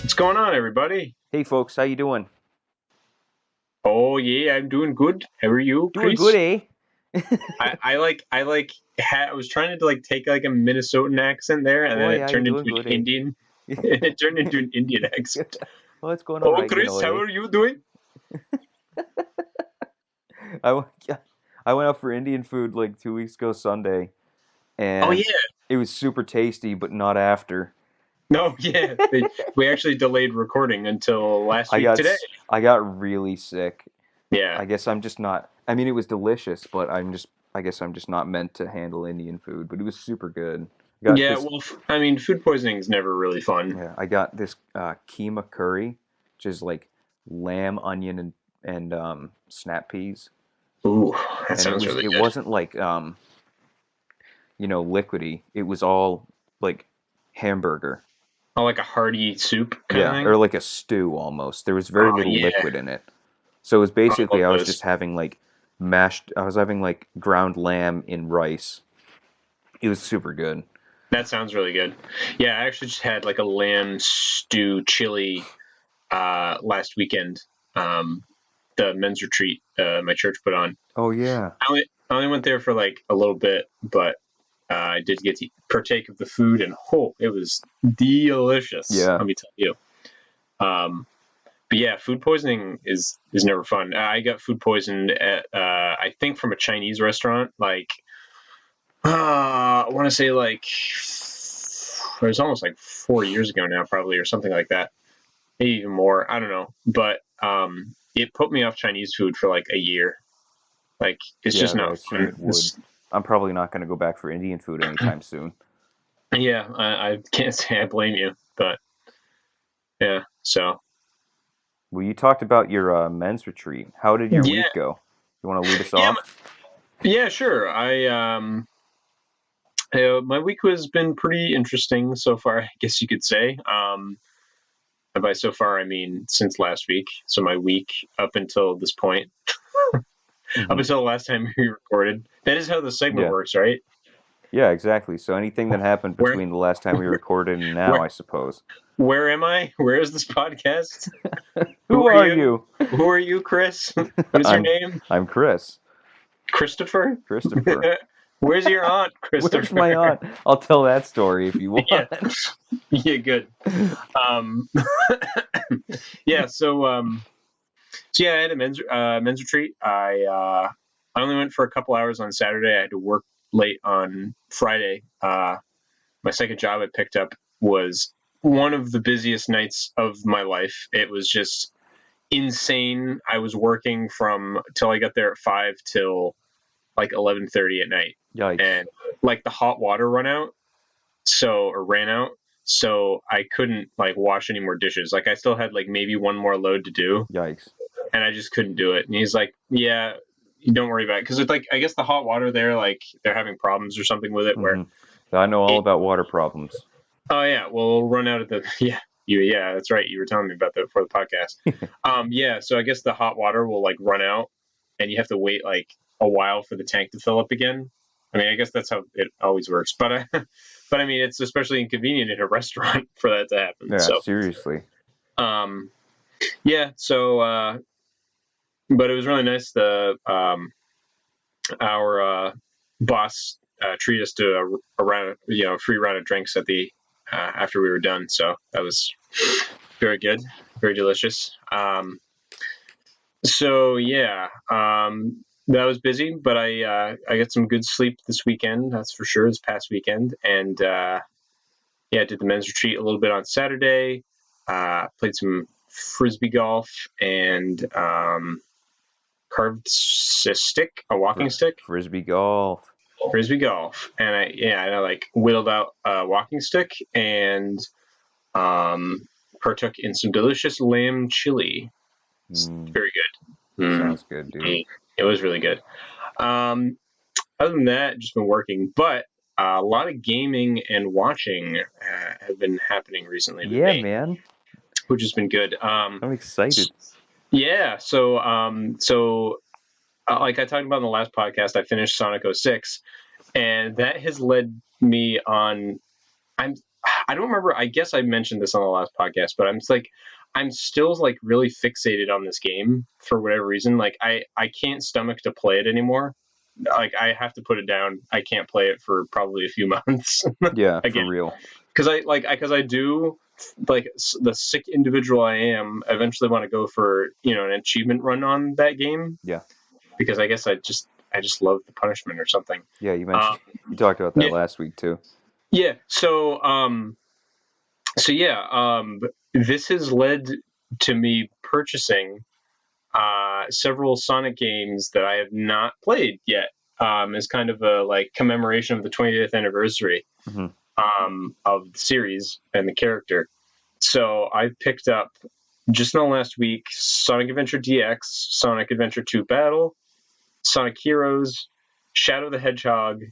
What's going on, everybody? Hey folks, how you doing? Oh yeah, I'm doing good. How are you, Doing good, Chris? eh? I was trying to take like a Minnesotan accent there, and Oh then it yeah, you're turned into doing an good, eh? Indian. It turned into an Indian accent. Oh, it's going all Oh, right, Chris, how eh? are you doing? Yeah, I went out for Indian food like 2 weeks ago Sunday, Oh and yeah, it was super tasty, but not after. no, yeah. We actually delayed recording until last I week got today. s- I got really sick. Yeah, I guess I'm just not. I mean, it was delicious, but I guess I'm just not meant to handle Indian food. But it was super good. I got yeah. this. Well, I mean, food poisoning is never really fun. Yeah, I got this keema curry, which is like lamb, onion, and snap peas. Ooh, that And it sounds was really it good. wasn't like liquidy. It was all like hamburger. Oh, like a hearty soup kind of Yeah, thing. or like a stew almost. There was very Oh little yeah, liquid in it. So it was I love basically I was those. just having like I was having like ground lamb in rice. It was super good. That sounds really good. Yeah, I actually just had like a lamb stew chili last weekend. Um, the men's retreat my church put on. Oh yeah. I only went there for like a little bit, but I did get to partake of the food, and it was delicious. Yeah. Let me tell you. Um, but yeah, food poisoning is never fun. I got food poisoned at I think from a Chinese restaurant. I want to say like it was almost like 4 years ago now, probably, or something like that. Maybe even more. I don't know. But it put me off Chinese food for like a year. Like it's Yeah, just I not assume it fun. would. I'm probably not going to go back for Indian food anytime soon. Yeah, I can't say I blame you, but yeah. So Well, you talked about your men's retreat. How did your yeah, week go? You want to lead us yeah, off? yeah. Sure. My week has been pretty interesting so far, I guess you could say. And by so far, I mean since last week. So my week up until this point, up Hmm. until the last time we recorded. That is how the segment Yeah. works, right? Yeah, exactly. So anything that happened Where, between the last time we recorded and now, where, I suppose. where am I? Where is this podcast? Who Who are are you? you? Who are you, Chris? What is your I'm name? I'm Chris. Christopher? Christopher. Where's your aunt, Where's Christopher? my aunt? I'll tell that story if you Yeah, want. yeah, good. Um, yeah, so yeah, I had a men's retreat. I only went for a couple hours on Saturday. I had to work late on Friday. My second job I picked up was one of the busiest nights of my life. It was just insane. I was working from till I got there at 5 till like 11:30 at night, Yikes. and like the hot water ran out, so I couldn't like wash any more dishes. Like I still had like maybe one more load to do, Yikes. and I just couldn't do it. And he's like, "Yeah, you don't worry about it," because it's like I guess the hot water there, like they're having problems or something with it, where Hmm. I know all it. about water problems. Oh yeah, well, it'll run out of the yeah, that's right. You were telling me about that before the podcast. Yeah, so I guess the hot water will like run out, and you have to wait like a while for the tank to fill up again. I mean, I guess that's how it always works, but but I mean, it's especially inconvenient in a restaurant for that to happen. Yeah, So, seriously. um, yeah, so but it was really nice. The Our boss treated us to a round, free round of drinks at the after we were done. So that was very good, very delicious. So yeah, that was busy, but I got some good sleep this weekend. That's for sure. This past weekend, and yeah, I did the men's retreat a little bit on Saturday. Played some frisbee golf and carved a walking stick. Frisbee golf. Frisbee golf, and I like whittled out a walking stick and um, partook in some delicious lamb chili. It's Mm, very good. sounds good, dude. It was really good. Um, Other than that, just been working, but a lot of gaming and watching have been happening recently with Yeah, me, man. which has been good. I'm excited. Yeah, like I talked about in the last podcast, I finished Sonic 06, and that has led me on. I'm I don't remember. I guess I mentioned this on the last podcast, but I'm still like really fixated on this game for whatever reason. Like I can't stomach to play it anymore. Like I have to put it down. I can't play it for probably a few months Yeah, for again real. because I do like the sick individual I am. Eventually, want to go for an achievement run on that game Yeah. because I guess I just love the punishment or something. Yeah, you Um, mentioned you talked about yeah, that last week too. yeah. So yeah, this has led to me purchasing several Sonic games that I have not played yet. As kind of a like commemoration of the 20th anniversary Hmm. of the series and the character. So I picked up just in the last week Sonic Adventure DX, Sonic Adventure 2 Battle, Sonic Heroes, Shadow the Hedgehog,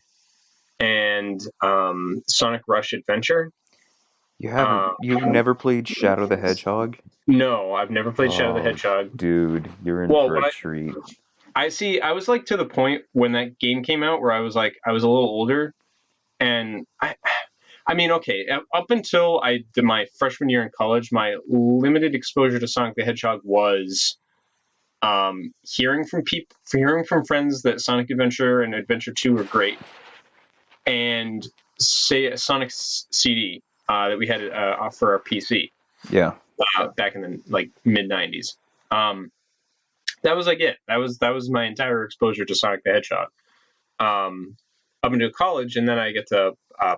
and Sonic Rush Adventure. You've never played Shadow the Hedgehog? No, I've never played Shadow the Oh, Hedgehog. dude, you're in Well, for when a treat. I see, I was like to the point when that game came out where I was like, I was a little older, and I mean, okay, up until I did my freshman year in college, my limited exposure to Sonic the Hedgehog was hearing from friends that Sonic Adventure and Adventure 2 were great, and say a Sonic CD that we had for our PC Yeah. back in the like mid '90s. That was like it. That was my entire exposure to Sonic the Hedgehog. Up into college, and then I get to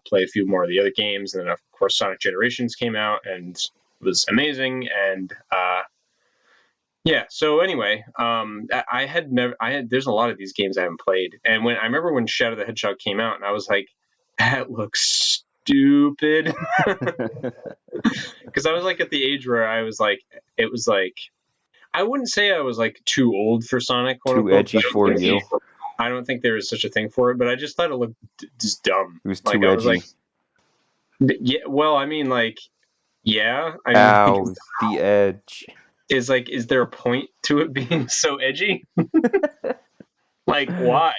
play a few more of the other games, and then of course Sonic Generations came out and was amazing, and yeah. So anyway, I had never, I had. There's a lot of these games I haven't played, and when I remember when Shadow the Hedgehog came out, and I was like, that looks stupid, because I was like at the age where I was like, it was like I wouldn't say I was like too old for Sonic, quote Too unquote. edgy for you. I don't think there was such a thing for it, but I just thought it looked just dumb. It was Like too I was edgy. like, yeah. Well, I mean, like, yeah. I mean, like, Ow, the edge. is there a point to it being so edgy? Like, why?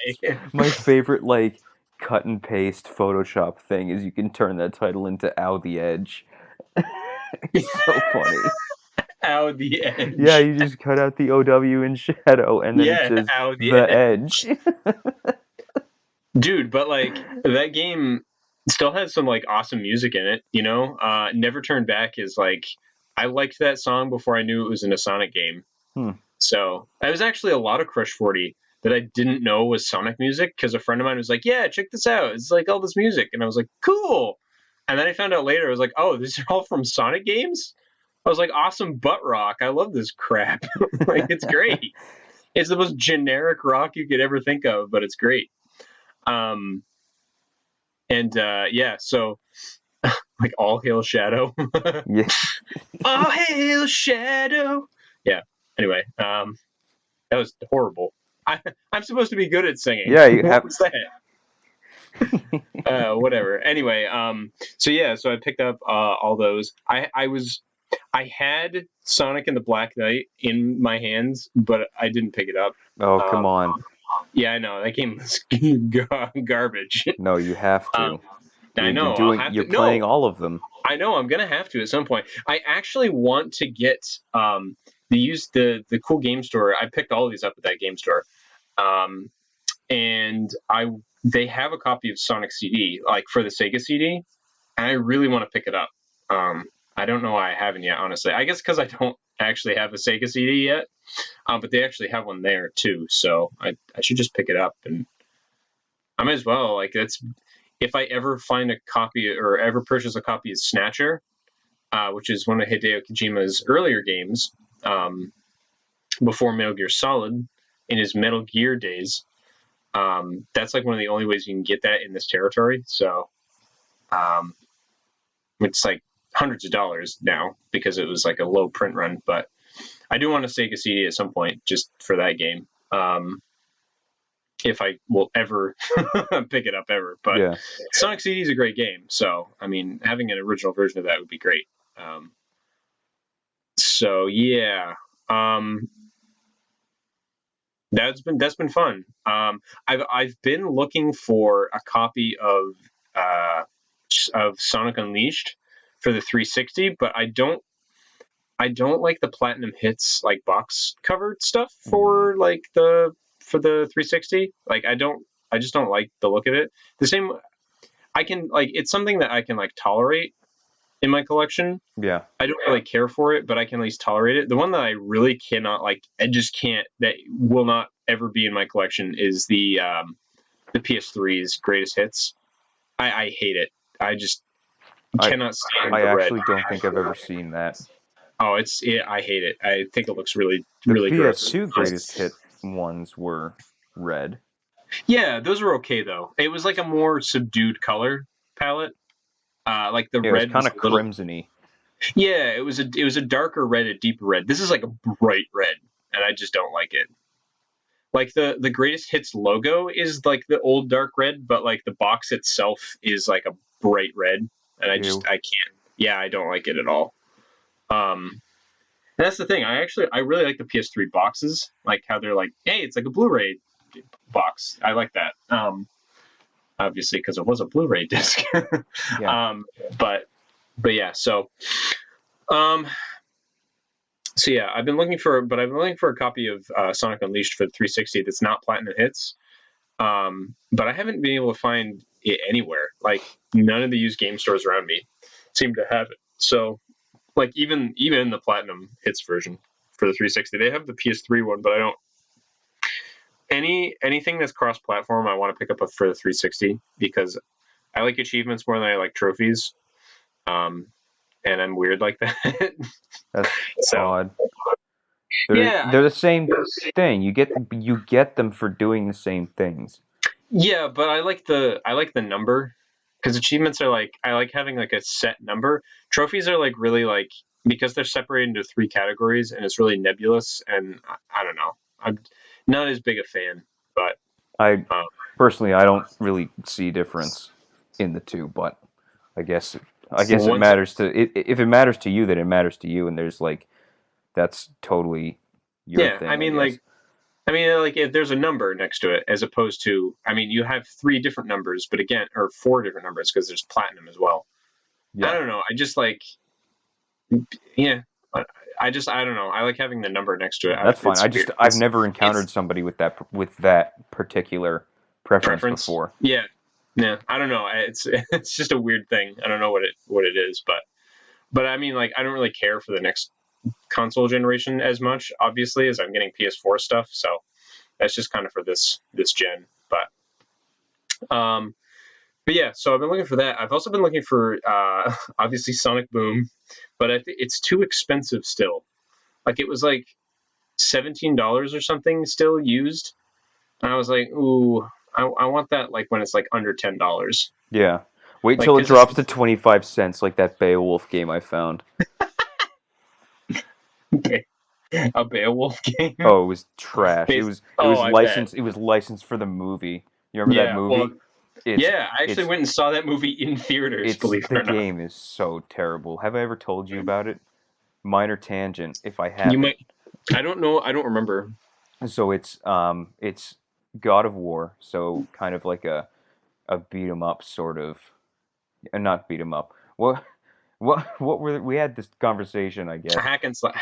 My favorite like cut and paste Photoshop thing is you can turn that title into Ow the Edge. It's so funny. Ow, the Yeah, edge. you just cut out the OW in Shadow and then it Yeah, says ow, the the edge. edge. Dude, but like that game still has some like awesome music in it, you know? Never Turn Back is like I liked that song before I knew it was in a Sonic game. Hmm. So I was actually a lot of Crush 40 that I didn't know was Sonic music because a friend of mine was like, yeah, check this out. It's like all this music. And I was like, cool. And then I found out later, I was like, oh, these are all from Sonic games? I was like, awesome butt rock. I love this crap. Like, it's great. It's the most generic rock you could ever think of, but it's great. Um, and yeah, so like All Hail Shadow. Yeah. All Hail Shadow. Yeah. Anyway, that was horrible. I'm supposed to be good at singing. Yeah, you What have was that? Whatever. Anyway, so yeah, so I picked up all those. I had Sonic and the Black Knight in my hands, but I didn't pick it up. Oh, come on. Yeah, I know that game was garbage. No, you have Um, to. I You're know I'll doing have you're to. playing No, all of them. I know I'm gonna have to at some point. I actually want to get the cool game store. I picked all of these up at that game store. Um, and they have a copy of Sonic CD, like for the Sega CD, and I really want to pick it up. I don't know why I haven't yet, honestly. I guess because I don't actually have a Sega CD yet, but they actually have one there too. So I should just pick it up, and I might as well. Like that's if I ever find a copy or ever purchase a copy of Snatcher, which is one of Hideo Kojima's earlier games, before Metal Gear Solid, in his Metal Gear days. That's like one of the only ways you can get that in this territory. So um, it's like hundreds of dollars now because it was like a low print run. But I do want to Sega CD at some point just for that game. If I will ever pick it up ever. But Yeah. Sonic CD is a great game. So, I mean, having an original version of that would be great. So yeah. Um, that's been fun. I've been looking for a copy of Sonic Unleashed for the 360, but I don't like the platinum hits like box covered stuff for the 360. Like I just don't like the look of it. The same, I can like, it's something that I can like tolerate in my collection. Yeah. I don't really care for it, but I can at least tolerate it. The one that I really cannot like, I just can't, that will not ever be in my collection is the PS3's greatest hits. I hate it. I just cannot stand the red. I actually don't think I've ever seen that. Oh, I hate it. I think it looks really, The really gross. PS2 greatest hit ones were red. Yeah, those were okay though. It was like a more subdued color palette. Like the red was kind of little... crimsony. Yeah, it was a darker red, a deeper red. This is like a bright red, and I just don't like it. Like the greatest hits logo is like the old dark red, but like the box itself is like a bright red, and I can't. Yeah, I don't like it at all. That's the thing. I really like the PS3 boxes, like how they're like, hey, it's like a Blu-ray box. I like that. Obviously, because it was a Blu-ray disc. Yeah. But yeah. So yeah, I've been looking for a copy of Sonic Unleashed for the 360 that's not platinum hits. But I haven't been able to find it anywhere. Like none of the used game stores around me seem to have it. So like even the platinum hits version for the 360, they have the PS3 one, but I don't. Anything that's cross-platform, I want to pick up for the 360 because I like achievements more than I like trophies. And I'm weird like that. That's so, odd. They're the same thing. You get them for doing the same things. Yeah, but I like the number because achievements are like I like having like a set number. Trophies are like really like because they're separated into 3 categories and it's really nebulous and I don't know. I'm not as big a fan, but personally I don't really see difference in the two, but I guess it matters if it matters to you, then it matters to you, and there's like that's totally your thing. I mean like if there's a number next to it as opposed to you have 3 different numbers, but again, or 4 different numbers because there's platinum as well. Yeah. I don't know. I just like I don't know. I like having the number next to it. That's fine. I've never encountered somebody with that particular preference before. Yeah. I don't know. It's just a weird thing. I don't know what it is, but I mean, like, I don't really care for the next console generation as much, obviously, as I'm getting PS4 stuff. So that's just kind of for this gen. But yeah, so I've been looking for that. I've also been looking for obviously Sonic Boom, but I think it's too expensive still. Like it was like $17 or something still used, and I was like, ooh, I want that like when it's like under $10. Yeah, wait till it drops to 25 cents, like that Beowulf game I found. Okay. A Beowulf game? Oh, it was trash. It was licensed. It was licensed for the movie. You remember that movie? Well, I actually went and saw that movie in theaters. Believe it or not. The game is so terrible. Have I ever told you about it? Minor tangent. If I haven't, you might. I don't know. I don't remember. So it's God of War. So kind of like a beat 'em up sort of, not beat 'em up. What were we had this conversation, I guess. Hack and slash.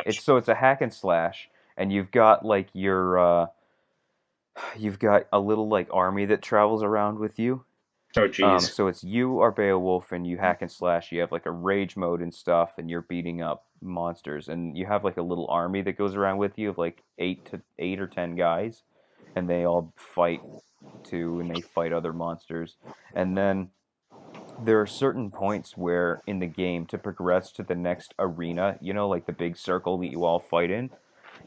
It's a hack and slash, and you've got like you've got a little like army that travels around with you. Oh geez. So it's you are Beowulf and you hack and slash. You have like a rage mode and stuff, and you're beating up monsters, and you have like a little army that goes around with you of like 8 or 10 guys, and they all fight too, and they fight other monsters, and then there are certain points where in the game to progress to the next arena, like the big circle that you all fight in,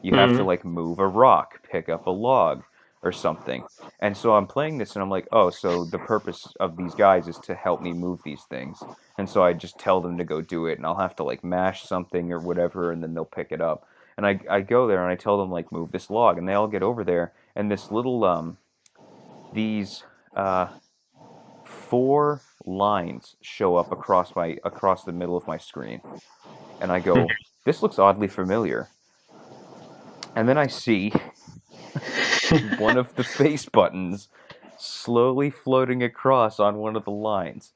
you have to like move a rock, pick up a log or something. And so I'm playing this and I'm like, oh, so the purpose of these guys is to help me move these things. And so I just tell them to go do it, and I'll have to like mash something or whatever, and then they'll pick it up. And I go there and I tell them like move this log, and they all get over there, and this little these 4 lines show up across the middle of my screen, and I go, this looks oddly familiar. And then I see one of the face buttons slowly floating across on one of the lines.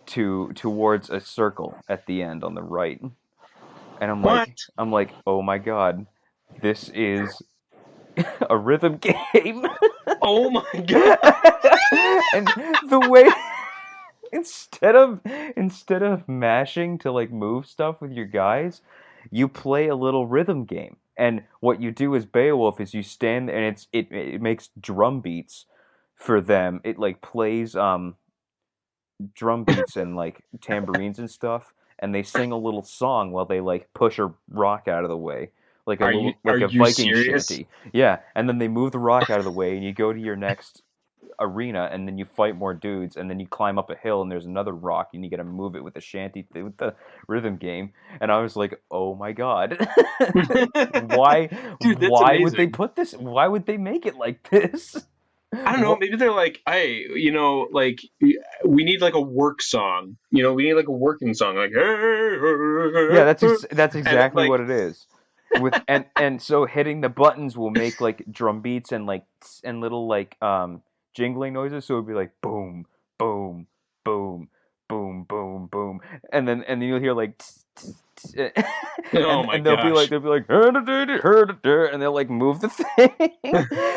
towards a circle at the end on the right. And What? I'm like, oh my god, this is a rhythm game. Oh my god! And the way instead of mashing to like move stuff with your guys, you play a little rhythm game. And what you do as Beowulf is you stand and it makes drum beats for them. It like plays drum beats and like tambourines and stuff, and they sing a little song while they like push a rock out of the way, like a little Are like a you Viking serious? shanty. Yeah, and then they move the rock out of the way, and you go to your next arena, and then you fight more dudes, and then you climb up a hill, and there's another rock, and you got to move it with the shanty with the rhythm game. And I was like, oh my god, why Dude, that's would they amazing. put this? Why would they make it like this? I don't know. What? Maybe they're like, hey, like we need like a work song. We need like a working song, like Yeah, hey, that's and then, exactly like what it is. With and so hitting the buttons will make like drum beats and like and little like jingling noises. So it'd be like boom, boom, boom, boom, boom, boom, and then you'll hear like oh my and gosh. they'll be like and they'll like move the thing.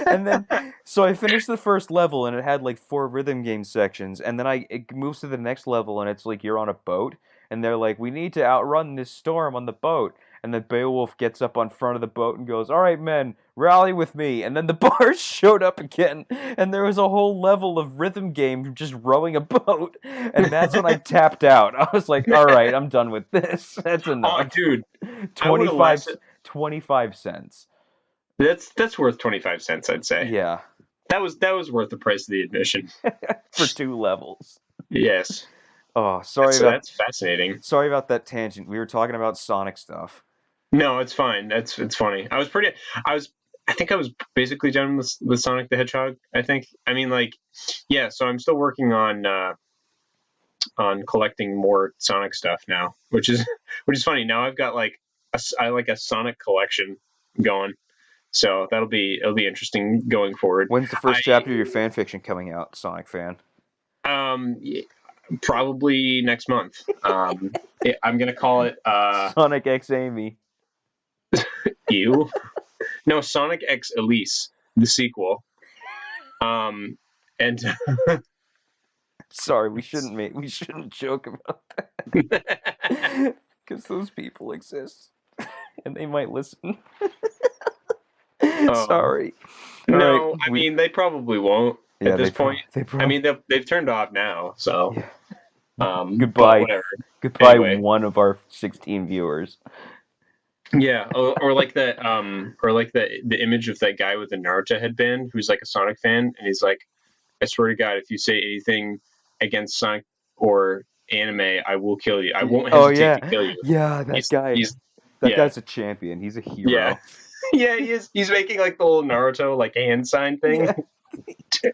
And then so I finished the first level and it had like 4 rhythm game sections, and then it moves to the next level and it's like you're on a boat, and they're like, we need to outrun this storm on the boat. And then Beowulf gets up on front of the boat and goes, all right, men, rally with me. And then the bars showed up again, and there was a whole level of rhythm game just rowing a boat. And that's when I tapped out. I was like, all right, I'm done with this. That's Oh, enough. dude, I would have 25, lasted. 25 cents. That's worth 25 cents, I'd say. Yeah, That was worth the price of the admission. for 2 levels. Yes, Oh, that's fascinating. sorry about that tangent. We were talking about Sonic stuff. No, it's fine. It's funny. I was. I think I was basically done with Sonic the Hedgehog. I think. I mean, like, yeah. So I'm still working on collecting more Sonic stuff now, which is which is funny. Now I've got like I like a Sonic collection going. So it'll be interesting going forward. When's the I first chapter of your fan fiction coming out, Sonic fan? probably next month. I'm gonna call it Sonic X Amy. you. No, Sonic X Elise, the sequel. And Sorry, we shouldn't joke about that because those people exist and they might listen. um, Sorry. All right, no, I mean they probably won't at yeah this point. they I probably mean they've turned off now, so yeah. but Goodbye, whatever. goodbye. Anyway, One of our 16 viewers. yeah, or like that, or like the image of that guy with the Naruto headband who's like a Sonic fan, and he's like, I swear to God, if you say anything against Sonic or anime, I will kill you. I won't Oh hesitate to kill yeah, you. yeah. That He's guy. he's That yeah, guy's a champion. He's a yeah. hero. Yeah, he is. He's making like the little Naruto like hand sign thing. Yeah.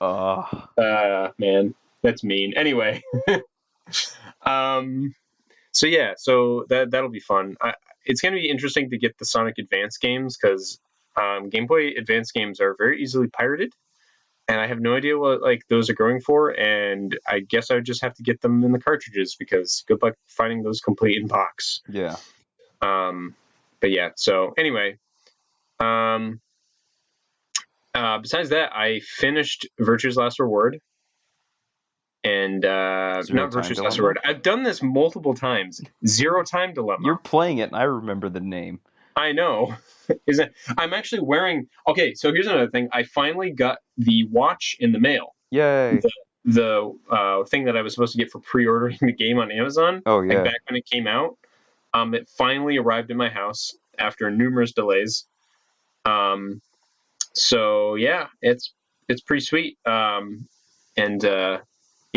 Uh, Man, that's mean. Anyway, um, so yeah, so that'll be fun. It's gonna be interesting to get the Sonic Advance games because Game Boy Advance games are very easily pirated, and I have no idea what like those are going for. And I guess I would just have to get them in the cartridges because good luck finding those complete in box. yeah. But yeah, so anyway, um, besides that, I finished Virtue's Last Reward. And Zero not Time Virtue's Last Dilemma. Reward. I've done this multiple times. Zero Time You're Dilemma. playing it, and I remember the name. I know. Is it? I'm actually wearing. Okay, so here's another thing. I finally got the watch in the mail. Yay! The thing that I was supposed to get for pre-ordering the game on Amazon, Oh like yeah. back when it came out. It finally arrived in my house after numerous delays. So yeah, it's pretty sweet. And yeah,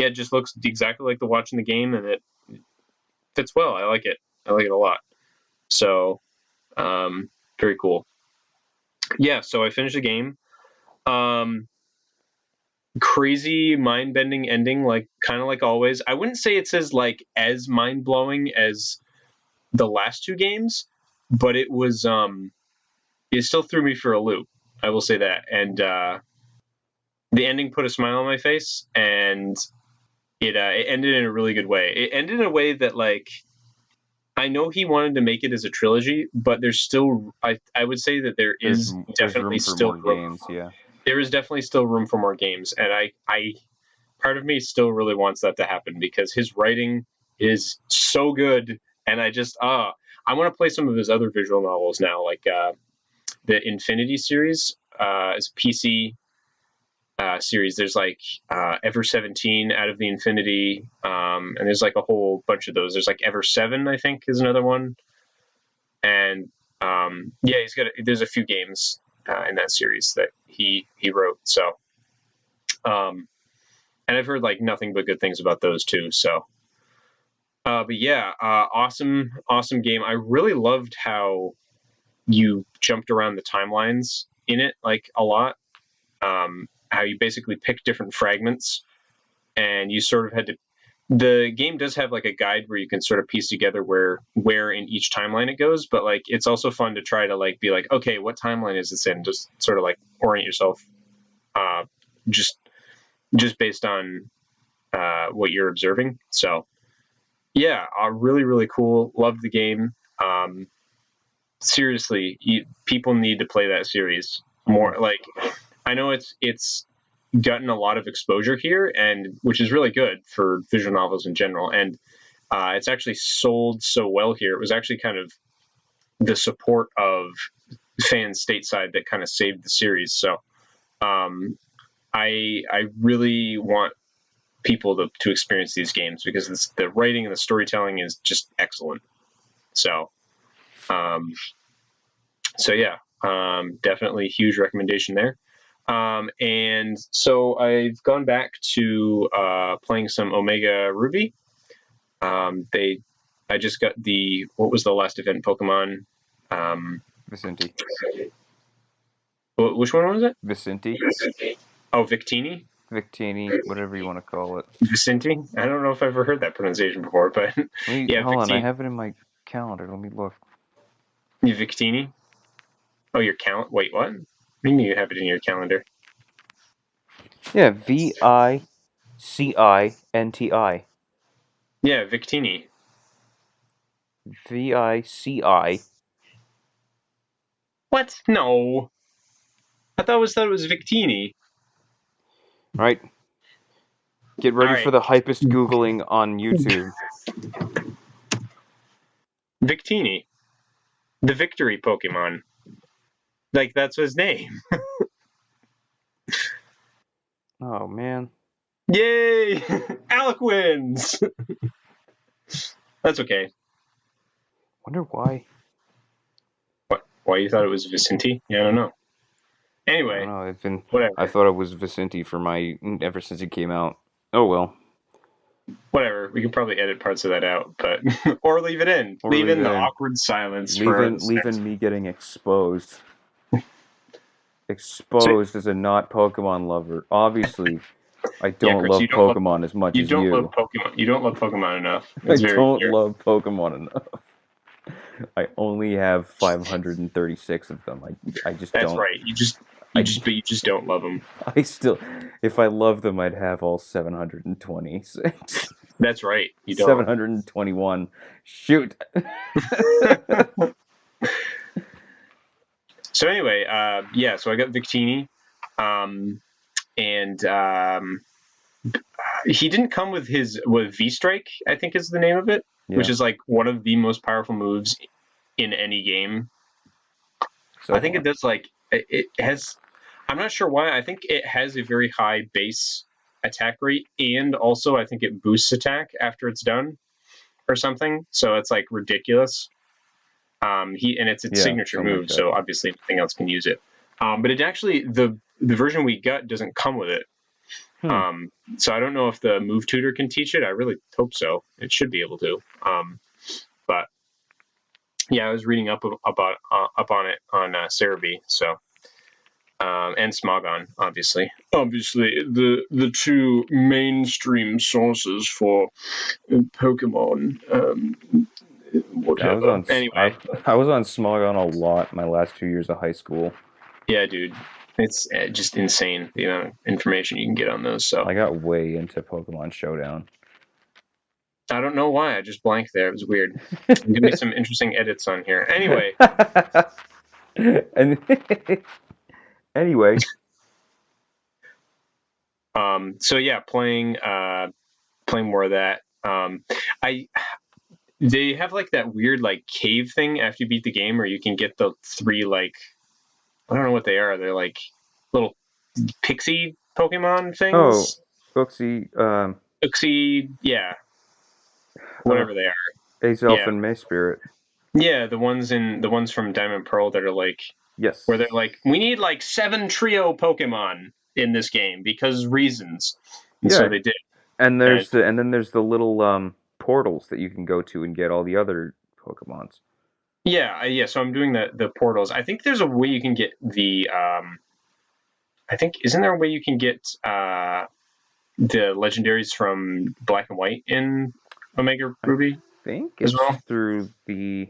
it just looks exactly like the watch in the game, and it fits well. I like it. I like it a lot. So very cool. Yeah, so I finished the game. Um, Crazy mind bending ending, like kind of like always. I wouldn't say it's as mind blowing as the last 2 games, but it still threw me for a loop. I will say that. And the ending put a smile on my face, and it ended in a really good way. It ended in a way that like I know he wanted to make it as a trilogy, but there's still I would say that there is There's definitely room for still more room. games. Yeah. There is definitely still room for more games, and I part of me still really wants that to happen because his writing is so good, and I want to play some of his other visual novels now, like the Infinity series is a PC series. There's like Ever 17 out of the Infinity, and there's like a whole bunch of those. There's like Ever 7, I think, is another one, and yeah, there's a few games in that series that he wrote. So, and I've heard like nothing but good things about those too. So, but yeah, awesome game. I really loved how you jumped around the timelines in it like a lot. How you basically pick different fragments and you sort of had to. The game does have like a guide where you can sort of piece together where in each timeline it goes, but like it's also fun to try to like be like, okay, what timeline is this in? Just sort of like orient yourself, uh, just based on what you're observing. So yeah, really cool. Loved the game. Seriously, people need to play that series more. Like I know it's gotten a lot of exposure here, and which is really good for visual novels in general. And it's actually sold so well here. It was actually kind of the support of fans stateside that kind of saved the series. So I really want people to experience these games because the writing and the storytelling is just excellent. So so yeah, definitely huge recommendation there. And so I've gone back to playing some Omega Ruby. I just got what was the last event Pokemon? Vicente. Which one was it? Vicente. Oh, Victini? Victini, whatever you want to call it. Vicente? I don't know if I've ever heard that pronunciation before, but yeah, Hold on, I Victini. have it in my calendar. Let me look. Victini? Oh, your count? Wait, what? What do you mean you have it in your calendar? Yeah, Vicinti. Yeah, Victini. Vici. What? No. I thought it was Victini. All right. Get ready All for right. the hypest Googling on YouTube. Victini. The victory Pokemon. Like, that's his name. Oh, man. Yay! Alec wins! That's okay. Wonder why. What? Why you thought it was Vicente? Yeah, I don't know. I Anyway, don't know. whatever. I thought it was Vicente ever since it came out. Oh well. Whatever. We can probably edit parts of that out, but or leave it in. Leave in the awkward silence leaving me getting exposed. Exposed as a not Pokemon lover. Obviously, I Yeah, don't Chris, love Pokemon as much you as don't love you. Pokemon. You don't love Pokemon enough. I It's very don't clear. love Pokemon enough. I only have 536 of them. I just That's don't. right. You just don't love them. I still, if I loved them, I'd have all 726. That's right. You don't. 721. Shoot. So anyway, yeah. So I got Victini, um, and he didn't come with V Strike. I think is the name of it, which is like one of the most powerful moves in any game. So I think far. it does like it has. I'm not sure why. I think it has a very high base attack rate, and also I think it boosts attack after it's done, or something. So it's like ridiculous. And it's its signature move, like so obviously nothing else can use it. But it actually the version we got doesn't come with it. So I don't know if the move tutor can teach it. I really hope so. It should be able to. But yeah, I was reading up on it on Cerebi. So and Smogon, obviously. Obviously, the two mainstream sources for Pokemon. Whatever. Anyway, I was on Smogon a lot my last 2 years of high school. yeah, dude. It's just insane the amount of information you can get on those. So I got way into Pokemon Showdown. I don't know why. I just blanked there. It was weird. Give me some interesting edits on here. Anyway. And anyway. So yeah, playing more of that. They have like that weird like cave thing after you beat the game, where you can get the 3 like, I don't know what they are. They're like little pixie Pokemon things. Oh, Uxie, Uxie, yeah, whatever they are. Azelf Yeah, and Mayspirit. yeah, the ones from Diamond Pearl that are like, yes, where they're like, we need like 7 trio Pokemon in this game because reasons, and so they did. And then there's the little portals that you can go to and get all the other Pokemons. Yeah. So I'm doing the portals. I think there's a way you can get the. I think isn't there a way you can get the legendaries from Black and White in Omega Ruby? I think as it's well. through the.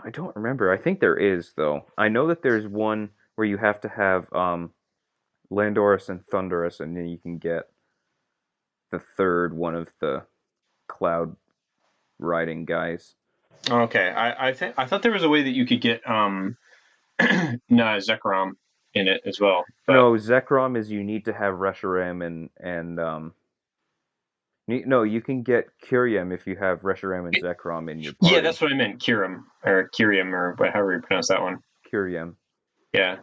I don't remember. I think there is though. I know that there's one where you have to have Landorus and Thundurus, and then you can get the third one of the cloud riding guys. Okay, I thought there was a way that you could get Zekrom in it as well. But No, Zekrom is you need to have Reshiram and no, you can get Kyurem if you have Reshiram and Zekrom in your party. Yeah, that's what I meant. Kyurem or however you pronounce that one. Kyurem. Yeah.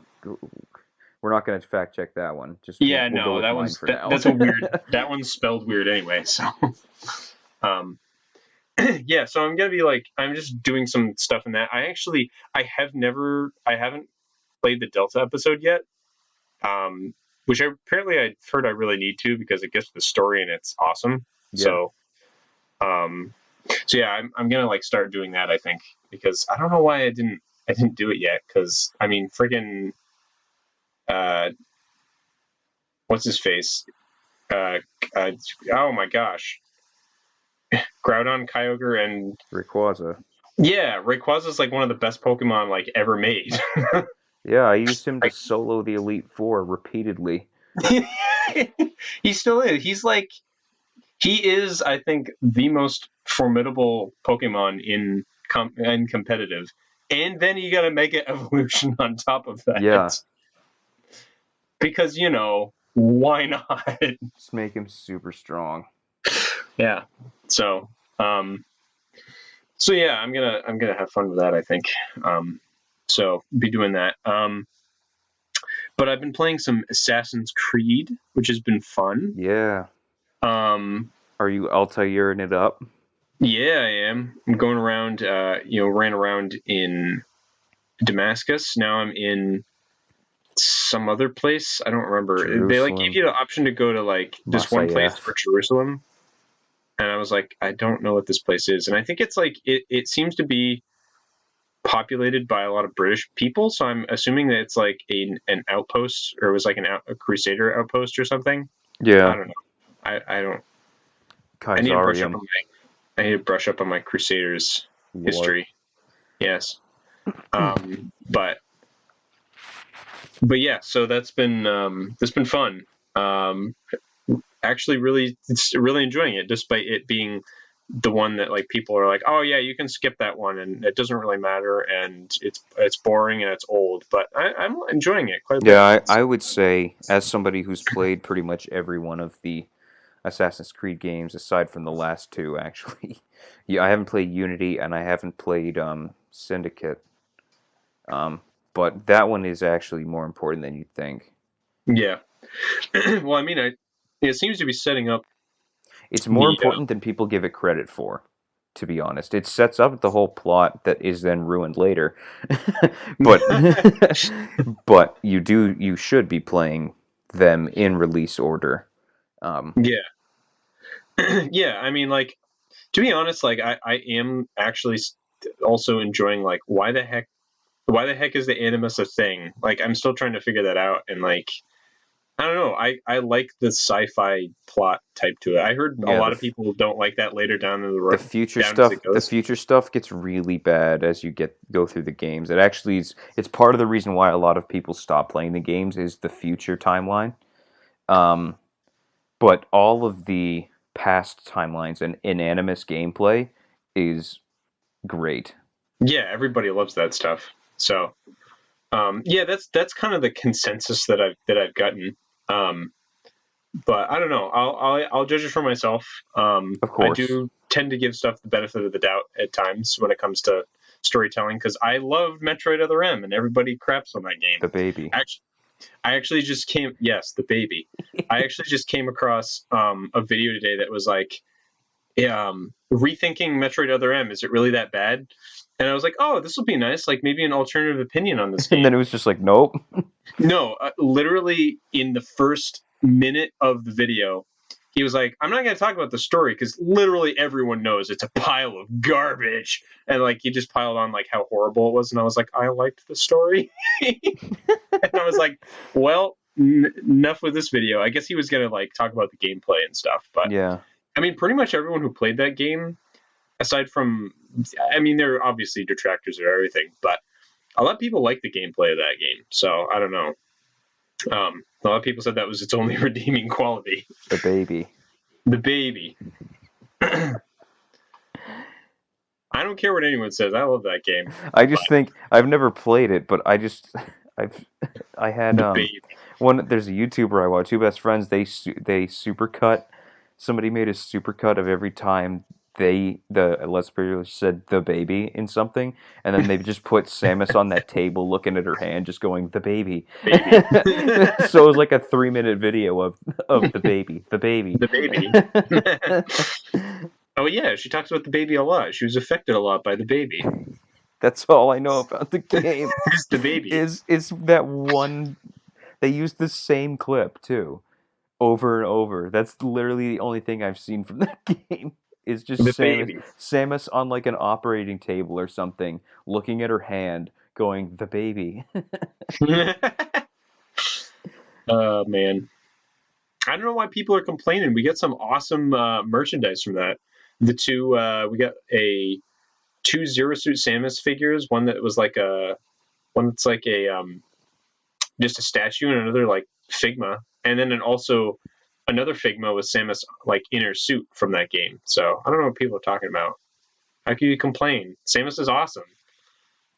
We're not going to fact check that one. Just yeah, we'll no, go with that mine for now. that's a weird. That one's spelled weird anyway. So, yeah. So I'm gonna be like, I'm just doing some stuff in that. I haven't played the Delta episode yet. Which apparently I've heard I really need to, because it gets the story and it's awesome. Yeah. So yeah, I'm gonna like start doing that, I think, because I don't know why I didn't do it yet. Because I mean, freaking what's his face? Oh my gosh, Groudon, Kyogre, and Rayquaza. Yeah, Rayquaza is like one of the best Pokemon like ever made. Yeah, I used him to solo the Elite Four repeatedly. He still is. He is, I think, the most formidable Pokemon in competitive. And then you got a Mega Evolution on top of that. Yeah. Because, why not? Just make him super strong. Yeah. So yeah, I'm gonna have fun with that, I think. So be doing that. But I've been playing some Assassin's Creed, which has been fun. Yeah. Are you Altairing it up? Yeah, I am. I'm going around, ran around in Damascus. Now I'm in some other place. I don't remember. Jerusalem. They like gave you the option to go to like this one place for Jerusalem. And I was like, I don't know what this place is. And I think it's like, it seems to be populated by a lot of British people. So I'm assuming that it's like an outpost, or it was like a Crusader outpost or something. Yeah. I don't know. I don't. Kaisarium. I need to brush up on my Crusaders history. Yes. But yeah, so that's been fun. Actually really enjoying it, despite it being the one that like people are like, oh yeah, you can skip that one and it doesn't really matter, and it's boring and it's old, but I'm enjoying it quite a bit. Yeah, I would say, as somebody who's played pretty much every one of the Assassin's Creed games aside from the last two, actually. Yeah, I haven't played Unity and I haven't played Syndicate. But that one is actually more important than you'd think. Yeah. Well, I mean, it seems to be setting up. It's more important than people give it credit for, to be honest. It sets up the whole plot that is then ruined later. But you should be playing them in release order. Yeah. Yeah, I mean, like, to be honest, like I am actually also enjoying like why the heck is the Animus a thing? Like, I'm still trying to figure that out, and like I don't know. I like the sci-fi plot type to it. I heard a Yeah, lot of people don't like that later down in the the future down as stuff it the goes. future stuff gets really bad as you go through the games. It actually is it's part of the reason why a lot of people stop playing the games is the future timeline. Um, but all of the past timelines and animus gameplay is great. Yeah, everybody loves that stuff. So yeah, that's kind of the consensus that I've gotten. Um, but I don't know. I'll judge it for myself. Of I course, do tend to give stuff the benefit of the doubt at times when it comes to storytelling because I loved Metroid Other M and everybody craps on that game. the baby. Actually, I actually just came. Yes, the baby. I actually just came across a video today that was like rethinking Metroid Other M. Is it really that bad? And I was like, oh, this will be nice. Like maybe an alternative opinion on this And then game. it was just like, nope. No, literally in the first minute of the video, he was like, I'm not going to talk about the story because literally everyone knows it's a pile of garbage. And like he just piled on like how horrible it was. And I was like, I liked the story. And I was like, well, enough with this video. I guess he was going to like talk about the gameplay and stuff. But Yeah, I mean, pretty much everyone who played that game, aside from, I mean, there are obviously detractors of everything, but a lot of people like the gameplay of that game. So I don't know. A lot of people said that was its only redeeming quality. the baby. The baby. I don't care what anyone says. I love that game. I But just think I've never played it, but I've I had the baby. one. There's a YouTuber I watch. Two best friends. They supercut. Somebody made a supercut of every time the Let's Player said the baby in something, and then they just put Samus on that table looking at her hand, just going the baby. Baby. So it was like a 3 minute video of the baby. The baby. Oh yeah, she talks about the baby a lot. She was affected a lot by the baby. That's all I know about the game. It's the baby. Is that one they used the same clip too, over and over. That's literally the only thing I've seen from that game. Is just The baby. Samus on like an operating table or something, looking at her hand, going the baby. Man. I don't know why people are complaining. We get some awesome merchandise from that. We got two Zero Suit Samus figures. One that was like one that's like a just a statue, and another like Figma, and then also another Figma with Samus like inner suit from that game. So I don't know what people are talking about. How can you complain? Samus is awesome.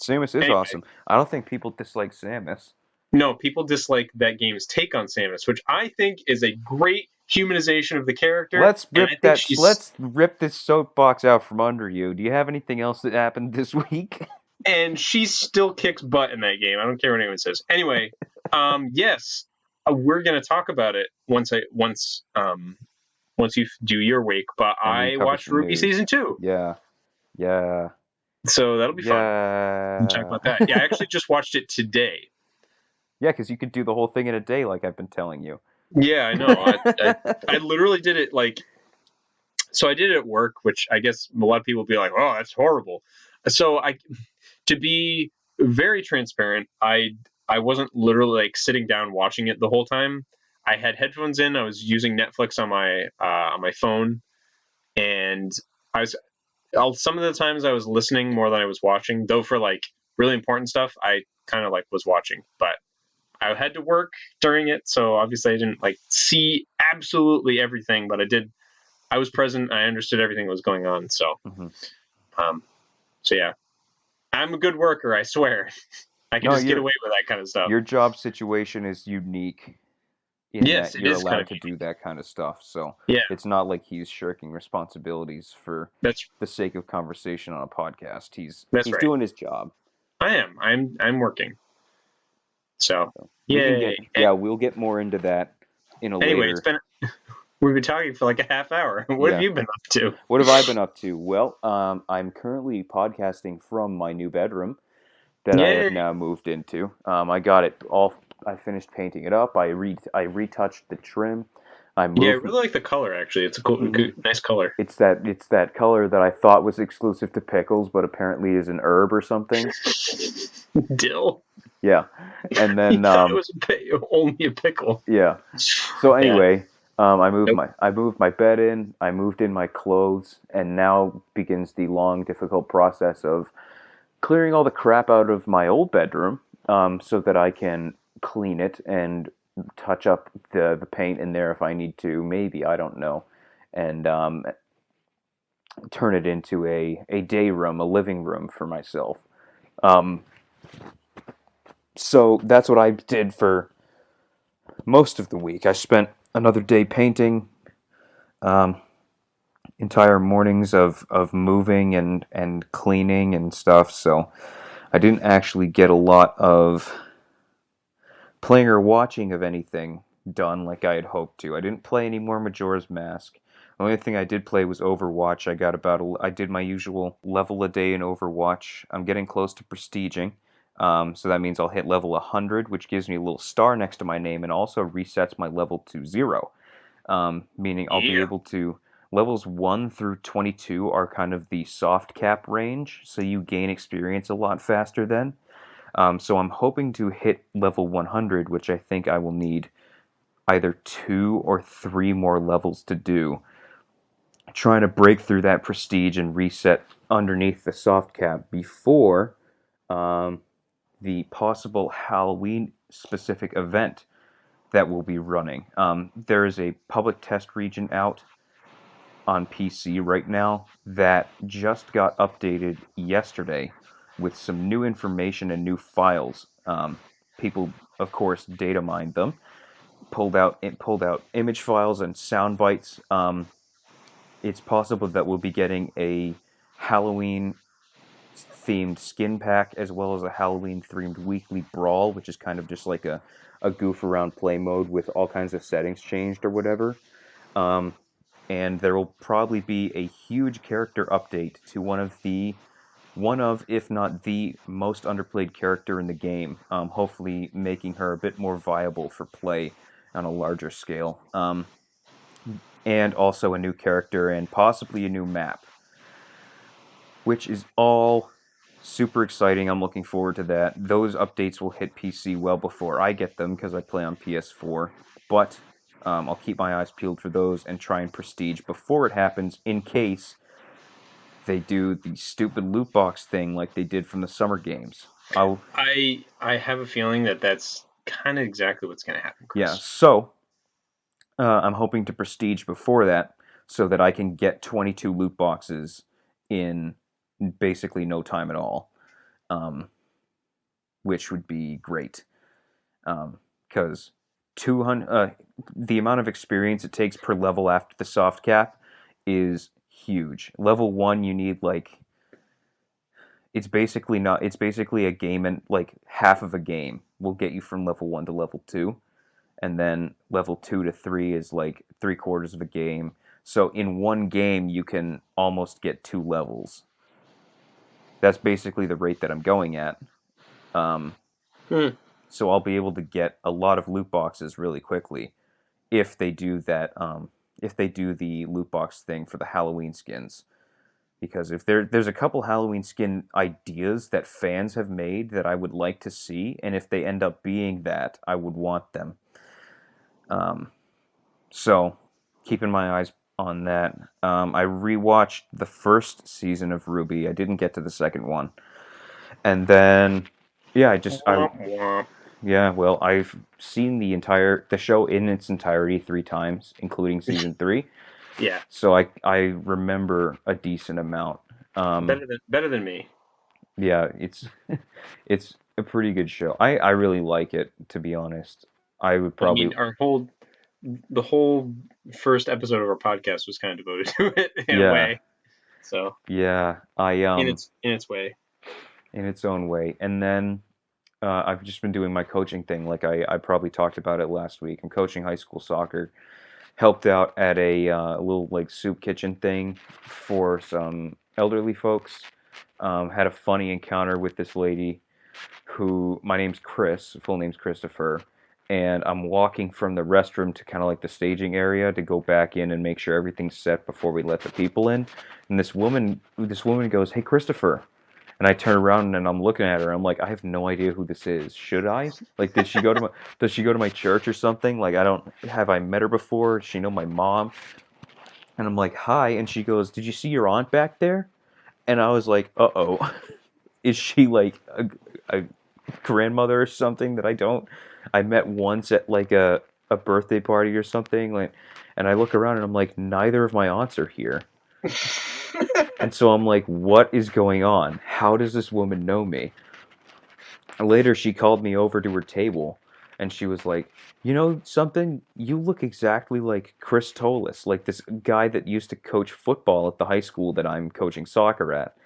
Samus is Anyway, awesome. I don't think people dislike Samus. no, people dislike that game's take on Samus, which I think is a great humanization of the character, and I think she's Let's rip this soapbox out from under you. Do you have anything else that happened this week? and she still kicks butt in that game. I don't care what anyone says. Anyway, yes, we're gonna talk about it once you do your week. But And we I cover watched some RWBY news. season 2, Yeah. Yeah. so that'll be fun. We'll talk Yeah. about that. Yeah, I actually just watched it today. Yeah, because you could do the whole thing in a day, like I've been telling you. Yeah, I know. I literally did it like so. I did it at work, which I guess a lot of people will be like, "Oh, that's horrible." So to be very transparent, I wasn't literally like sitting down watching it the whole time. I had headphones in. I was using Netflix on my phone, and I was some of the times I was listening more than I was watching. Though for like really important stuff, I kind of like was watching, but I had to work during it, so obviously I didn't like see absolutely everything, but I did. I was present. I understood everything that was going on. Hmm. Um, so yeah, I'm a good worker. I swear. I can No, just get away with that kind of stuff. your job situation is unique in Yes, that it you're is kind allowed of to do that kind of stuff. So yeah. it's not like he's shirking responsibilities for That's the sake of conversation on a podcast. that's He's right. doing his job. I am. I'm working. So So we can yay. we'll get more into that in a Anyway, later. we've been talking for like a half hour. What have Yeah. you been up to? What have I been up to? Well, I'm currently podcasting from my new bedroom that I have Yay. now moved into. I got it all. I finished painting it up. I retouched the trim. I Yeah, I moved. really like the color. Actually, it's a cool, Mhm. good, nice color. It's that color that I thought was exclusive to pickles, but apparently is an herb or something. Dill. Yeah, and He then thought it was only a pickle. yeah. So Yeah. anyway, Nope. I moved my bed in, I moved in my clothes, and now begins the long, difficult process of clearing all the crap out of my old bedroom, so that I can clean it and touch up the paint in there if I need to. Maybe, I don't know, and turn it into a day room, a living room for myself. Um, so that's what I did for most of the week. I spent another day painting. Um, Entire mornings of moving and cleaning and stuff, so I didn't actually get a lot of playing or watching of anything done like I had hoped to. I didn't play any more Majora's Mask. The only thing I did play was Overwatch. I did my usual level a day in Overwatch. I'm getting close to prestiging. So that means I'll hit level 100, which gives me a little star next to my name and also resets my level to 0. Meaning I'll be Yeah. able to. Levels 1 through 22 are kind of the soft cap range, so you gain experience a lot faster then. So I'm hoping to hit level 100, which I think I will need either 2 or 3 more levels to do. Trying to break through that prestige and reset underneath the soft cap before um, the possible Halloween specific event that will be running. There is a public test region out on PC right now that just got updated yesterday with some new information and new files. People, of course, data mined them, pulled out image files and sound bites. It's possible that we'll be getting a Halloween themed skin pack as well as a Halloween themed weekly brawl, which is kind of just like a goof around play mode with all kinds of settings changed or whatever. Um, and there will probably be a huge character update to one of, if not the most underplayed character in the game. Hopefully, making her a bit more viable for play on a larger scale. And also a new character and possibly a new map, which is all super exciting. I'm looking forward to that. Those updates will hit PC well before I get them because I play on PS4. But I'll keep my eyes peeled for those and try and prestige before it happens in case they do the stupid loot box thing like they did from the summer games. I'll I have a feeling that that's kind of exactly what's going to happen, Yeah, Chris. so I'm hoping to prestige before that so that I can get 22 loot boxes in basically no time at all, um, which would be great. Because 200, the amount of experience it takes per level after the soft cap is huge. Level 1, you need like it's basically a game, and like half of a game will get you from level 1 to level 2, and then level 2 to 3 is like 3/4 of a game. So in one game you can almost get 2 levels. That's basically the rate that I'm going at. um, Hmm. so I'll be able to get a lot of loot boxes really quickly if they do that, if they do the loot box thing for the Halloween skins. Because if there's a couple Halloween skin ideas that fans have made that I would like to see, and if they end up being that, I would want them. Um, so keeping my eyes on that. I rewatched the first season of RWBY. I didn't get to the second one, and then yeah, Womp womp. yeah. Well, I've seen the show in its entirety 3 times, including season 3. Yeah, So I remember a decent amount. Um, better than me. Yeah, it's it's a pretty good show. I really like it, to be honest. I would I probably mean, the whole first episode of our podcast was kind of devoted to it in a yeah, way. So yeah. I in its way. in its own way. And then I've just been doing my coaching thing like I probably talked about it last week. I'm coaching high school soccer. Helped out at a little like soup kitchen thing for some elderly folks. Had a funny encounter with this lady who my name's Chris, full name's Christopher, and I'm walking from the restroom to kind of like the staging area to go back in and make sure everything's set before we let the people in. And this woman goes, "Hey, Christopher," And I turn around and I'm looking at her. I'm like, I have no idea who this is. Should I? Like, does she go to my church or something? Like, have I met her before? Does she know my mom? And I'm like, hi. And she goes, did you see your aunt back there? And I was like, uh-oh. Is she like a grandmother or something that I met once at like a birthday party or something? Like, and I look around and I'm like, neither of my aunts are here. And so I'm like, what is going on? How does this woman know me? And later, she called me over to her table, and she was like, "You know something? You look exactly like Chris Tolis, like this guy that used to coach football at the high school that I'm coaching soccer at."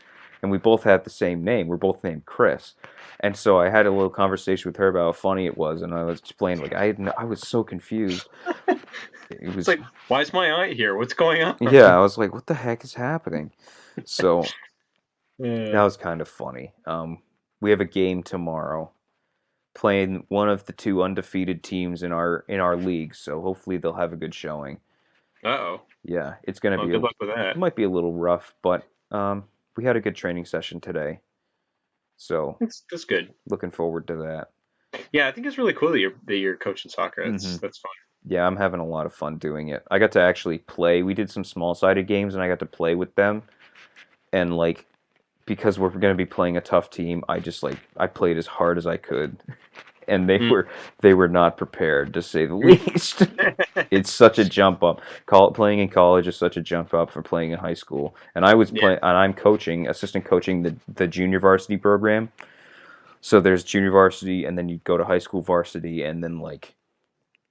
And we both have the same name. We're both named Chris. And so I had a little conversation with her about how funny it was, and I was explaining like I was so confused. It It's was like, why is my aunt here? What's going on? yeah, I was like, what the heck is happening? So that Yeah. was kind of funny. We have a game tomorrow, playing one of the two undefeated teams in our league. So hopefully they'll have a good showing. Uh-oh. Yeah, it's gonna Well, be good luck with it that. might be a little rough, but we had a good training session today, so That's good. looking forward to that. Yeah, I think it's really cool that you're coaching soccer. Hmm. That's fun. Yeah, I'm having a lot of fun doing it. I got to actually play. We did some small-sided games, and I got to play with them. And like, because we're going to be playing a tough team, I played as hard as I could, and Mm. they were not prepared to say the least. It's such a jump up. Playing in college is such a jump up from playing in high school. And Yeah. I'm assistant coaching the junior varsity program. So there's junior varsity, and then you go to high school varsity, and then like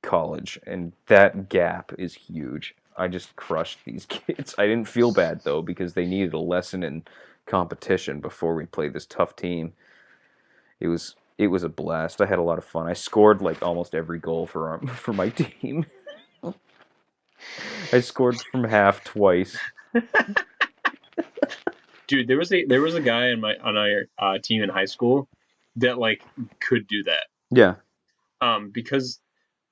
college, and that gap is huge. I just crushed these kids. I didn't feel bad though because they needed a lesson in competition before we played this tough team. It was a blast. I had a lot of fun. I scored like almost every goal for my team. I scored from half twice. Dude, there was a guy on our team in high school that like could do that. Yeah. Because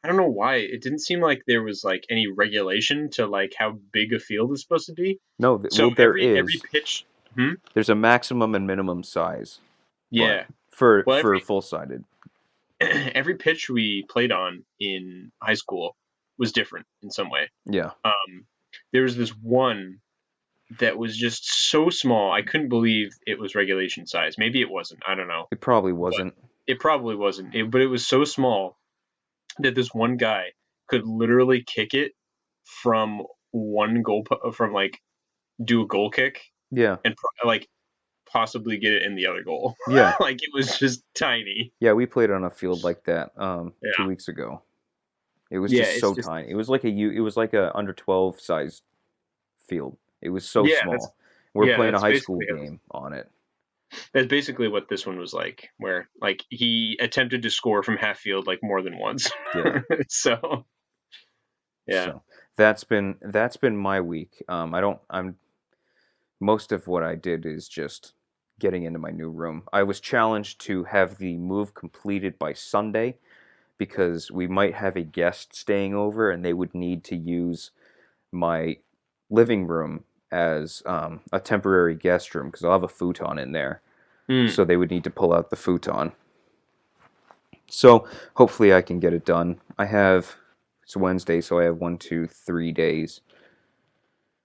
I don't know why it didn't seem like there was like any regulation to like how big a field is supposed to be. No, So well there every is. pitch, hmm? There's a maximum and minimum size, but Yeah. Well, for full-sided. every pitch we played on in high school was different in some way. Yeah. Um, there was this one that was just so small. I couldn't believe it was regulation size. Maybe it wasn't. I don't know. It probably But wasn't. it probably wasn't. But it was so small that this one guy could literally kick it from one goal, from like do a goal kick Yeah. and like possibly get it in the other goal. Yeah. Like it was just tiny. Yeah, we played on a field like that Yeah. 2 weeks ago. It was Yeah. just It's so just, tiny. It was like a under 12 size field. It was so yeah. That's, small. We're yeah. playing a That's high school basically game on it. That's basically what this one was like, where like he attempted to score from half field like more than once. Yeah. So yeah, So that's been my week. I don't I'm most of what I did is just getting into my new room. I was challenged to have the move completed by Sunday because we might have a guest staying over and they would need to use my living room as a temporary guest room because I'll have a futon in there. mm. So they would need to pull out the futon. So hopefully I can get it done. It's Wednesday, so I have 1, 2, 3 days,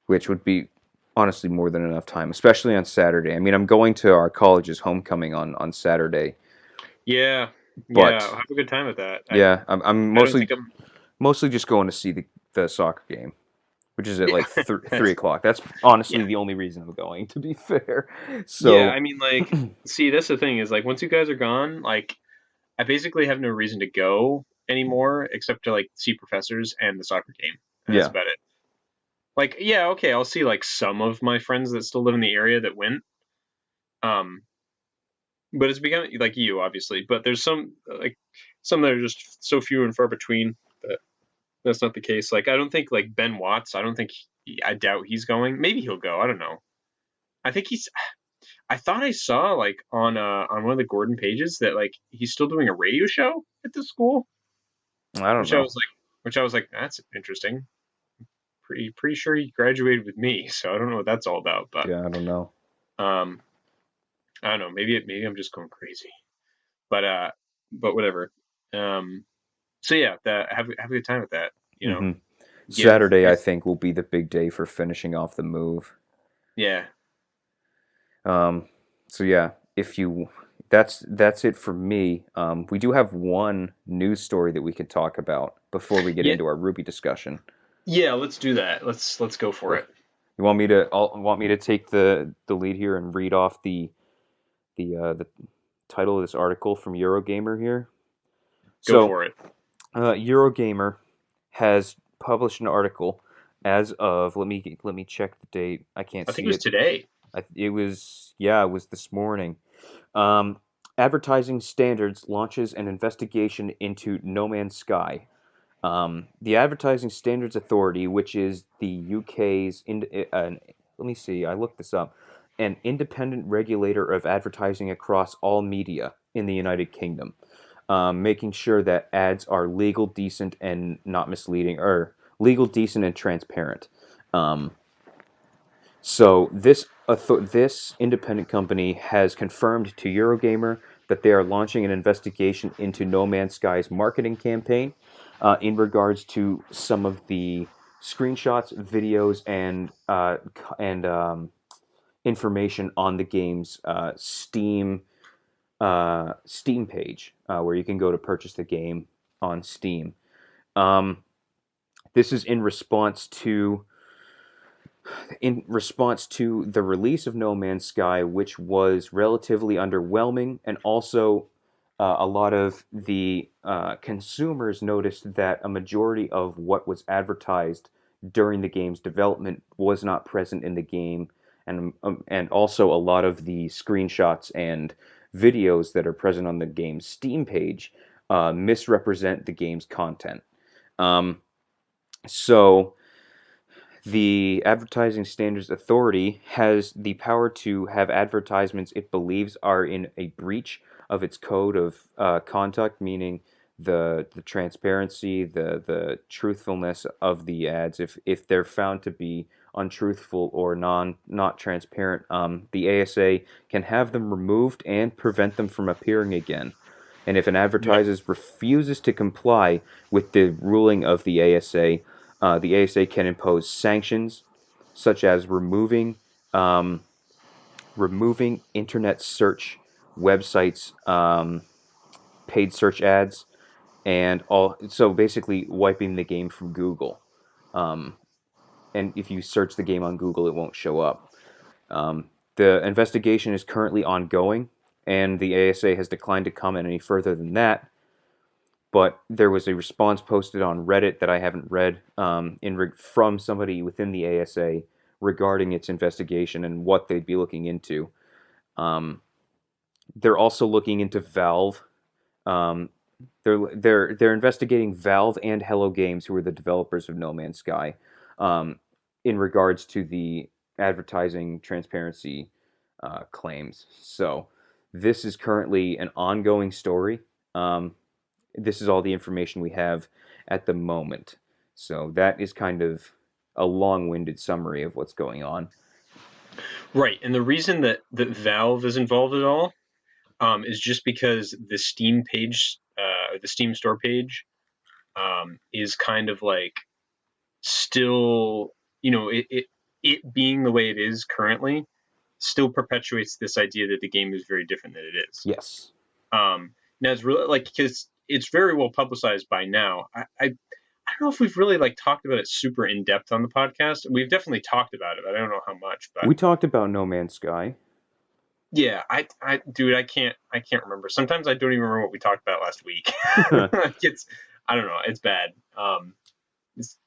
which would be honestly more than enough time, especially on Saturday. I mean, I'm going to our college's homecoming on Saturday, Yeah, yeah. but I'll have a good time with that. yeah, I'm I don't think I'm. mostly just going to see the soccer game, which is at like Yeah, 3 o'clock. That's yeah, honestly the only reason I'm going, to be fair. yeah. So I mean, like, see, that's the thing is like once you guys are gone, like I basically have no reason to go anymore except to like see professors and the soccer game, and that's yeah, about it. Like, yeah, okay, I'll see like some of my friends that still live in the area that went. Um, but it's become like you obviously, but there's some like some that are just so few and far between that that's not the case. Like I don't think like Ben Watts, I don't think I doubt he's going. Maybe he'll go. I don't know. I think he's. I thought I saw like on one of the Gordon pages that like he's still doing a radio show at the school, I don't which I know. was like, that's interesting. Pretty sure he graduated with me, so I don't know what that's all about. But Yeah, I don't know. um, I don't know. Maybe I'm just going crazy. But whatever. So yeah, have a good time with that. You know, Hmm. give Saturday, I it's think, will be the big day for finishing off the move. yeah. Um, so yeah, if you that's it for me. We do have one news story that we could talk about before we get Yeah, into our Ruby discussion. yeah, let's do that. Let's go for Okay. it. You want me to take the lead here and read off the title of this article from Eurogamer here? Go So, for it. Eurogamer has published an article as of let me check the date. I can't I think it see was it. today. It was it was this morning. Um, Advertising Standards launches an investigation into No Man's Sky. The Advertising Standards Authority, which is the UK's, let me see, I looked this up, an independent regulator of advertising across all media in the United Kingdom, making sure that ads are legal, decent, and not misleading, or legal, decent, and transparent. Um, so this independent company has confirmed to Eurogamer that they are launching an investigation into No Man's Sky's marketing campaign in regards to some of the screenshots, videos, and information on the game's Steam page, where you can go to purchase the game on Steam. Um, this is in response to the release of No Man's Sky, which was relatively underwhelming, and also a lot of the consumers noticed that a majority of what was advertised during the game's development was not present in the game, and also a lot of the screenshots and videos that are present on the game's Steam page misrepresent the game's content. Um, so the Advertising Standards Authority has the power to have advertisements it believes are in a breach of its code of conduct, meaning the transparency, the truthfulness of the ads. If they're found to be untruthful or not transparent, the ASA can have them removed and prevent them from appearing again. And if an Yep. advertiser refuses to comply with the ruling of the ASA can impose sanctions such as um, removing internet search websites, paid search ads, and all. So basically, wiping the game from Google. Um, and if you search the game on Google, it won't show up. The investigation is currently ongoing, and the ASA has declined to comment any further than that. But there was a response posted on Reddit that I haven't read from somebody within the ASA regarding its investigation and what they'd be looking into. Um, they're also looking into Valve. Um, they're investigating Valve and Hello Games, who are the developers of No Man's Sky, in regards to the advertising transparency claims. So this is currently an ongoing story. Um, this is all the information we have at the moment. So that is kind of a long-winded summary of what's going on. Right. And the reason that Valve is involved at all is just because the Steam page, the Steam store page, is kind of like still, it being the way it is currently still perpetuates this idea that the game is very different than it is. Yes. Now it's really like because it's very well publicized by now. I don't know if we've really like talked about it super in depth on the podcast. We've definitely talked about it, but I don't know how much. But We talked about No Man's Sky. yeah, dude, I can't remember. Sometimes I don't even remember what we talked about last week. Like it's, I don't know, it's bad. It's,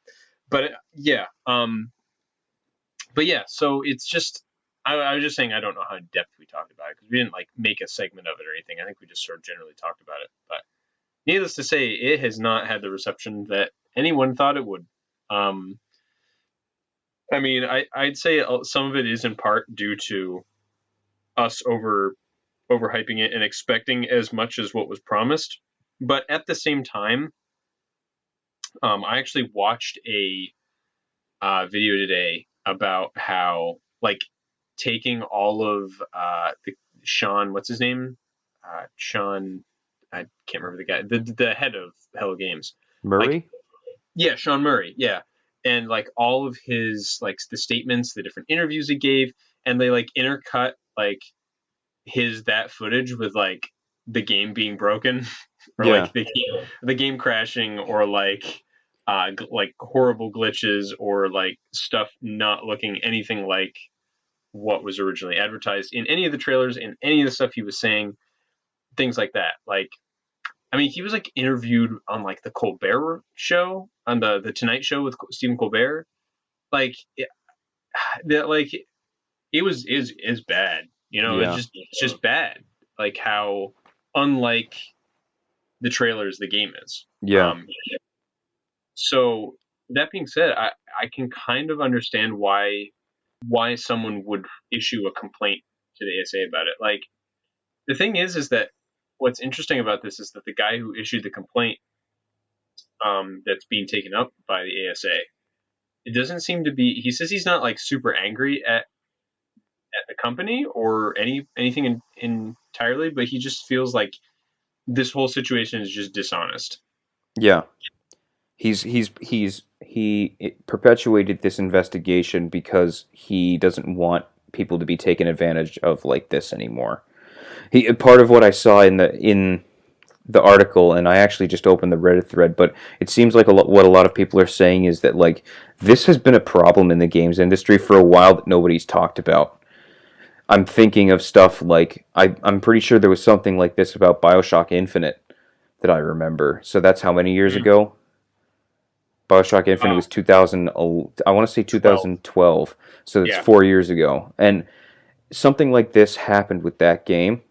but yeah, but yeah, so it's just, I was just saying I don't know how in depth we talked about it because we didn't like make a segment of it or anything. I think we just sort of generally talked about it. But needless to say, it has not had the reception that anyone thought it would. Um, I mean, I'd say some of it is in part due to us overhyping it and expecting as much as what was promised. But at the same time, I actually watched a video today about how like taking all of the Sean, what's his name? Sean, I can't remember the guy, the head of Hello Games. Like, Murray? yeah, Sean Murray, yeah. And like all of his like the statements, the different interviews he gave, and they like intercut like that footage with like the game being broken or Yeah. like the game crashing or like like horrible glitches or like stuff not looking anything like what was originally advertised in any of the trailers, in any of the stuff he was saying, things like that. Like, I mean, he was like interviewed on like the Colbert show, on the Tonight Show with Stephen Colbert. Like, that like it was is bad. You know, Yeah. it's just bad. Like how unlike the trailers the game is. Yeah. So that being said, I can kind of understand why someone would issue a complaint to the ASA about it. Like, the thing is that what's interesting about this is that the guy who issued the complaint, that's being taken up by the ASA, it doesn't seem to be. He says he's not like super angry at the company or anything entirely, but he just feels like this whole situation is just dishonest. Yeah. He perpetuated this investigation because he doesn't want people to be taken advantage of like this anymore. He part of what I saw in the article, and I actually just opened the Reddit thread, but it seems like what a lot of people are saying is that like this has been a problem in the games industry for a while that nobody's talked about. I'm thinking of stuff like I'm pretty sure there was something like this about BioShock Infinite that I remember. So that's how many years Mm. ago? BioShock Infinite was 2000. I want to say 12. 2012. So it's Yeah. 4 years ago, and something like this happened with that game,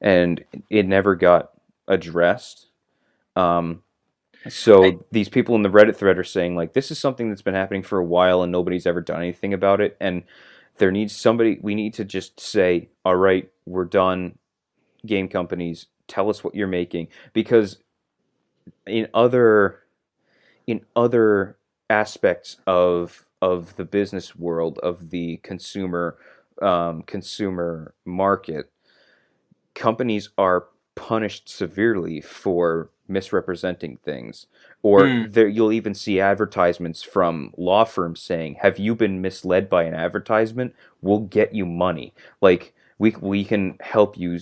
and it never got addressed. Um, I, so these people in the Reddit thread are saying like this is something that's been happening for a while and nobody's ever done anything about it, and there needs somebody. We need to just say, all right, we're done. Game companies, tell us what you're making, because in other aspects of the business world of the consumer market, companies are punished severely for misrepresenting things. Or mm, there, you'll even see advertisements from law firms saying, "Have you been misled by an advertisement? We'll get you money. Like we can help you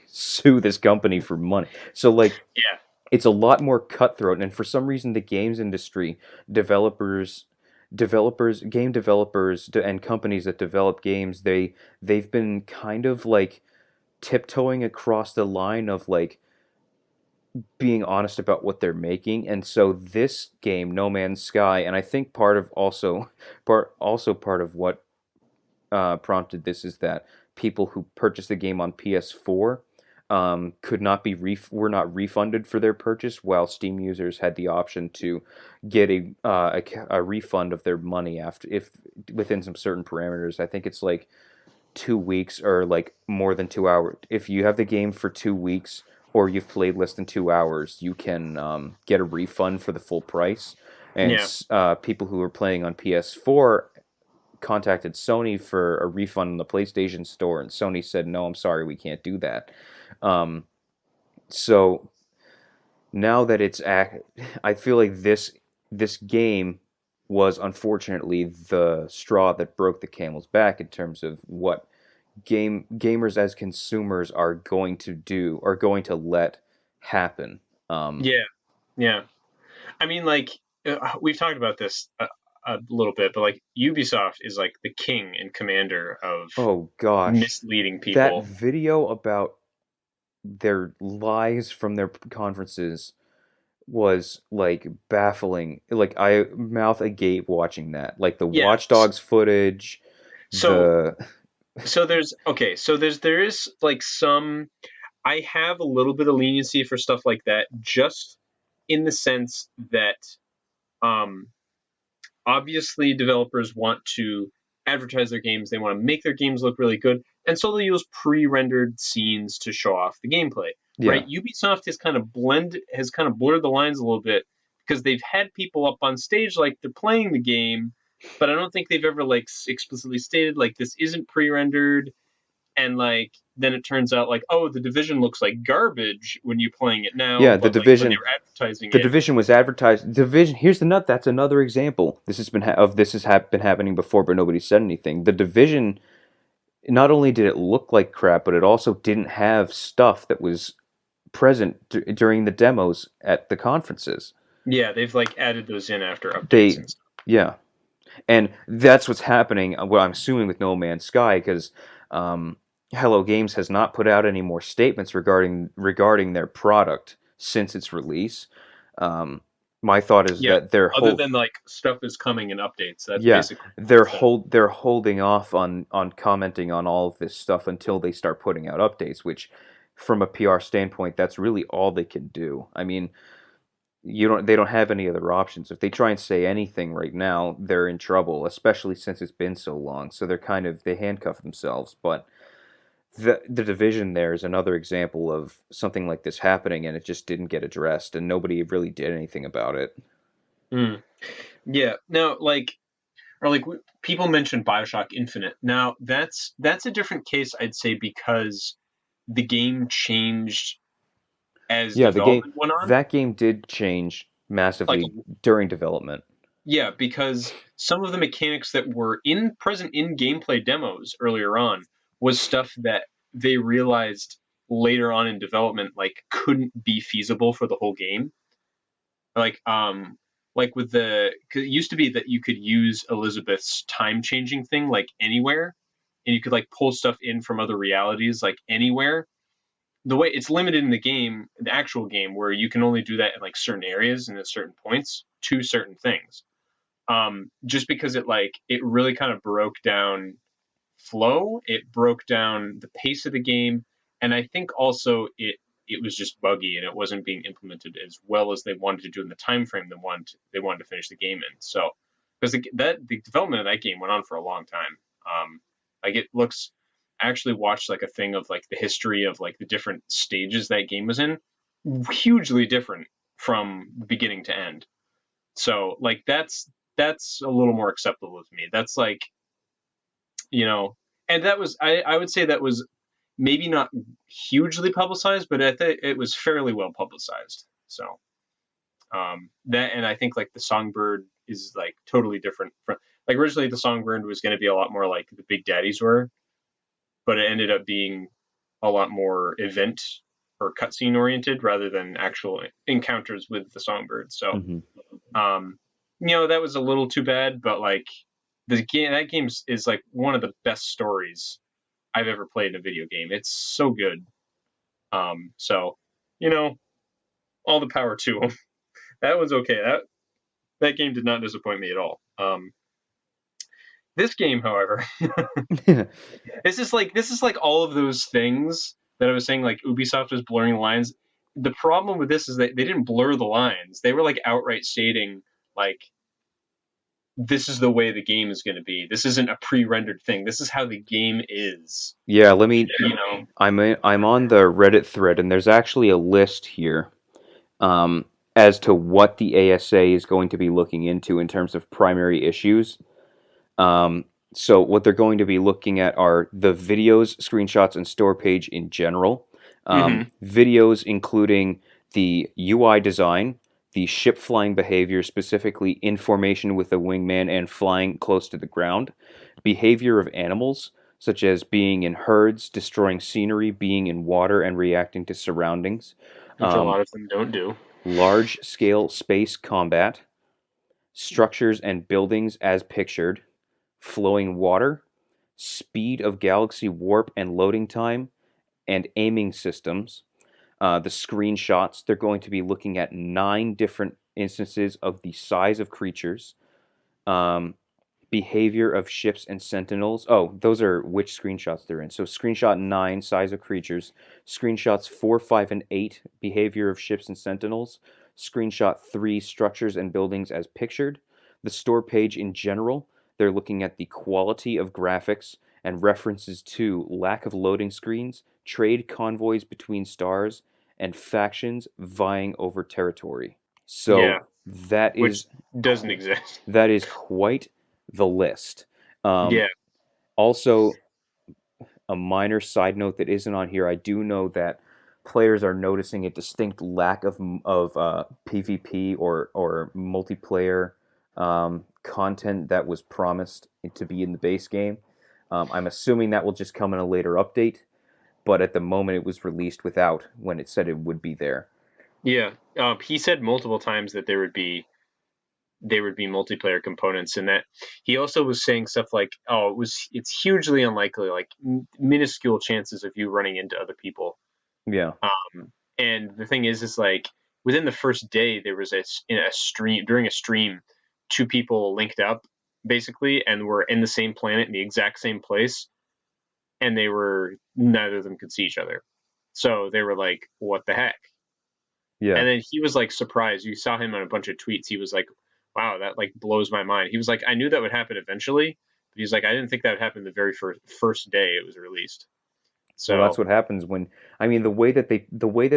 sue this company for money." So like yeah. it's a lot more cutthroat, and for some reason the games industry, game developers and companies that develop games, they've been kind of like tiptoeing across the line of like being honest about what they're making. And so this game, No Man's Sky, and I think part of what prompted this is that people who purchased the game on PS4 could not be were not refunded for their purchase, while Steam users had the option to get a refund of their money after, if within some certain parameters. I think it's like 2 weeks or like more than 2 hours. If you have the game for 2 weeks or you've played less than 2 hours, you can get a refund for the full price. And Yeah. people who are playing on PS4 contacted Sony for a refund in the PlayStation Store, and Sony said, "No, I'm sorry, we can't do that." Um, so now that I feel like this game was unfortunately the straw that broke the camel's back in terms of what gamers as consumers are going to let happen. Yeah. Yeah. I mean, like, we've talked about this a little bit, but like Ubisoft is like the king and commander of Oh gosh, misleading that people. video about their lies from their conferences was like baffling. Like I mouth agape watching that. Like the Yeah. Watch Dogs footage, So the there's okay. So there is like some. I have a little bit of leniency for stuff like that, just in the sense that um obviously developers want to advertise their games, they want to make their games look really good, and so they use pre-rendered scenes to show off the gameplay, right? yeah, Ubisoft has kind of blurred the lines a little bit because they've had people up on stage like they're playing the game, but I don't think they've ever like explicitly stated like this isn't pre-rendered. and like then it turns out like, oh, the Division looks like garbage when you're playing it now, Yeah, the but like when they division were advertising the it, division was advertised. Division. Here's the nut. That's another example. This has been been happening before, but nobody said anything. The division. Not only did it look like crap, but it also didn't have stuff that was present during the demos at the conferences. yeah, they've like added those in after updates They, and stuff. yeah, and that's what's happening. What I'm assuming with No Man's Sky, because um, Hello Games has not put out any more statements regarding their product since its release. Um, my thought is Yeah, that their other whole than like stuff is coming in updates. That's yeah, basically what it said. they're holding off on commenting on all of this stuff until they start putting out updates, which from a PR standpoint, that's really all they can do. I mean, they don't have any other options. If they try and say anything right now, they're in trouble, especially since it's been so long. So they handcuff themselves. But the division there is another example of something like this happening, and it just didn't get addressed, and nobody really did anything about it. Mm. Yeah. Now, like, or like people mentioned Bioshock Infinite. Now that's a different case, I'd say, because the game changed as Yeah, development went on. that game did change Like, massively during development. yeah, because some of the mechanics that were present in gameplay demos earlier on was stuff that they realized later on in development like couldn't be feasible for the whole game. Like like with the 'cause it used to be that you could use Elizabeth's time changing thing like anywhere, and you could like pull stuff in from other realities like anywhere. The way it's limited in the game, the actual game, where you can only do that in like certain areas and at certain points to certain things. Just because it really kind of broke down flow, it broke down the pace of the game, and I think also it was just buggy and it wasn't being implemented as well as they wanted to do in the time frame they wanted to finish the game in. So because the development of that game went on for a long time. Like it looks. I actually watched like a thing of like the history of like the different stages that game was in, hugely different from beginning to end. So like that's a little more acceptable to me. That's like, you know, and that was I would say that was maybe not hugely publicized, but I think it was fairly well publicized. So that, and I think like the Songbird is like totally different from like originally the Songbird was going to be a lot more like the Big Daddies were, but it ended up being a lot more event or cutscene oriented rather than actual encounters with the Songbird. So Hmm. um, that was a little too bad, but like that game is like one of the best stories I've ever played in a video game. It's so good. So you know, all the power to them. That was okay. That game did not disappoint me at all. This game, however, this is like all of those things that I was saying. Like Ubisoft was blurring the lines. The problem with this is that they didn't blur the lines. They were like outright stating like this is the way the game is going to be. This isn't a pre-rendered thing. This is how the game is. Yeah, let me. You know. I'm on the Reddit thread, and there's actually a list here um, as to what the ASA is going to be looking into in terms of primary issues. Um, so what they're going to be looking at are the videos, screenshots, and store page in general. Mm-hmm. Videos including the UI design, the ship flying behavior, specifically in formation with a wingman and flying close to the ground, behavior of animals, such as being in herds, destroying scenery, being in water, and reacting to surroundings, Which a um, lot of them don't do. large scale space combat, structures and buildings as pictured, flowing water, speed of galaxy warp and loading time, and aiming systems. The screenshots, they're going to be looking at 9 different instances of the size of creatures, um, behavior of ships and sentinels. Oh, those are which screenshots they're in. So, screenshot 9, size of creatures. Screenshots 4, 5, and 8, behavior of ships and sentinels. Screenshot 3, structures and buildings as pictured. The store page in general, they're looking at the quality of graphics and references to lack of loading screens, trade convoys between stars, and factions vying over territory. Yeah, So that which is doesn't exist. that is quite the list. Um, Yeah. also, a minor side note that isn't on here, I do know that players are noticing a distinct lack of PvP or multiplayer content that was promised to be in the base game. I'm assuming that will just come in a later update, but at the moment it was released without when it said it would be there. Yeah, he said multiple times that there would be multiplayer components, and that he also was saying stuff like, "Oh, it's hugely unlikely, like minuscule chances of you running into other people." Yeah, And the thing is like within the first day there was in a stream during a stream, two people linked up basically and were in the same planet in the exact same place, and neither of them could see each other. So they were like, "What the heck?" yeah. And then he was like surprised. You saw him on a bunch of tweets. He was like, "Wow, that like blows my mind." He was like, "I knew that would happen eventually, but he's like, I didn't think that would happen the very first day it was released." Well, that's So what happens when I mean the way that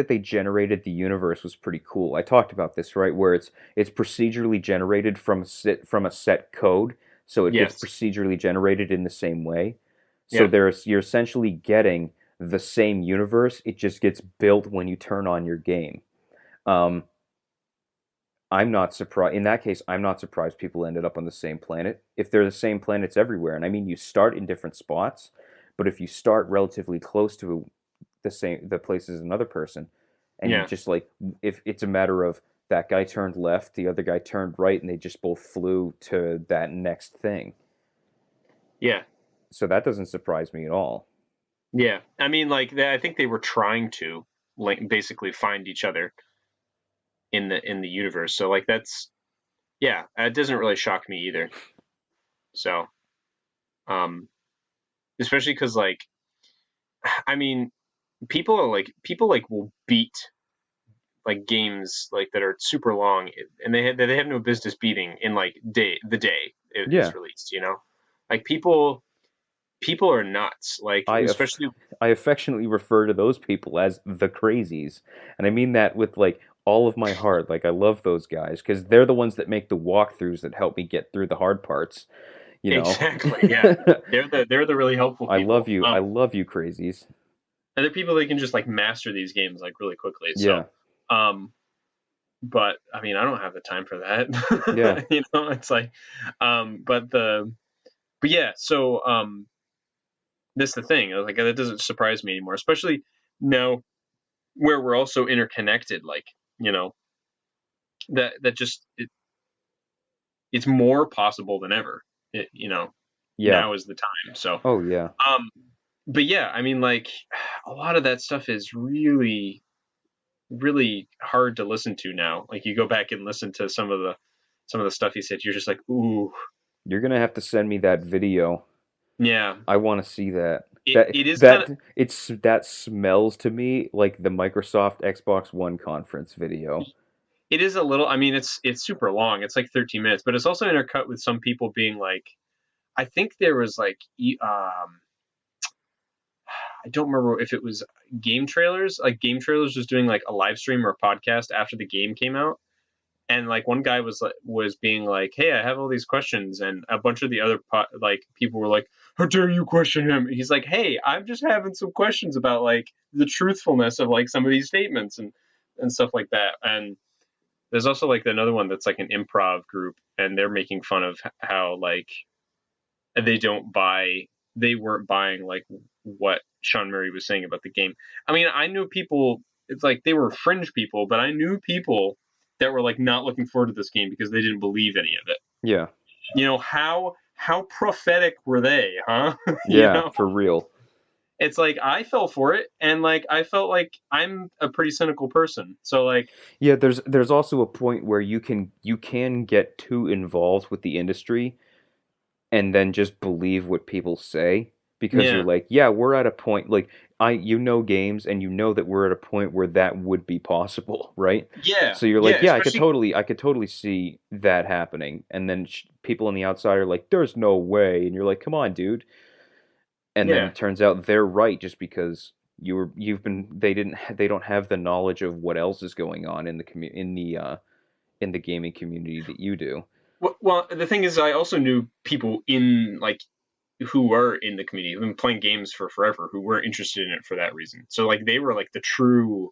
they generated the universe was pretty cool. I talked about this, right? Where it's procedurally generated from a set code, so it gets yes, procedurally generated in the same way. So yeah, you're essentially getting the same universe. It just gets built when you turn on your game. Um, I'm not surprised. In that case, I'm not surprised people ended up on the same planet. If they're the same planets everywhere, and I mean, you start in different spots, but if you start relatively close to the place as another person, and you yeah, just like, if it's a matter of that guy turned left, the other guy turned right, and they just both flew to that next thing. yeah. So that doesn't surprise me at all. Yeah, I mean, like I think they were trying to like basically find each other in the universe. So like that's yeah, it doesn't really shock me either. So um, especially because like I mean, people will beat like games like that are super long, and they have no business beating in like the day it's Yeah, released. Like people are nuts. Like I aff- especially I affectionately refer to those people as the crazies, and I mean that with like all of my heart. Like I love those guys because they're the ones that make the walkthroughs that help me get through the hard parts. You know, exactly, yeah, they're the really helpful I love people. you. I love you, crazies. And they're people that can just like master these games like really quickly. So, Yeah, um, but I mean, I don't have the time for yeah. that. It's like, but but yeah. So, that's the thing. Like, that doesn't surprise me anymore, especially now where we're also interconnected. Like, you know, that just it's more possible than ever. Yeah. Now is the time. So, Oh yeah. um, but yeah, I mean, like, a lot of that stuff is really hard to listen to now. Like you go back and listen to some of the stuff he said, you're just like, ooh, You're gonna have to send me that video. yeah. I want to see that. It That it is kind of that it's that smells to me like the Microsoft Xbox One conference video. it is a little. I mean, it's super long. It's like 13 minutes, but it's also intercut with some people being like, I think there was like, I don't remember if it was game trailers. Like game trailers was doing like a live stream or a podcast after the game came out, and like one guy was being like, "Hey, I have all these questions," and a bunch of the other like people were like, "How dare you question him?" He's like, "Hey, I'm just having some questions about like the truthfulness of like some of these statements and stuff like that." And there's also like another one that's like an improv group, and they're making fun of how like they don't buy they weren't buying like what Sean Murray was saying about the game. I mean, I knew people. It's like they were fringe people, but I knew people that were like not looking forward to this game because they didn't believe any of it. Yeah. How prophetic were they, huh? you Yeah, know, for real. it's like I fell for it, and like I felt like I'm a pretty cynical person, so like Yeah, there's also a point where you can get too involved with the industry and then just believe what people say because you're yeah, like, yeah, we're at a point like games and you know that we're at a point where that would be possible, right? yeah, So you're yeah, like, yeah, especially I could totally see that happening. And then people on the outside are like, there's no way. And you're like, come on, dude. And then yeah. it turns out they're right just because they don't have the knowledge of what else is going on in the in the gaming community that you do. Well, the thing is, I also knew people in like who were in the community, who've been playing games for forever, who were interested in it for that reason. So like they were like the true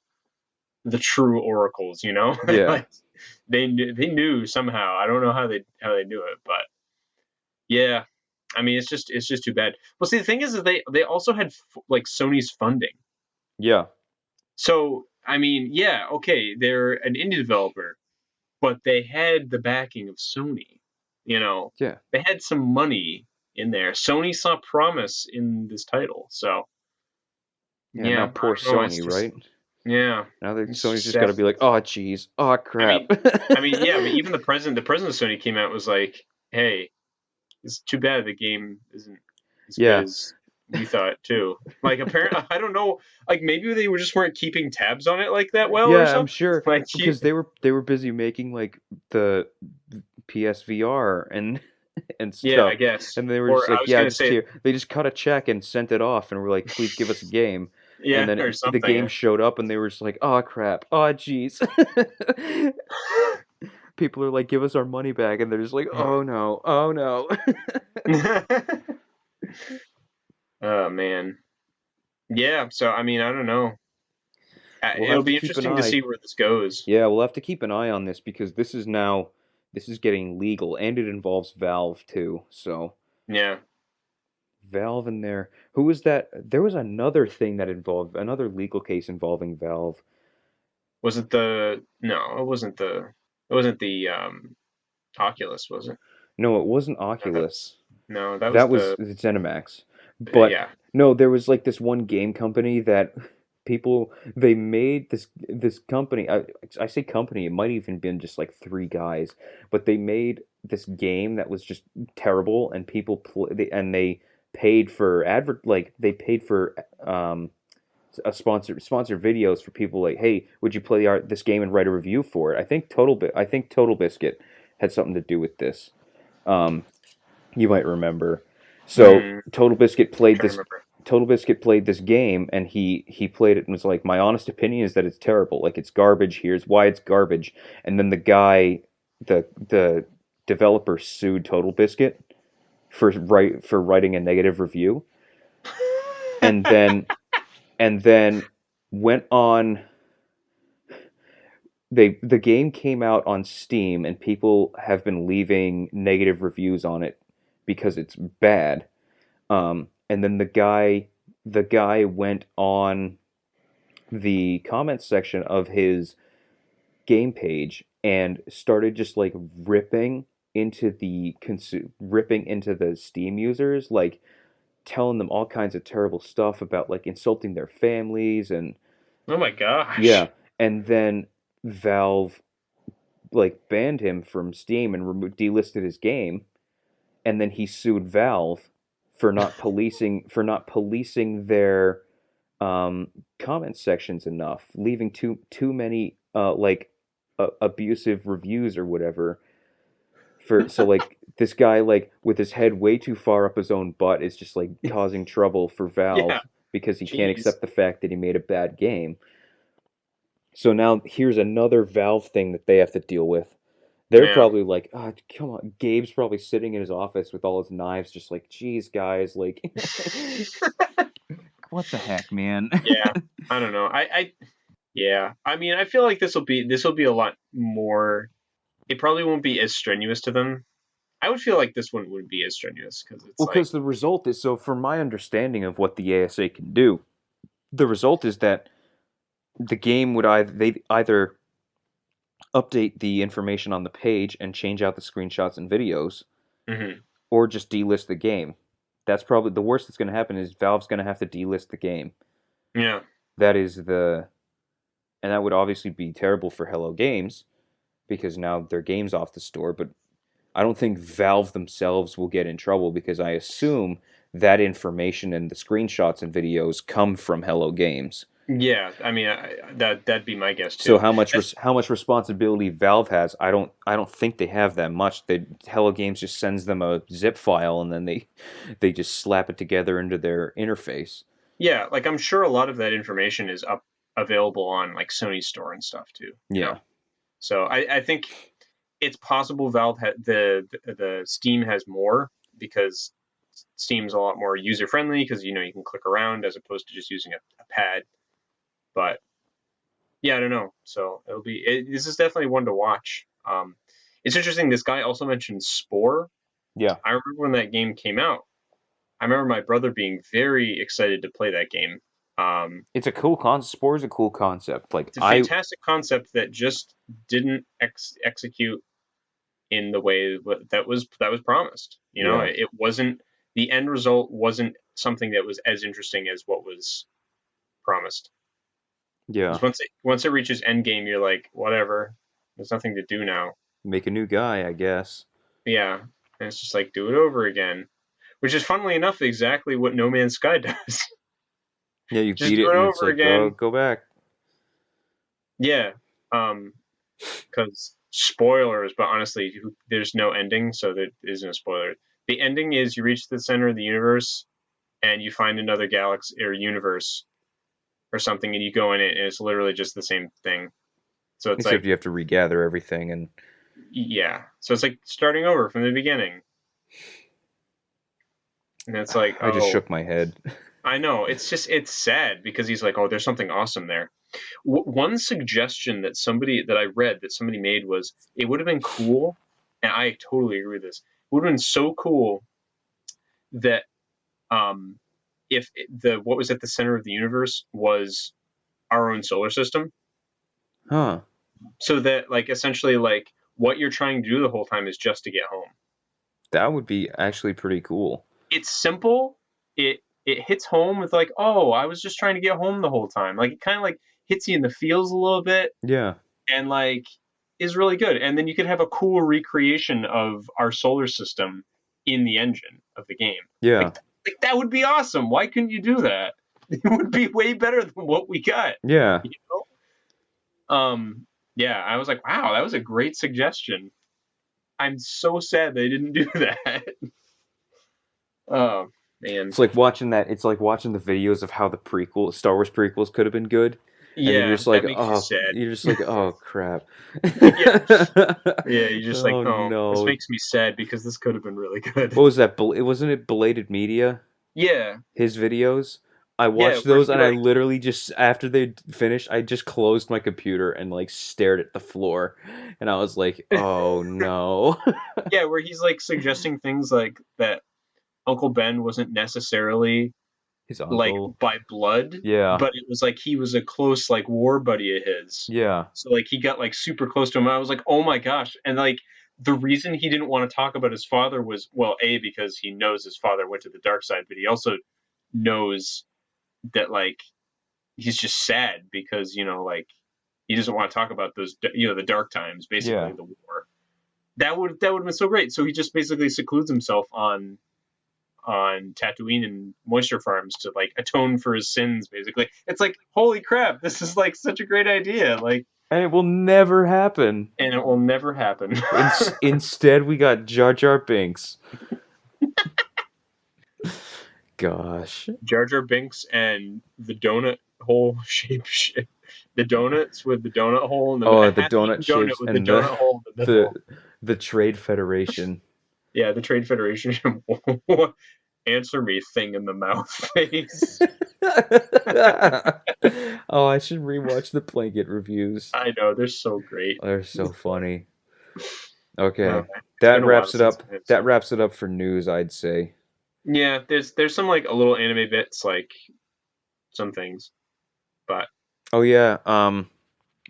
oracles, you know? Yeah. Like they knew somehow. I don't know how they knew it, but yeah. I mean, it's just too bad. Well, see, the thing is that they also had like Sony's funding. Yeah. So I mean, yeah, okay, they're an indie developer, but they had the backing of Sony. You know, Yeah. they had some money in there. Sony saw promise in this title, so Yeah. Now yeah, poor I don't know. Sony, It's just right? yeah, Now that it's Sony's just just got sad. to be like, oh, jeez, oh, I crap. mean, yeah, but even the president of Sony came out and was like, "Hey, it's too bad the game isn't as good Yeah. as we thought too." Like apparently, I don't know. Like maybe they were just weren't keeping tabs on it like that well or Yeah, I'm something. sure Like because they were busy making like the PSVR and and yeah, I stuff, guess. and they were just Or I like, was yeah, gonna just say here. They just cut a check and sent it off, and were like, please give us a game. And yeah or then the game something. showed up, and they were just like, oh crap, oh jeez. People are like, give us our money back, and they're just like, oh no, oh no. Oh man. Yeah. So I mean, I don't know. We'll It'll have to be keep an interesting to eye. see where this goes. Yeah, we'll have to keep an eye on this because this is getting legal, and it involves Valve too. So. Yeah. Valve in there. Who was that? There was another thing that involved another legal case involving Valve. Was it the no? It wasn't the. It wasn't the Oculus, was it? No, it wasn't No, Oculus. that was That was the ZeniMax. But yeah. no, there was like this one game company that people they made this company. I say company. It might even been just like three guys, but they made this game that was just terrible, and and they paid for they paid for a sponsor videos for people like, hey, would you play this game and write a review for it? I think Total Biscuit had something to do with this. Um, you might remember. So Hmm, trying to remember. Total Biscuit played this game, and he played it and was like, my honest opinion is that it's terrible. Like it's garbage. Here's why it's garbage. And then the developer sued Total Biscuit for writing a negative review, and then and then went on the game came out on Steam, and people have been leaving negative reviews on it because it's bad. And then the guy went on the comments section of his game page and started just like ripping into the Steam users, like telling them all kinds of terrible stuff about like insulting their families and Oh my yeah. gosh. And then Valve like banned him from Steam and delisted his game, and then he sued Valve for not policing their comment sections enough, leaving too many abusive reviews or whatever. For so like this guy like with his head way too far up his own butt is just like causing trouble for Yeah. Valve because he can't Jeez. accept the fact that he made a bad game. So now here's another Valve thing that they have to deal with. They're Yeah. probably like, oh, come on. Gabe's probably sitting in his office with all his knives, just like, geez, guys, like, what the heck, man? Yeah. I don't know. Yeah. I mean, I feel like this will be a lot more. It probably won't be as strenuous to them. I would feel like this one would be as strenuous because it's Well, like because the result is so, from my understanding of what the ASA can do, the result is that the game would either update the information on the page and change out the screenshots and videos, mhm. or just delist the game. That's probably the worst that's going to happen is Valve's going to have to delist the game. Yeah. That is and that would obviously be terrible for Hello Games because now their game's off the store. But I don't think Valve themselves will get in trouble because I assume that information and the screenshots and videos come from Hello Games. Yeah. I mean, that'd be my guess So too. That's how much responsibility Valve has, I don't think they have that much. Hello Games just sends them a zip file and then they just slap it together into their interface. yeah. Like I'm sure a lot of that information is up available on like Sony's store and stuff too. You know. Yeah. So I think it's possible Valve the Steam has more because seems a lot more user friendly because you can click around as opposed to just using a pad. But yeah, I don't know. So this is definitely one to watch. It's interesting. This guy also mentioned Spore. Yeah. I remember when that game came out. I remember my brother being very excited to play that game. It's a cool concept. Spore is a cool concept. Like It's a fantastic concept that just didn't execute in the way that was promised. Yeah. It wasn't, the end result wasn't something that was as interesting as what was promised. Yeah. Because once it reaches end game, you're like, whatever. There's nothing to do now. Make a new guy, I guess. Yeah, and it's just like do it over again, which is funnily enough exactly what No Man's Sky does. Yeah, you Just beat do it it and it's over like, oh, again. go back. Yeah, because spoilers, but honestly, there's no ending, so there isn't a spoiler. The ending is you reach the center of the universe and you find another galaxy or universe or something, and you go in it, and it's literally just the same thing. So it's Except like, you have to regather everything and yeah. So it's like starting over from the beginning, and it's like, I just oh, shook my head. I know. It's sad because he's like, oh, there's something awesome there. One suggestion that I read that somebody made was it would have been cool, and I totally agree with this. It would have been so cool that um, if the what was at the center of the universe was our own solar system, Huh. so that like essentially like what you're trying to do the whole time is just to get home. That would be actually pretty cool. It's simple. It hits home with like, oh, I was just trying to get home the whole time. Like it kind of like hits you in the feels a little bit, Yeah. and like is really good. And then you could have a cool recreation of our solar system in the engine of the game. Yeah. Like that would be awesome. Why couldn't you do that? It would be way better than what we got. Yeah. You know? Yeah, I was like, wow, that was a great suggestion. I'm so sad they didn't do that. Oh man. It's like watching the videos of how the Star Wars prequels could have been good. And then Yeah, that makes you sad. you're just like, oh crap. Yeah, yeah, you're just like, Oh oh, this no. makes me sad because this could have been really good. What was that? Wasn't it Belated Media? Yeah, His videos? I yeah, watched where those he and I like, literally just after they finished, I just closed my computer and like stared at the floor. And I was like, oh no. yeah, where he's like suggesting things like that Uncle Ben wasn't necessarily His like uncle. by blood, Yeah. but it was like he was a close like war buddy of his. Yeah. So like he got like super close to him. I was like, oh my gosh. And like the reason he didn't want to talk about his father was, well, A, because he knows his father went to the dark side, but he also knows that like he's just sad because, like he doesn't want to talk about those, the dark times, basically Yeah. the war. That would have been so great. So he just basically secludes himself on Tatooine and moisture farms to like atone for his sins. Basically, it's like holy crap, this is like such a great idea. Like, And it will never happen. and it will never happen. Instead, we got Jar Jar Binks. Gosh. Jar Jar Binks and the donut hole the donuts with the donut hole and Oh, the the donut half-eaten donut shapes with the and donut hole in the the middle. the Trade Federation. Yeah, the Trade Federation. Answer me, thing in the mouth face. Oh, I should rewatch the blanket reviews. I know they're so great. They're so funny. Okay, It's been a while since I've that seen. wraps it up for news, I'd say. Yeah, there's some like a little anime bits, like some things, but Oh yeah, Sentai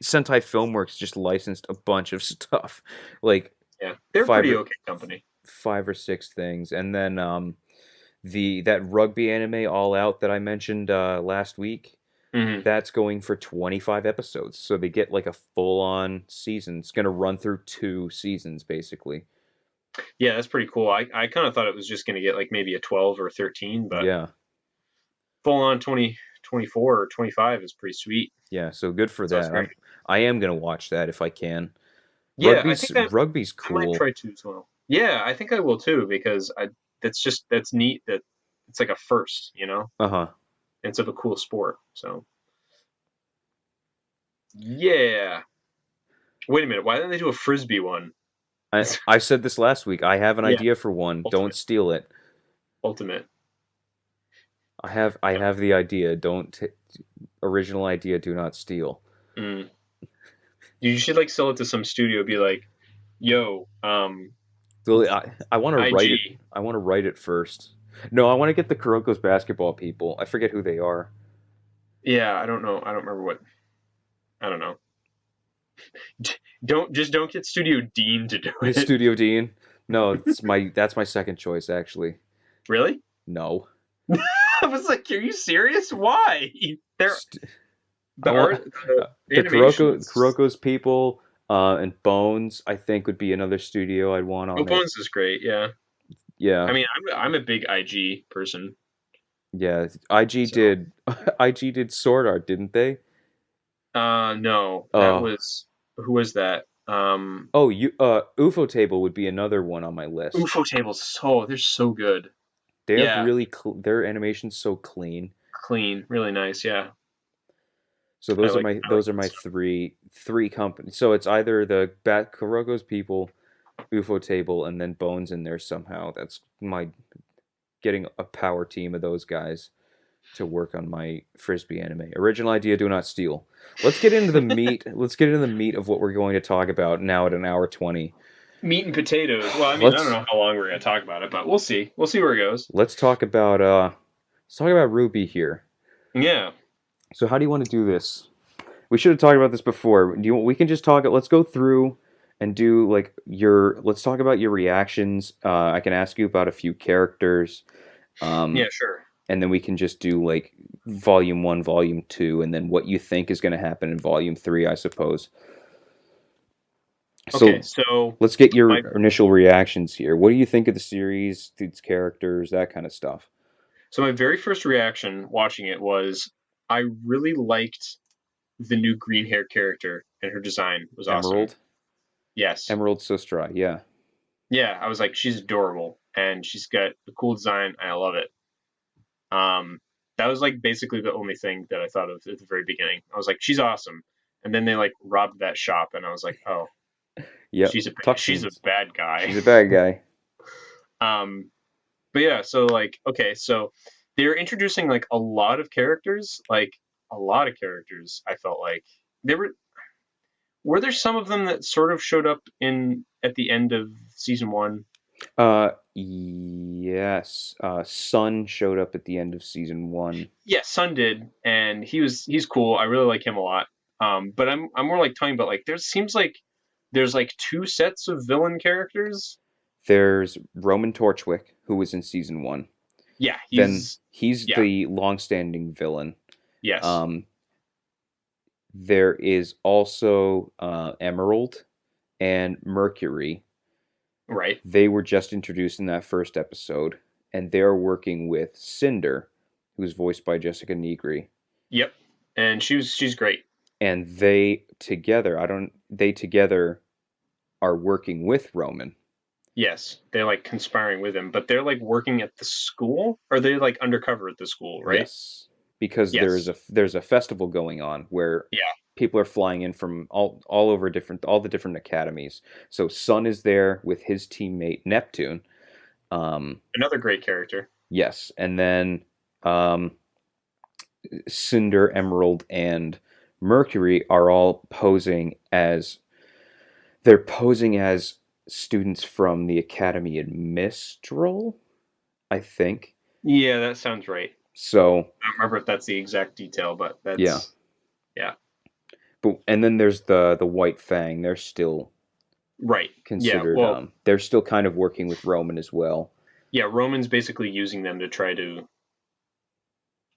Filmworks just licensed a bunch of stuff, like yeah, they're five pretty or okay company. 5 or 6 things, and then that rugby anime All Out that I mentioned last week. Hmm. That's going for 25 episodes, so they get like a full-on season. It's gonna run through 2 seasons, basically. Yeah, that's pretty cool. I kind of thought it was just going to get like maybe a 12 or 13, but Yeah, full on 20, 24 or 25 is pretty sweet. yeah. So good for So it's that. great. I am gonna watch that if I can. Yeah, I think Rugby's I might cool. try to as well. Yeah, I think I will too because that's neat that it's like a first, Uh-huh. and it's of a cool sport. So yeah. Wait a minute, why didn't they do a frisbee one? I said this last week. I have an Yeah, idea for one. Don't ultimate. steal it. Ultimate. I have the idea. Original idea. Do not steal. Mm. You should like sell it to some studio. Be like, yo, So I want to write it. IG. I want to write it first. No, I want to get the Kuroko's basketball people. I forget who they are. Yeah, I don't know. I don't remember what. I don't know. Don't get Studio Dean to do His it. Studio Dean. No, that's my second choice actually. Really? No. I was like, are you serious? Why? They're St- I the want art, the the animations. Kuroko's people and Bones. I think would be another studio I'd want Oh, on it. Bones is great. Yeah. I Yeah, mean, I'm a big IG person. yeah. IG So, did IG did Sword Art, didn't they? no, that Uh was who was that? oh, you UFO Table would be another one on my list. UFO tables. So they're so good. They have Yeah, really their animation's so clean. clean, really nice. Yeah, So I like those are that my stuff. three companies. So it's either the Kuroko's people, UFO Table, and then Bones in there somehow. That's my getting a power team of those guys to work on my frisbee anime. Original idea, do not steal. Let's get into the meat. Let's get into the meat of what we're going to talk about now at an hour 20. Meat and potatoes. Well, I mean, I don't Let's know how long we're gonna talk about it, but we'll see. We'll see where it goes. let's talk about RWBY here. Yeah. So how do you want to do this? We should have talked about this before. We can just talk. Let's go through and do like your. Let's talk about your reactions. I can ask you about a few characters, Yeah, um, sure. and then we can just do like volume one, volume two, and then what you think is going to happen in volume three, I suppose. Okay, So so let's get your my initial reactions here. What do you think of the series, its characters, that kind of stuff? my very first reaction watching it was I really liked the new green hair character and her design was awesome. Emerald, Yes. Emerald Sustra, yeah. Yeah, I was like, she's adorable and she's got a cool design and I love it. Um, that was like basically the only thing that I thought of at the very beginning. I was like, she's awesome. And then they like robbed that shop and I was like, oh, Yep, she's a Tuxins. bad guy. She's a bad guy. Um, but yeah, so like, okay, so they're introducing like a lot of characters, like a lot of characters. I felt like there were there some of them that sort of showed up in at the end of season one. Yes. Sun showed up at the end of season one. Yeah, Sun did, and he's cool. I really like him a lot. But I'm more like talking about like there seems like there's like two sets of villain characters. There's Roman Torchwick, who was in season one. Yeah, Then he's he's yeah, the long-standing villain. yes, Um, there is also Emerald and Mercury. right, They were just introduced in that first episode, and they're working with Cinder, who's voiced by Jessica Negri. yep, and she's great. And they together are working with Roman. Yes, they're like conspiring with him, but they're like working at the school, or they're like undercover at the school, right? Yes, because Yes, there's a festival going on where yeah, people are flying in from all over all the different academies. So Sun is there with his teammate Neptune. another great character. Yes, and then um, Cinder, Emerald, and Mercury are all posing as students from the academy in Mistral, I think. Yeah, that sounds right. So I don't remember if that's the exact detail, but yeah, that's yeah, but and then there's the White Fang. They're still right. Yeah, considered. well, They're still kind of working with Roman as well. yeah, Roman's basically using them to try to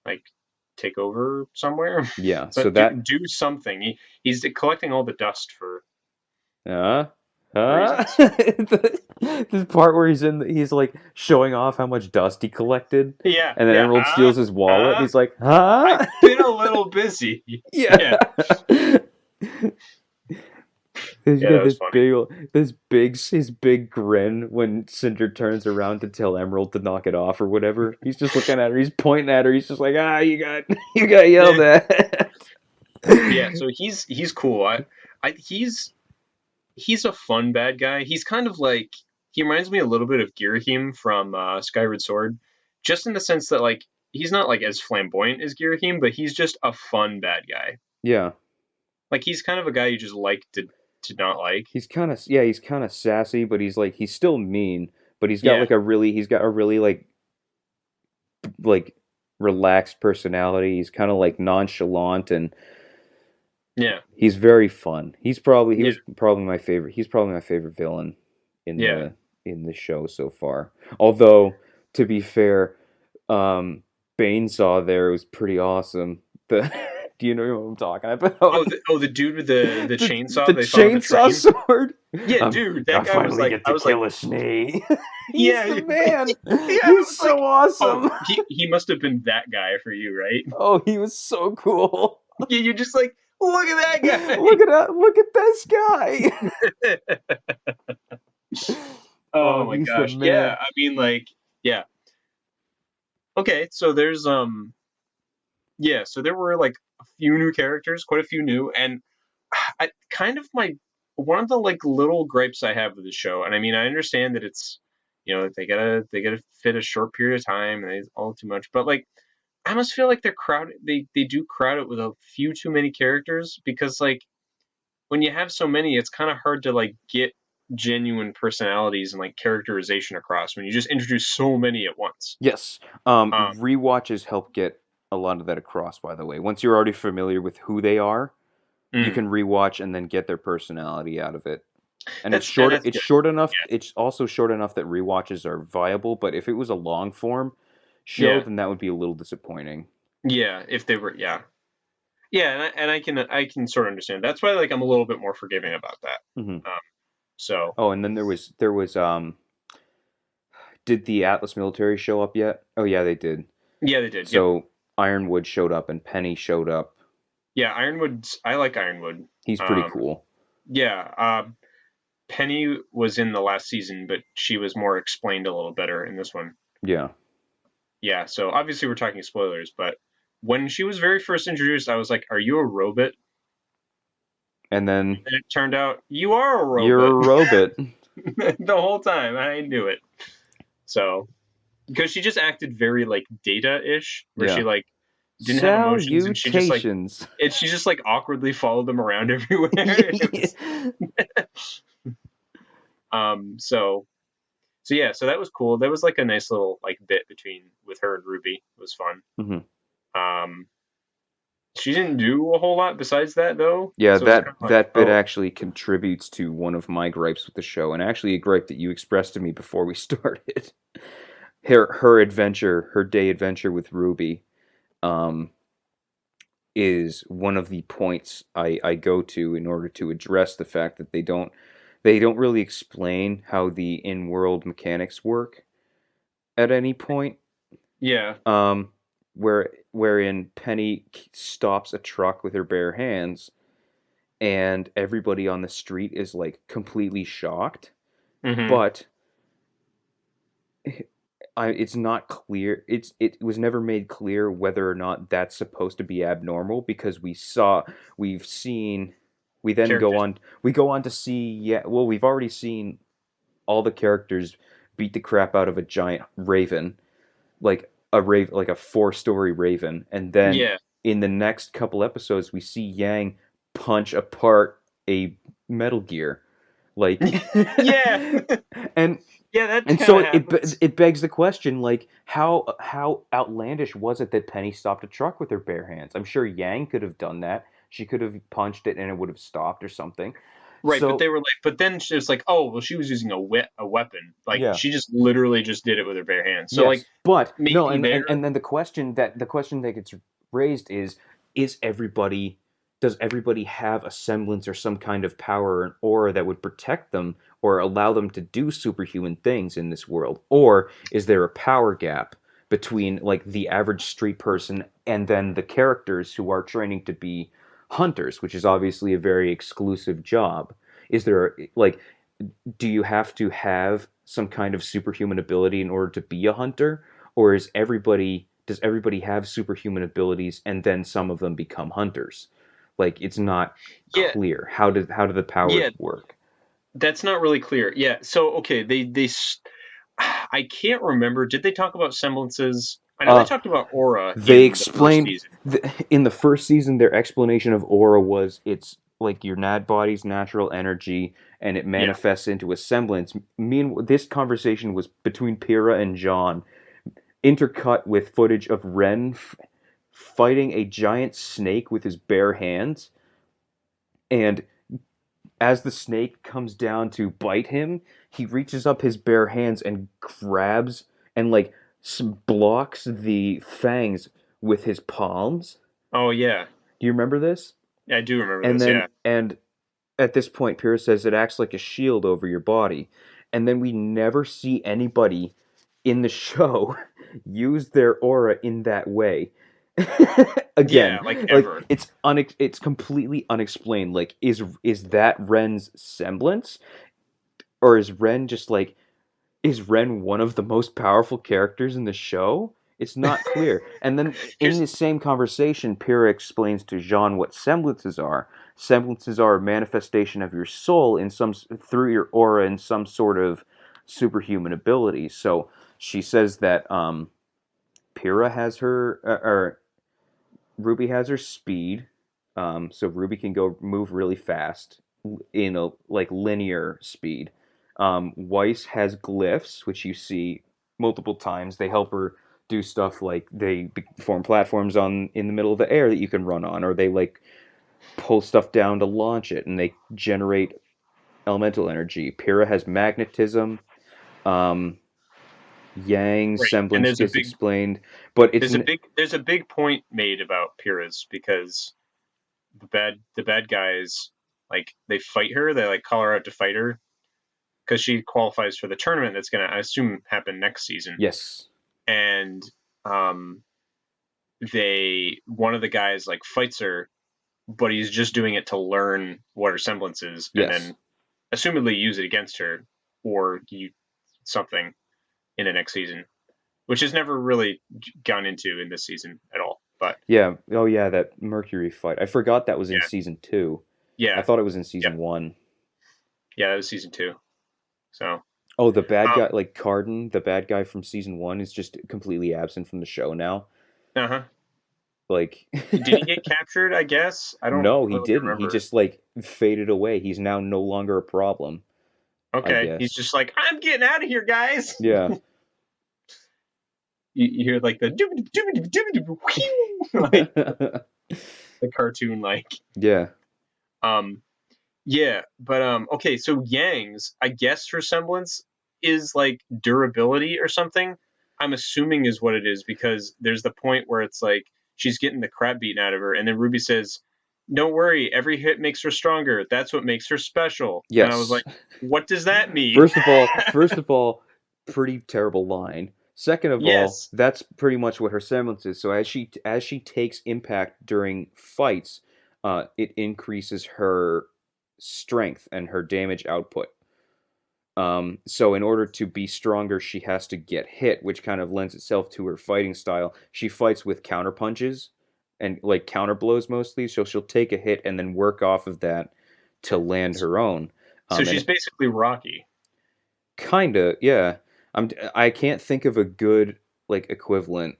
like take over somewhere, Yeah. So but do, that do something. He's collecting all the dust for uh reasons. this part where he's like showing off how much dust he collected, Yeah, and then yeah. Emerald steals his wallet, and he's like, I've huh? been a little busy. Yeah. Yeah, He's yeah, that got was funny. his big grin when Cinder turns around to tell Emerald to knock it off or whatever. He's just looking at her. He's pointing at her. He's just like, you got you got yelled Yeah, at. yeah. So he's cool. He's a fun bad guy. He's kind of like he reminds me a little bit of Girahim from Skyward Sword. just in the sense that like he's not like as flamboyant as Girahim, but he's just a fun bad guy. Yeah. Like he's kind of a guy you just like to not like. He's kind of sassy, but he's still mean, but Yeah, he's got a really like relaxed personality. He's kind of like nonchalant and yeah, he's very fun. He yeah, was probably my favorite. He's probably my favorite villain yeah. in the show so far. Although to be fair, um, Banesaw there was pretty awesome. The do you know what I'm talking about? The dude with the chainsaw The they fought on the chainsaw train. sword. Yeah, dude, that I guy was finally like, get I to was like, kill a snake. He's yeah, the man. yeah, I He's was so like, oh, awesome. he must have been that guy for you, right? Oh, he was so cool. You're just like, look at that Look at this guy. guy. Oh, Oh my he's the gosh, yeah. man. I mean, like, yeah. Okay, so there's yeah, so there were like a few new characters, quite a few new, and I kind of my one of the like little gripes I have with the show, and I mean I understand that it's they gotta fit a short period of time and it's all too much, but like I almost feel like they're crowded they do crowd it with a few too many characters because like when you have so many, it's kind of hard to like get genuine personalities and like characterization across when you just introduce so many at once. Yes. Um, Rewatches help get a lot of that across, by the way. Once you're already familiar with who they are, you mm, can rewatch and then get their personality out of it. And that's it's good. short enough it's also short enough that rewatches are viable, but if it was a long form show, Yeah, then that would be a little disappointing. yeah. If they were, yeah, yeah, and I can sort of understand. That's why like I'm a little bit more forgiving about that. Hmm. Um, so Oh, and then there was did the Atlas military show up yet? Oh yeah, they did. yeah, they did. Yep. So Ironwood showed up and Penny showed up. Yeah, Ironwood. I like Ironwood. He's pretty Um, cool. yeah. Penny was in the last season, but she was more explained a little better in this one. Yeah. Yeah. So obviously we're talking spoilers, but when she was very first introduced, I was like, "Are you a robot?" And then And it turned out you are a you're robot a robot. the whole time. I knew it. So because she just acted very like Data-ish, where she Yeah. like didn't have emotions and Salutations. she just like awkwardly followed them around everywhere. It was, so yeah, so that was cool. There was like a nice little like bit between with her and Ruby. It was fun. Hmm. Um, she didn't do a whole lot besides that though, Yeah, so it was kind of like, that bit oh actually contributes to one of my gripes with the show, and actually a gripe that you expressed to me before we started. Her day adventure with Ruby, um, is one of the points I go to in order to address the fact that they don't really explain how the in-world mechanics work at any point. yeah, Um, wherein Penny stops a truck with her bare hands, and everybody on the street is like completely shocked, hmm but it's not clear. It was never made clear whether or not that's supposed to be abnormal because we've seen we then characters. go on to see, yeah, well, we've already seen all the characters beat the crap out of a giant raven, like a 4-story raven, and then Yeah, in the next couple episodes we see Yang punch apart a Metal Gear, like, yeah, and yeah. That and kind so of happens. it begs the question, like, how outlandish was it that Penny stopped a truck with her bare hands? I'm sure Yang could have done that. She could have punched it and it would have stopped or something. Right, but So they were like, but then she was like, oh, well, she was using a weapon. Like yeah. she just literally just did it with her bare hands. So like Yes, but no, maybe there, and then the question that gets raised is everybody does everybody have a semblance or some kind of power or an aura that would protect them or allow them to do superhuman things in this world, or is there a power gap between like the average street person and then the characters who are training to be hunters, which is obviously a very exclusive job? Is there like do you have to have some kind of superhuman ability in order to be a hunter, or does everybody have superhuman abilities and then some of them become hunters? Like, it's not yeah, clear. How do the powers yeah, work? that's not really clear. Yeah, so okay, I can't remember. Did they talk about semblances? I know they Uh, talked about aura they in the first explained season. in the first season their explanation of aura was it's like your body's natural energy and it Yeah. manifests into a semblance. This conversation was between Pyrrha and John, intercut with footage of Ren fighting a giant snake with his bare hands, and as the snake comes down to bite him, he reaches up his bare hands and grabs and like blocks the fangs with his palms. Oh yeah. Do you remember this? I do remember And this. then Yeah. and at this point, Pyrrha says it acts like a shield over your body, and then we never see anybody in the show use their aura in that way. Again, Yeah. Like like ever. it's completely unexplained. Like, is that Ren's semblance, or is Ren just like is Ren one of the most powerful characters in the show? It's not clear. And then in Here's the same conversation, Pyrrha explains to Jean what semblances are. Semblances are a manifestation of your soul in some through your aura in some sort of superhuman ability. So she says that Pyrrha has her, or Ruby has her speed. So Ruby can go move really fast in a like linear speed. Weiss has glyphs, which you see multiple times. They help her do stuff like they form platforms on in the middle of the air that you can run on, or they like pull stuff down to launch it, and they generate elemental energy. Pyrrha has magnetism. Um, Yang right. And semblance there's a gets big explained, but it's there's a big point made about Pyrrha's because the bad guys like they fight her. They like call her out to fight her because she qualifies for the tournament that's gonna I assume happen next season. yes, And um, they one of the guys like fights her, but he's just doing it to learn what her semblance is, and yes. then assumedly use it against her or you something in the next season, which is never really gone into in this season at all. But Yeah. Oh, yeah. That Mercury fight. I forgot that was in yeah, season two. I yeah, thought it was in yep, season one. yeah, that was season two. So, Oh, the bad um, guy, like Carden, the bad guy from season one, is just completely absent from the show now. uh huh. Like, Did he get captured? I guess I don't no, he really didn't. He remember. just like faded away. He's now no longer a problem. I Okay, he's guess. just like, I'm getting out of here, guys. Yeah. You hear like the like the cartoon like Yeah. um yeah, but okay, so Yang's I guess her semblance is like durability or something. I'm assuming is what it is because there's the point where it's like she's getting the crap beaten out of her, and then Ruby says, "Don't worry, every hit makes her stronger. That's what makes her special." And I was Yes. like, "What does that mean?" First of all, pretty terrible line. Second of all, Yes. that's pretty much what her semblance is. So as she takes impact during fights, it increases her strength and her damage output. So in order to be stronger, she has to get hit, which kind of lends itself to her fighting style. She fights with counter punches and like counter blows mostly. So she'll take a hit and then work off of that to land her own. So And she's basically Rocky. kinda, yeah. I can't think of a good like equivalent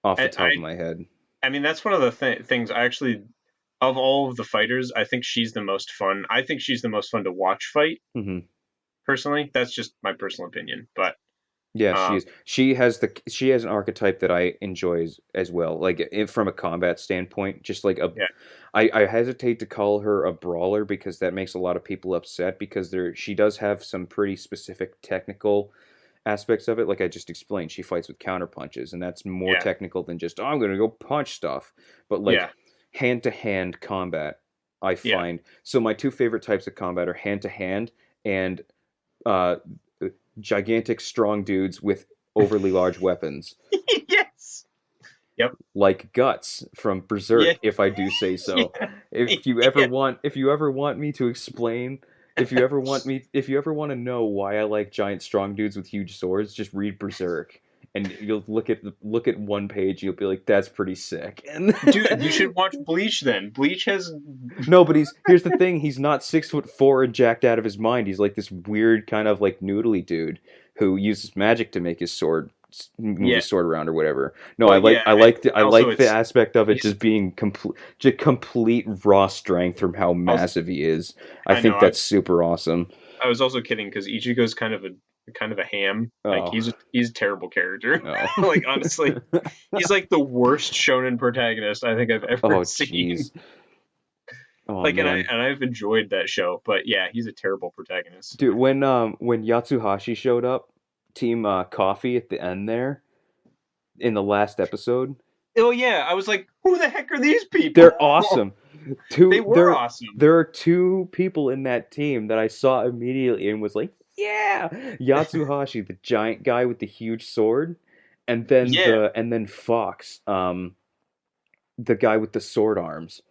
off the I top I, of my head. I mean that's one of the things I actually of all of the fighters, I think she's the most fun. I think she's the most fun to watch fight Hmm. personally. That's just my personal opinion, but Yeah, she um, is. She has an archetype that I enjoy as well. Like from a combat standpoint, just like yeah, I hesitate to call her a brawler because that makes a lot of people upset because she does have some pretty specific technical aspects of it. Like I just explained, she fights with counter punches, and that's more yeah, technical than just I'm gonna go punch stuff. But like yeah, hand to hand combat, I yeah. find so my two favorite types of combat are hand to hand and uh, gigantic, strong dudes with overly large weapons, Yes. Yep. like Guts from Yeah. Berserk, if I do say so. Yeah. Yeah. If you ever want me to explain, if you ever want to know why I like giant, strong dudes with huge swords, just read Berserk. And you'll look at one page, you'll be like, "That's pretty sick." And Dude, you should watch Bleach then. Bleach has no, but here's the thing: he's not 6'4" and jacked out of his mind. He's like this weird kind of like noodly dude. who uses magic to make his sword move Yeah. his sword around or whatever. No, Well, yeah, and I also like the it's aspect of it he's just being complete raw strength from how also massive he is. I I know think that's super awesome. I was also kidding because Ichigo's kind of a ham. Like Oh, he's a terrible character. no. Like honestly, he's like the worst shonen protagonist I think I've ever Oh, seen. jeez. Oh Like man. and I've enjoyed that show, but yeah, he's a terrible protagonist. Dude, when Yatsuhashi showed up, Team Coffee at the end there in the last episode, Oh yeah, I was like, who the heck are these people? they're awesome. They were awesome. There are two people in that team that I saw immediately and was like, yeah, Yatsuhashi, the giant guy with the huge sword, Yeah. and then Fox, the guy with the sword arms.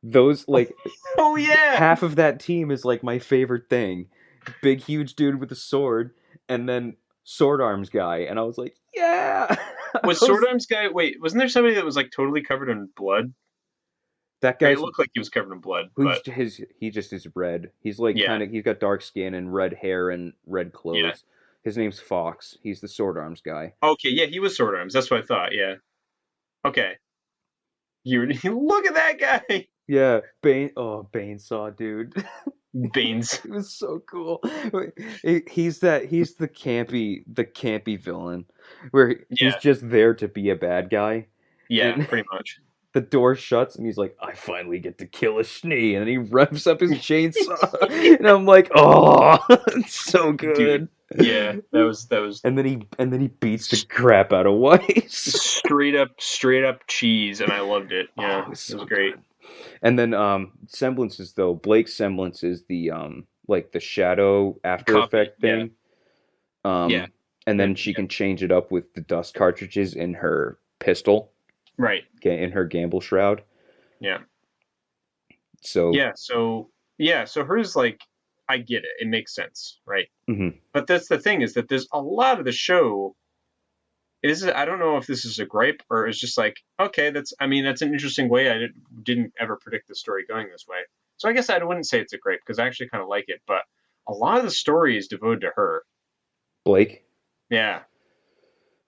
Those like Oh yeah. half of that team is like my favorite thing. Big huge dude with a sword, and then sword arms guy, and I was like, yeah. I Was Sword was Arms guy? Wait, wasn't there somebody that was like totally covered in blood? that It guy's looked like he was covered in blood, who's but his he just is red. He's like yeah, he's got dark skin and red hair and red yeah. clothes. His name's Fox. He's the sword arms guy. Okay, yeah, he was Sword Arms. That's what I thought. Yeah. Okay. You look at that guy. Yeah, Bane. Oh, Banesaw, dude. Baines. It was so cool. He's the campy villain, where he's Yeah, just there to be a bad guy, yeah, and pretty much. the door shuts and he's like, I finally get to kill a Schnee, and then he revs up his chainsaw, and I'm like, oh, it's so Dude. good. Yeah, that was And then he beats the crap out of Weiss. straight up cheese, and I loved it. Oh, Yeah, it was it was so great. good. And then semblances though, Blake's semblance is the like the shadow after Copy. effect Yeah, thing. yeah, And then she yeah. can change it up with the dust cartridges in her pistol, Right. in her gamble shroud. Yeah, So, yeah. So hers like, I get it. It makes sense, right? mhm. But that's the thing is that there's a lot of the show. I don't know if this is a gripe or it's just like, okay, I mean, that's an interesting way. Didn't ever predict the story going this way. So I guess I wouldn't say it's a gripe because I actually kind of like it. But a lot of the story is devoted to her. Blake. Yeah.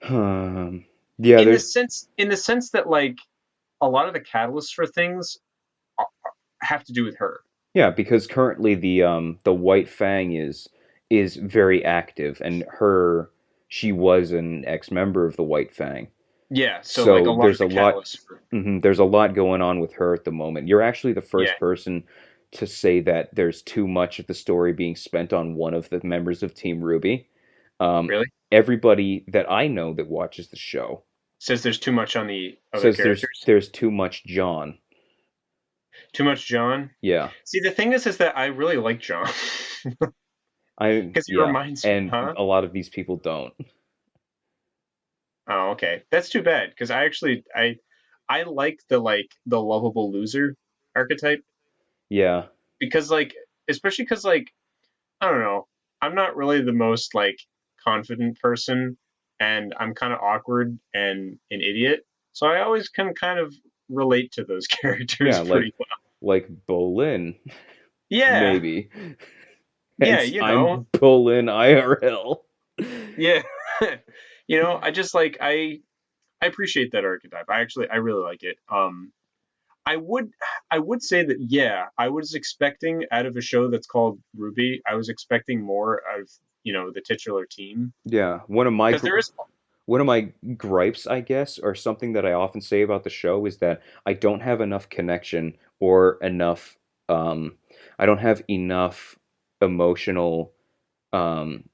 Um, yeah, there's In the sense that like a lot of the catalysts for things have to do with her. yeah, because currently the White Fang is very active, and she was an ex-member of the White Fang. Yeah. So like a So lot of the catalysts for. there's a lot going on with her at the moment. You're actually the Yeah. first person to say that there's too much of the story being spent on one of the members of Team RWBY. Um, Really? Everybody that I know that watches the show Says there's too much on the other says characters. there's too much John. Too much John. Yeah, See, the thing is that I really like John because he yeah, reminds. and Huh? a lot of these people don't. Oh, okay. That's too bad because I like the lovable loser archetype Yeah, because like especially because like I don't know, I'm not really the most like confident person and I'm kind of awkward and an idiot, so I always can kind of relate to those characters yeah, pretty well. like Bolin, Yeah, maybe. yeah, Hence, you know, I'm Bolin IRL. yeah, I just like I appreciate that archetype. I really like it. I would I would say that yeah, I was expecting out of a show that's called RWBY, I was expecting more out of the titular team Yeah, because there is one of my gripes, I guess, or something that I often say about the show is that I don't have enough connection or enough. Um, I don't have enough emotional um,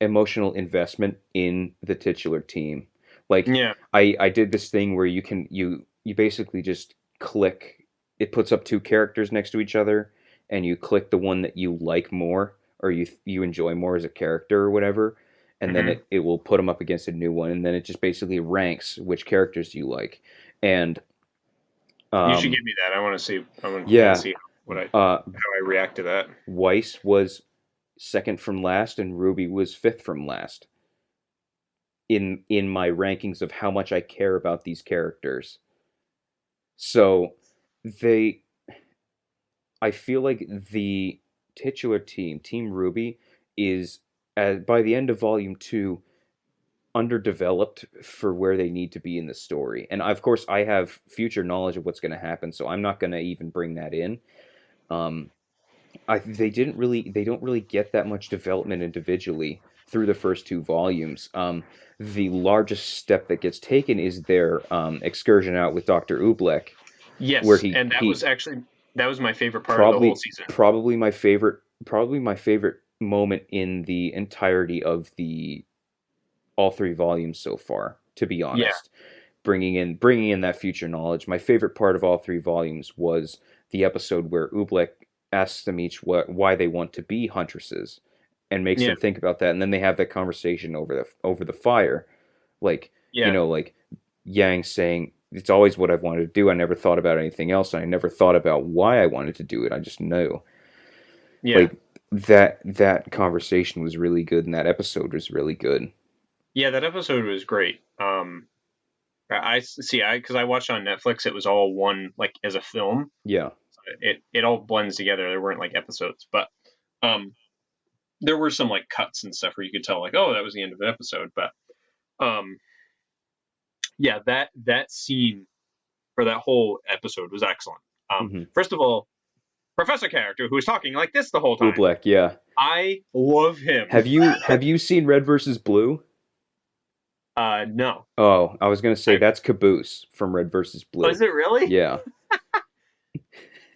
emotional investment in the titular team. Like yeah, I did this thing where you basically just click. It puts up two characters next to each other, and you click the one that you like more or you enjoy more as a character or whatever, and then hmm it will put them up against a new one, and then it just basically ranks which characters you like. And you should um, give me that. I want to yeah, see what I uh, how I react to that. Weiss was second from last, and Ruby was fifth from last in my rankings of how much I care about these characters. So they I feel like the titular team, Team RWBY, is by the end of volume 2, underdeveloped for where they need to be in the story. And of course, I have future knowledge of what's going to happen, so I'm not going to even bring that in. Um, they don't really get that much development individually through the first 2 volumes. The largest step that gets taken is their excursion out with Dr. Oobleck, where Yes, he and he that was my favorite part of the whole probably season. probably my favorite moment in the entirety of the all 3 volumes so far, to be Yeah, honest. Bringing in that future knowledge. My favorite part of all 3 volumes was the episode where Oobleck asks them each why they want to be huntresses, and makes yeah, them think about that, and then they have that conversation over the fire, like yeah, like Yang saying, "It's always what I've wanted to do. I never thought about anything else, and I never thought about why I wanted to do it. I just knew." yeah, Like that conversation was really good, and that episode was really good. yeah. That episode was great. I see. Because I watched on Netflix, it was all one like as a film. Yeah. So it all blends together. There weren't like episodes, but um, there were some like cuts and stuff where you could tell like, oh, that was the end of an episode. But um, yeah, that scene for that whole episode was excellent. Hmm. First of all, Professor character who was talking like this the whole time. Oobleck, yeah. I love him. Have you seen Red versus Blue? No. Oh, I was gonna say I, that's Caboose from Red versus oh, Blue. is it really? Yeah,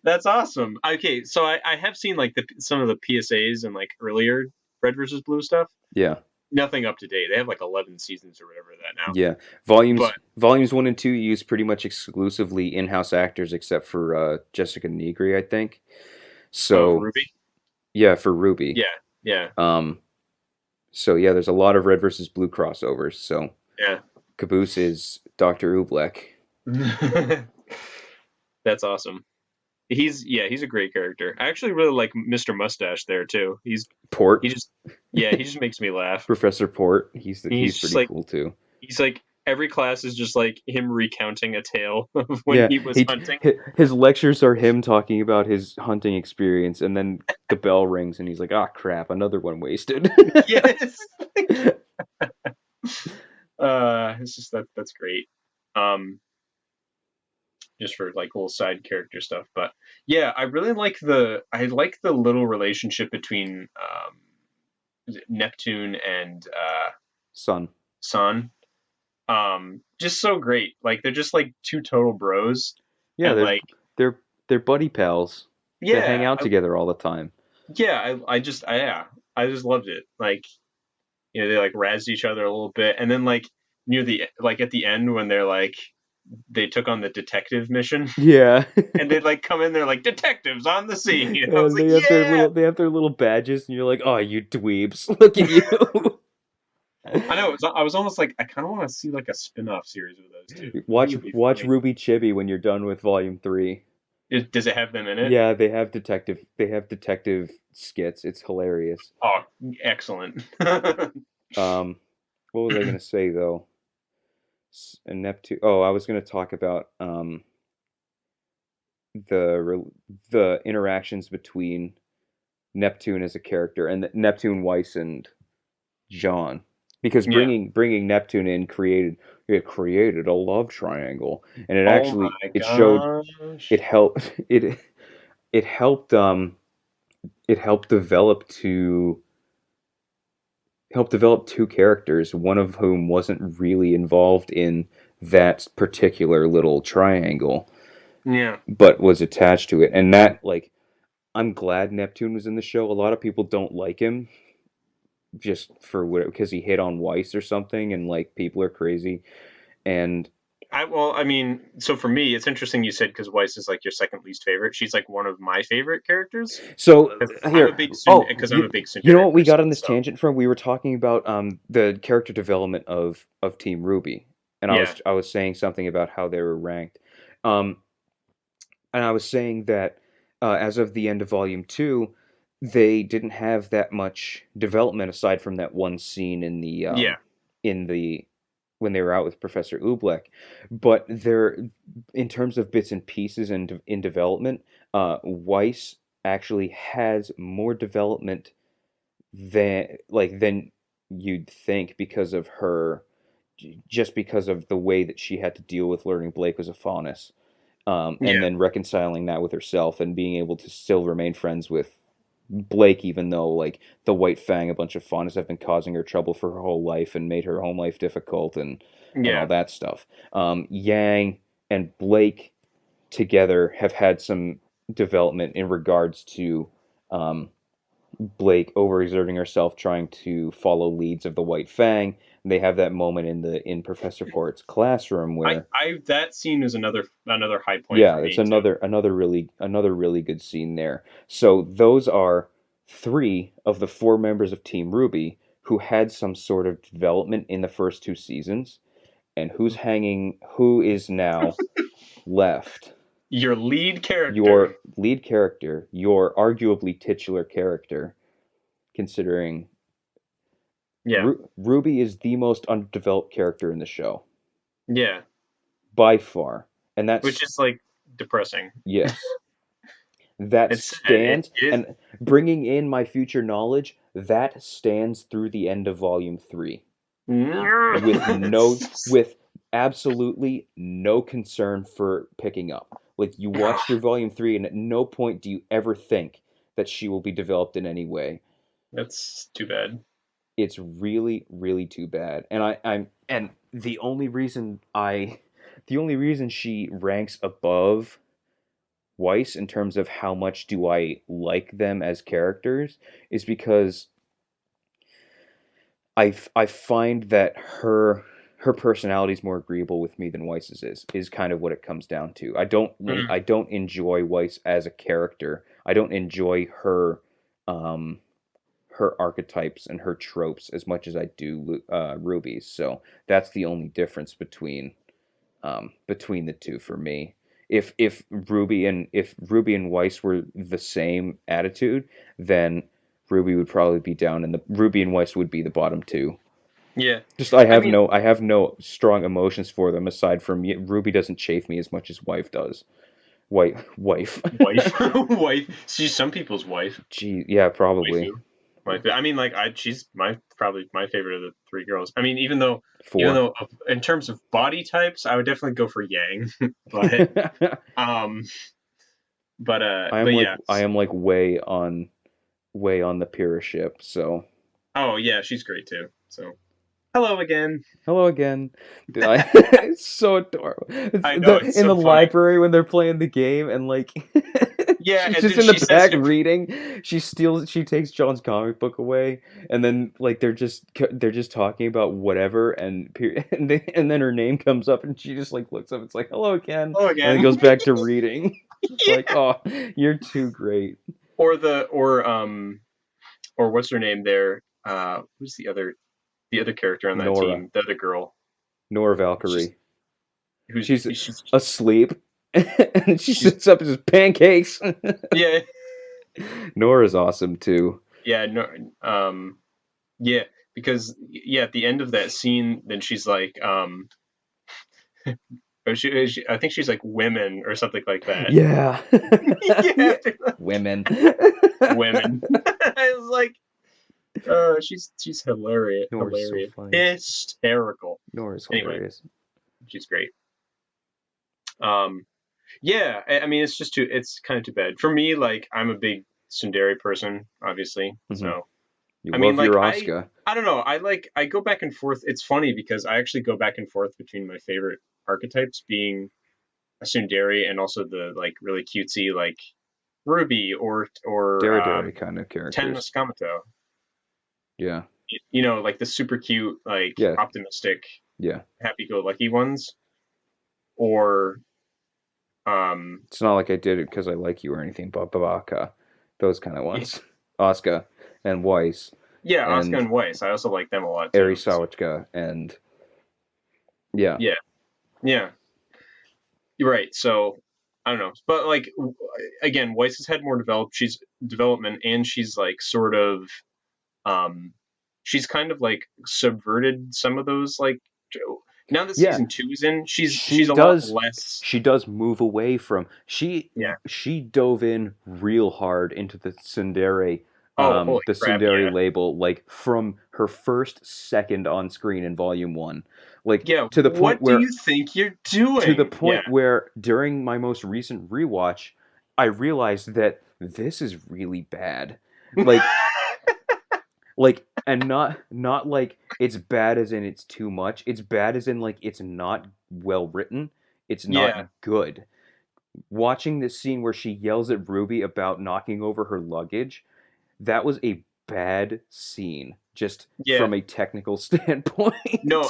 That's awesome. Okay, so I have seen like some of the PSAs and like earlier Red versus Blue stuff. yeah, Nothing up to date. They have like 11 seasons or whatever of that now. yeah. Volumes But volumes 1 and 2 use pretty much exclusively in-house actors, except for Jessica Negri, I think. for So Ruby, yeah, for Ruby. yeah, yeah, Um, so yeah, there's a lot of Red versus Blue crossovers. So yeah. Caboose is Dr. Oobleck. That's awesome. He's a great character. I actually really like Mr. Mustache there too. He Port, just he just makes me laugh. Professor Port. He's He's just pretty like cool too. he's like every class is just like him recounting a tale of when Yeah, he was hunting. his lectures are him talking about his hunting experience, and then the bell rings, and he's like, "Ah, crap, another one wasted." Yes. It's just that's great. Um, just for like little side character stuff, but yeah, I like the little relationship between is it Neptune and Son. Sun. Just so great. Like they're just like two total bros, Yeah, and like they're they're buddy pals that hang yeah, out together all the time. I just loved it. Like they like razzed each other a little bit, and then like near the like at the end when they're like they took on the detective mission, Yeah, and they'd like come in there like detectives on the scene. I was and like, yeah. they have their little badges, and you're like, "Oh, you dweebs, look at you." I know. I was almost like I kind of want to see like a spin-off series of those two. I think it'd be Watch funny. Ruby Chibi when you're done with Volume 3. Does it have them in it? Yeah, they have detective skits. It's hilarious. Oh, excellent. Um, what was I gonna say though? And Neptune. Oh, I was gonna talk about the interactions between Neptune as a character and Neptune, Weiss, and John, because Yeah. bringing Neptune in created a love triangle, and Oh my it showed it gosh. helped it helped it helped develop two characters, one of whom wasn't really involved in that particular little triangle, Yeah. but was attached to it. And that, like, I'm glad Neptune was in the show. A lot of people don't like him just for what because he hit on Weiss or something, and like people are crazy. And I mean, so for me, it's interesting you said because Weiss is like your second least favorite. She's like one of my favorite characters so because here, I'm a big you know Tsundere what we got person. on this So tangent from? We were talking about the character development of Team Ruby, and yeah, I was saying something about how they were ranked. Um, and I was saying that as of the end of Volume 2, they didn't have that much development aside from that one scene yeah, in the when they were out with Professor Oobleck. But they're in terms of bits and pieces and in development, Weiss actually has more development then you'd think because of her, just because of the way that she had to deal with learning Blake was a faunus, and Yeah, then reconciling that with herself and being able to still remain friends with Blake, even though like the White Fang, a bunch of faunus have been causing her trouble for her whole life and made her home life difficult and all yeah, that stuff. Yang and Blake together have had some development in regards to um, Blake overexerting herself trying to follow leads of the White Fang. And they have that moment in Professor Port's classroom where I that scene is another high point yeah, for it's me too. another really good scene there. So those are three of the four members of Team RWBY who had some sort of development in the first two seasons, and who is now left? Your lead character. Your lead character, your arguably titular character, considering Yeah, Ruby is the most undeveloped character in the show yeah, by far, and which that's is like depressing. yes. That It's sad. stands, It is. and bringing in my future knowledge, that stands through the end of volume 3 with no with absolutely no concern for picking up. Like you watch through volume 3 and at no point do you ever think that she will be developed in any way. That's too bad. It's really really too bad. And I'm and the only reason she ranks above Weiss in terms of how much do I like them as characters is because I find that her personality is more agreeable with me than Weiss's is kind of what it comes down to. Mm. I don't enjoy Weiss as a character. I don't enjoy um her archetypes and her tropes as much as I do Ruby's. So that's the only difference between the two for me. If Ruby and Weiss were the same attitude, then Ruby would probably be down, and the Ruby and Weiss would be the bottom two. Yeah, Just I mean, I have no strong emotions for them aside from Ruby doesn't chafe me as much as Wife does. Wife. wife, wife. She's some people's wife. Gee, yeah, probably Waifu. I mean, like, she's probably my favorite of the three girls. I mean, even four. though in terms of body types, I would definitely go for Yang. but um, but yeah. I am like way on the Pyrrha ship. So Oh yeah, she's great too. So hello again. hello again. It's so adorable. It's I know it's in so the funny. library when they're playing the game and like Yeah, she's and just then in she the says back to reading. She takes John's comic book away and then like they're just talking about whatever and then her name comes up and she just like looks up. It's like hello again hello and then again. goes back to reading. It's like, Yeah. "Oh, you're too great." Or or what's her name there? Who's the other character on that Nora. team? The other girl. Nora She's Valkyrie. who's She's she's asleep and she she's sits up and says pancakes. yeah. Nora's awesome too. Yeah, no, yeah, because yeah, at the end of that scene, then she's like, I think she's like women or something like that. Yeah. Yeah, Yeah. Women. women. I was like, she's hilarious, Nora's so hilarious, funny. hysterical. Nora's Anyway, hilarious. she's great. Um, yeah, I mean, it's kind of too bad for me. Like, I'm a big tsundere person, obviously, Hmm. so. You I mean, love like your Asuka. I don't know. I go back and forth. It's funny because I actually go back and forth between my favorite archetypes being a tsundere and also the like really cutesy like Ruby or Dare kind of Ten characters. Muscato. Yeah. You know, like the super cute, like Yeah. optimistic, Yeah. happy-go-lucky ones, or um, It's not like I did it because I like you or anything, but Babaka. Those kind of yeah, ones. Asuka and Weiss yeah, Asuka and and Weiss. I also like them a lot Eri too. So Sawachka and yeah. yeah, yeah. You're right. So I don't know, but like again, Weiss has had more development, and she's like sort of um, she's kind of like subverted some of those like. Now that Yeah. season two is in, She she's a lot does less. she does move away from Yeah. she dove in real hard into the tsundere Oh, holy the crap! tsundere Yeah, label, like from her first second on screen in Volume 1, like yeah. to the point What do where you think you're doing? Yeah, during my most recent rewatch, I realized that this is really bad. Like and not like it's bad as in it's too much. It's bad as in like it's not well written. It's not yeah, good. Watching this scene where she yells at Ruby about knocking over her luggage, that was a bad scene just yeah. from a technical No, standpoint.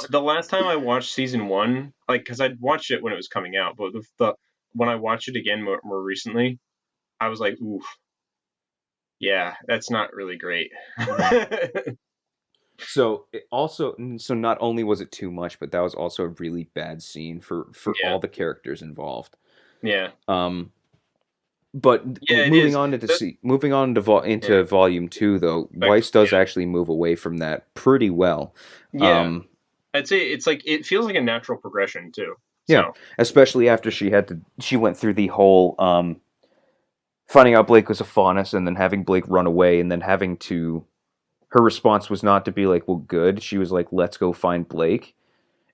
the last time I watched season one, like, because I'd watched it when it was coming out, but the when I watched it again more recently, I was like, oof, yeah, that's not really great. Mhm. So not only was it too much, but that was also a really bad scene for Yeah, all the characters involved. yeah, Um, but yeah. It is. moving on to Yeah, into volume 2 though, back to Weiss does yeah, actually move away from that pretty well. yeah. Um, I'd say it's like it feels like a natural progression too. yeah, So especially after she went through the whole finding out Blake was a faunus and then having Blake run away and then having to her response was not to be like, well, good. She was like, let's go find Blake.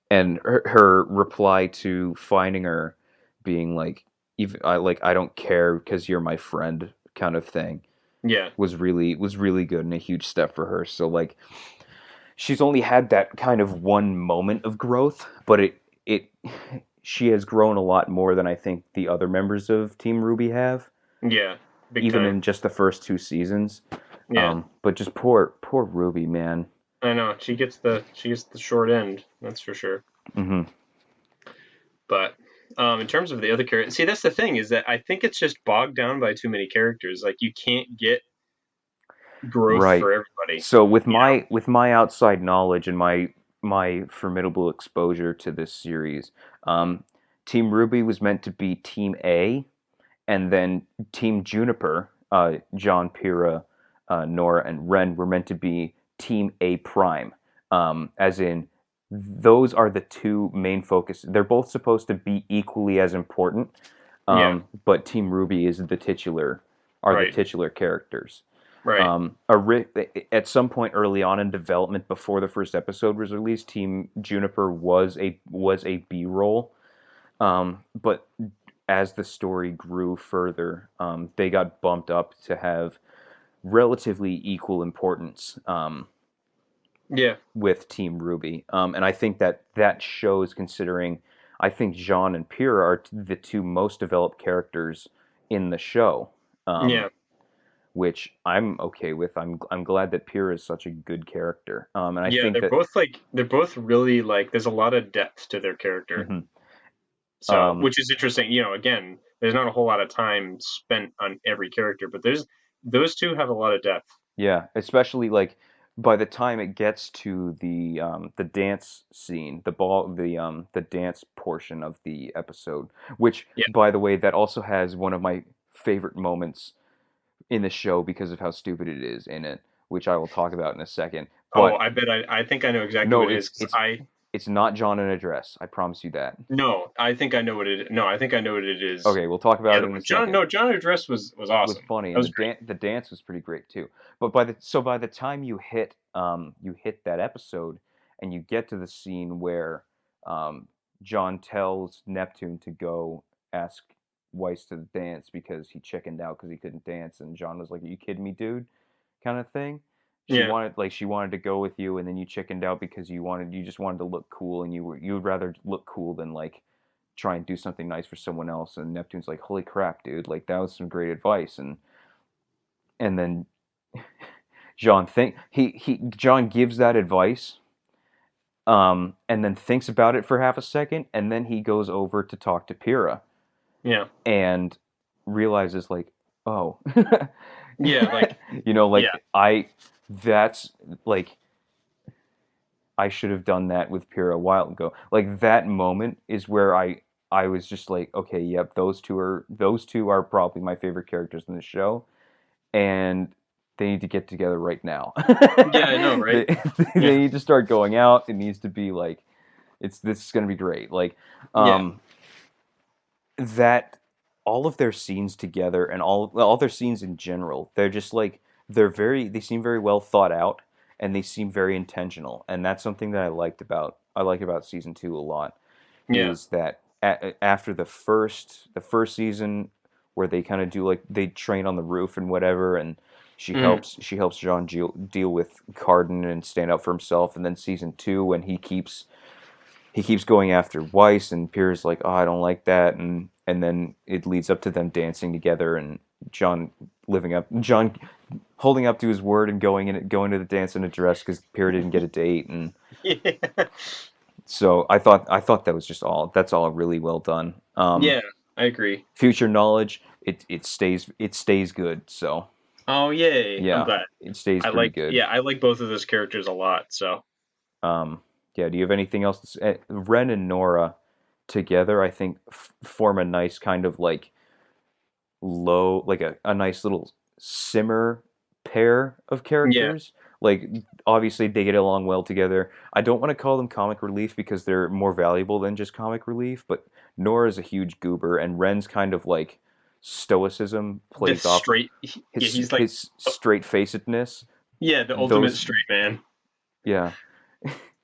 And her reply to finding her being like, even I don't care because you're my friend kind of thing yeah, was really good and a huge step for her. So like she's only had that kind of one moment of growth, but it she has grown a lot more than I think the other members of Team RWBY have, yeah, big even time. in just the first 2 seasons. Yeah, But just poor Ruby, man. I know she gets the short end. That's for sure. Hmm. But in terms of the other characters, see, that's the thing is that I think it's just bogged down by too many characters. Like you can't get growth Right. for everybody. So You with my outside knowledge and my formidable exposure to this series, um, Team RWBY was meant to be Team A, and then Team Juniper, John, Pyrrha, Nora, and Ren were meant to be Team A Prime. As in, those are the two main focus. They're both supposed to be equally as important, know, yeah, but Team RWBY is the right, titular characters. right, At some point early on in development, before the first episode was released, Team Juniper was a B roll, but as the story grew further, they got bumped up to have relatively equal importance yeah, with Team RWBY, and I think that shows considering I think Jean and Pyrrha are the two most developed characters in the show. Um, yeah, which I'm okay with. I'm glad that Pyrrha is such a good character. And I yeah. think that They're both really like there's a lot of depth to their character. mhm. So um, which is interesting. Again, there's not a whole lot of time spent on every character, but there's those two have a lot of depth. yeah, especially like by the time it gets to the dance scene, the dance portion of the episode, which Yeah. by the way, that also has one of my favorite moments in the show because of how stupid it is in it, which I will talk about in a second. Oh, But I bet I think I know exactly no, what it is. 'Cause it's not John in a dress. I promise you that. no, I think I know what it. No, I think I know what it is. Okay, we'll talk The about it other in a one, John. second. No, John Address was Was awesome. funny, That and was great. the dance was pretty great too. But by the time you hit that episode and you get to the scene where um, John tells Neptune to go ask Weiss to dance because he chickened out because he couldn't dance, and John was like, "Are you kidding me, dude?" kind of thing. Yeah, She wanted to go with you, and then you chickened out because you just wanted to look cool, and you would rather look cool than like try and do something nice for someone else. And Neptune's like, holy crap, dude, like that was some great advice. And then John gives that advice, and then thinks about it for half a second, and then he goes over to talk to Pyrrha yeah, and realizes like, oh, yeah. Like yeah, like that's like I should have done that with Pyrrha a while ago. Like that moment is where I was just like, okay, yep, those two are probably my favorite characters in the show, and they need to get together right now. yeah. I know, right? they, Yeah, they need to start going out. It needs to be like this is gonna be great. Like yeah, um that all of their scenes together and all their scenes in general, they're just like they seem very well thought out, and they seem very intentional, and that's something that I like about season 2 a lot, Yeah. is that after the first season where they kind of do like they train on the roof and whatever, and Mm. she helps John deal with Carden and stand up for himself, and then season 2 when he keeps going after Weiss, and Pierre's like, oh, I don't like that, and then it leads up to them dancing together, and John holding up to his word and going to the dance in a dress because Pierre didn't get a date, and Yeah. so I thought that was just all that's all really well done. Yeah, I agree. Future knowledge, it stays good, so Oh, yay. I'm yeah, glad. it stays pretty good. I like both of those characters a lot. So, Um, yeah, do you have anything else to say? Ren and Nora together, I think, form a nice kind of like like a nice little simmer pair of yeah, characters. Like, obviously, they get along well together. I don't want to call them comic relief because they're more valuable than just comic relief, but Nora's a huge goober, and Ren's kind of like stoicism the plays off straight. Yeah, he's like, his straight facedness. yeah, the ultimate Those, straight man. yeah,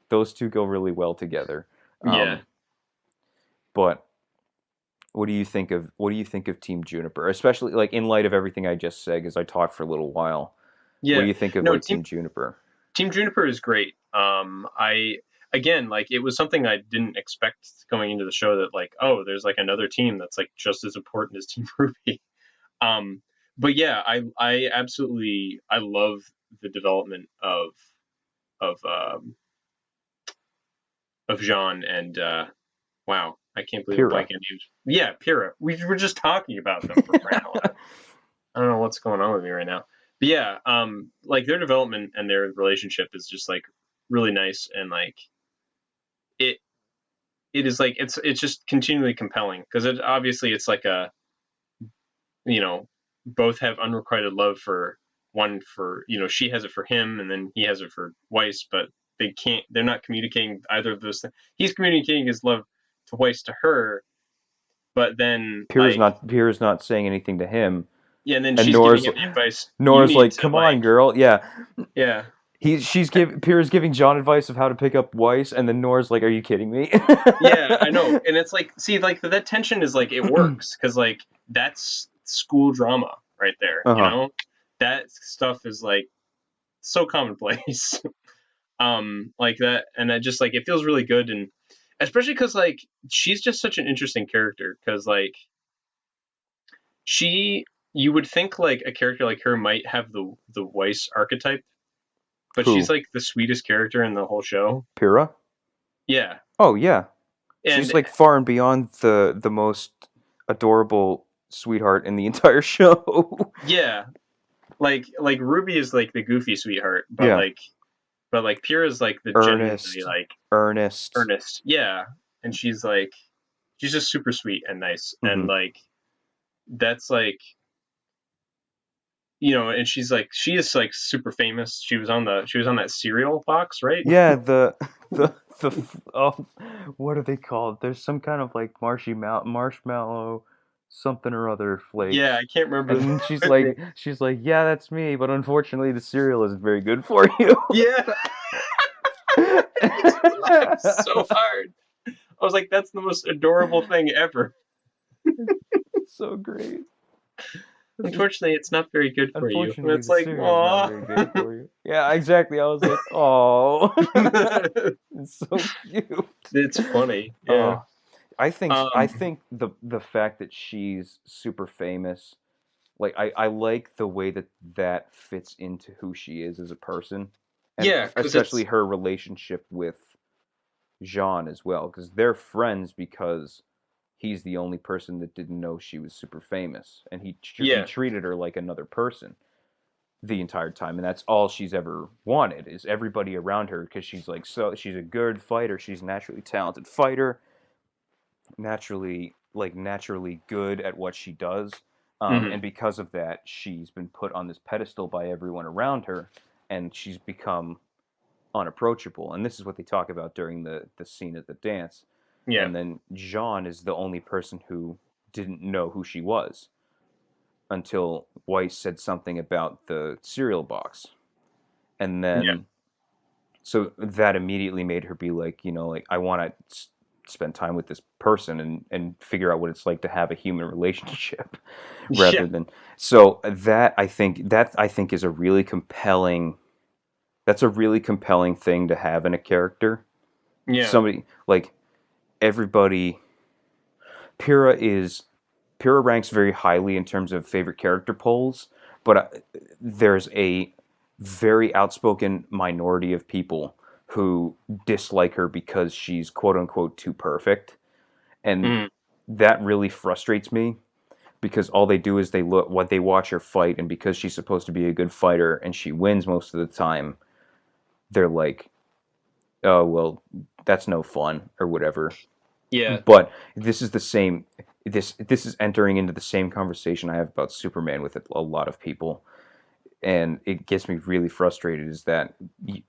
those two go really well together. Yeah. But what do you think of Team Juniper, especially like in light of everything I just said? Because I talked for a little while. What do Yeah. you think of No, like Team Juniper? Team Juniper is great. I again, like, it was something I didn't expect going into the show, that like, oh, there's like another team that's like just as important as Team RWBY. Um, but yeah, I absolutely I love the development of um, of Jean and wow, I can't believe I'm Pyrrha. blanking on names. Yeah, Pyrrha. We were just talking about them for crying out loud. I don't know what's going on with me right now. But yeah, like their development and their relationship is just like really nice, and like it it is like it's just continually compelling, because it obviously it's like a, you know, both have unrequited love for one, for, you know, she has it for him, and then he has it for Weiss, but they're not communicating either of those things. He's communicating his love to Weiss to her, but then like, Pyrrha's not saying anything to him, yeah, and then and she's giving him the advice, you Nora's need like, to "Come on, like, girl." Yeah, yeah. Pyrrha's giving John advice of how to pick up Weiss, and then Nora's like, "Are you kidding me?" Yeah, I know. And it's like, see, like that tension is like, it works because like that's school drama right there, Uh you huh. know? That stuff is like so commonplace. Like that, and that just like, it feels really good, and especially cuz like she's just such an interesting character, cuz like she you would think like a character like her might have the Weiss archetype, but she's Who? like the sweetest character in the whole show. Pyrrha? Yeah. Oh yeah, she's And like far and beyond the most adorable sweetheart in the entire show. yeah, like Ruby is like the goofy sweetheart, Yeah, but like Pyrrha is like the genuinely earnest, like earnest. earnest. Yeah, and she's just super sweet and nice, and Hmm. like that's like, you know, and she is like super famous. She was on that cereal box, right? Yeah, oh, what are they called? There's some kind of like marshmallow something or other Yeah, flakes. I can't remember. And she's like, yeah, that's me, but unfortunately the cereal isn't very good for you. Yeah, it makes me laugh so hard. I was like, that's the most adorable thing ever. It's so great. Unfortunately, it's not very good for you. And Unfortunately, it's the like, cereal's not aw. very good for you. Yeah, exactly. I was like, oh, it's so cute. It's funny. Yeah. Oh, I Um. think the fact that she's super famous, like I like the way that that fits into who she is as a person, and Yeah, because especially it's her relationship with Jean as well, because they're friends because he's the only person that didn't know she was super famous, and he yeah. treated her like another person the entire time, and that's all she's ever wanted is everybody around her, because she's like, so she's a good fighter, she's a naturally talented fighter, naturally good at what she does, Hmm. and because of that she's been put on this pedestal by everyone around her, and she's become unapproachable, and this is what they talk about during the scene at the dance. Yeah. And then Jean is the only person who didn't know who she was, until Weiss said something about the cereal box, and Yeah. then so that immediately made her be like, like I want to spend time with this person and figure out what it's like to have a human relationship Yeah. rather than so that I think is a really compelling that's a really compelling thing to have in a character. Yeah. Somebody like everybody Pyrrha is Pyrrha ranks very highly in terms of favorite character polls, but there's a very outspoken minority of people who dislike her because she's quote unquote too perfect, and Mm. that really frustrates me because all they do is they watch her fight, and because she's supposed to be a good fighter and she wins most of the time, they're like, oh well, that's no fun or whatever. Yeah. But this is the same. This is entering into the same conversation I have about Superman with a lot of people, and it gets me really frustrated. Is that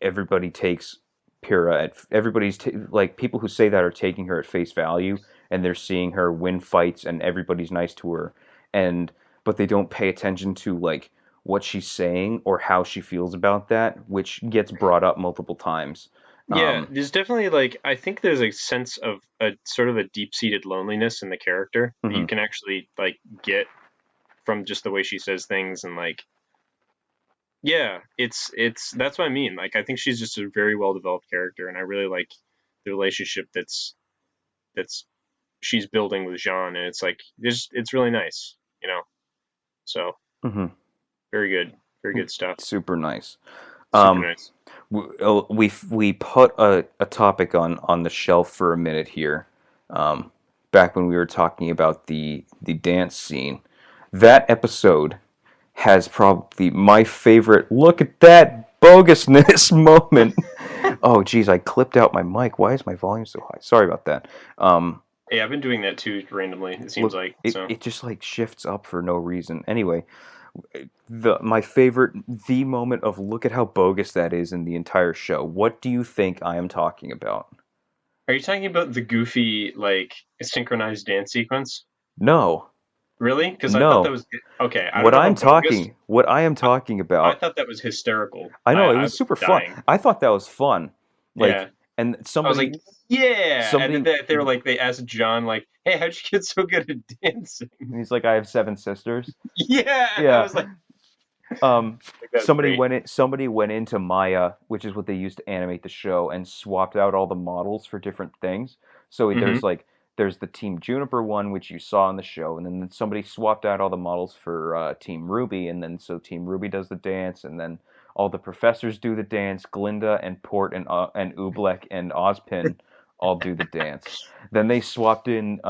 everybody takes Pyrrha at like people who say that are taking her at face value, and they're seeing her win fights, and everybody's nice to her, and but they don't pay attention to like what she's saying or how she feels about that, which gets brought up multiple times. Yeah, Um, there's definitely like I think there's a sense of a sort of a deep-seated loneliness in the character that you mhm. can actually like get from just the way she says things and like yeah, it's that's what I mean. Like I think she's just a very well-developed character and I really like the relationship that's she's building with Jean and it's like it's really nice, you know. So, Mhm. very good. Very good stuff. Super nice. Super Um, nice. we put a topic on the shelf for a minute here. Um, back when we were talking about the dance scene, that episode has probably my favorite. Look at that bogusness moment. Oh, geez, I clipped out my mic. Why is my volume so high? Sorry about that. Um, Yeah, I've been doing that too randomly, it seems look, like. it, So, it just like shifts up for no reason. Anyway, my favorite the moment of look at how bogus that is in the entire show. What do you think I am talking about? are you talking about the goofy like synchronized dance sequence? No. Really? Because I thought that No. was okay. I don't know how bogus. What I am I, talking I about, thought that was hysterical. I know it I was was super fun. dying. I thought that was fun. Like Yeah, and I was like, somebody yeah. And then somebody they were like, they asked John like, "Hey, how'd you get so good at dancing?" he's like I have seven sisters. Yeah, I was Yeah. like that was great. Somebody went into Maya, which is what they used to animate the show, and swapped out all the models for different things. So Hmm. there's the Team Juniper one, which you saw in the show, and then somebody swapped out all the models for Team Ruby, and then so Team Ruby does the dance, and then all the professors do the dance. Glinda and Port and Oobleck and Ozpin all do the dance. Then they swapped in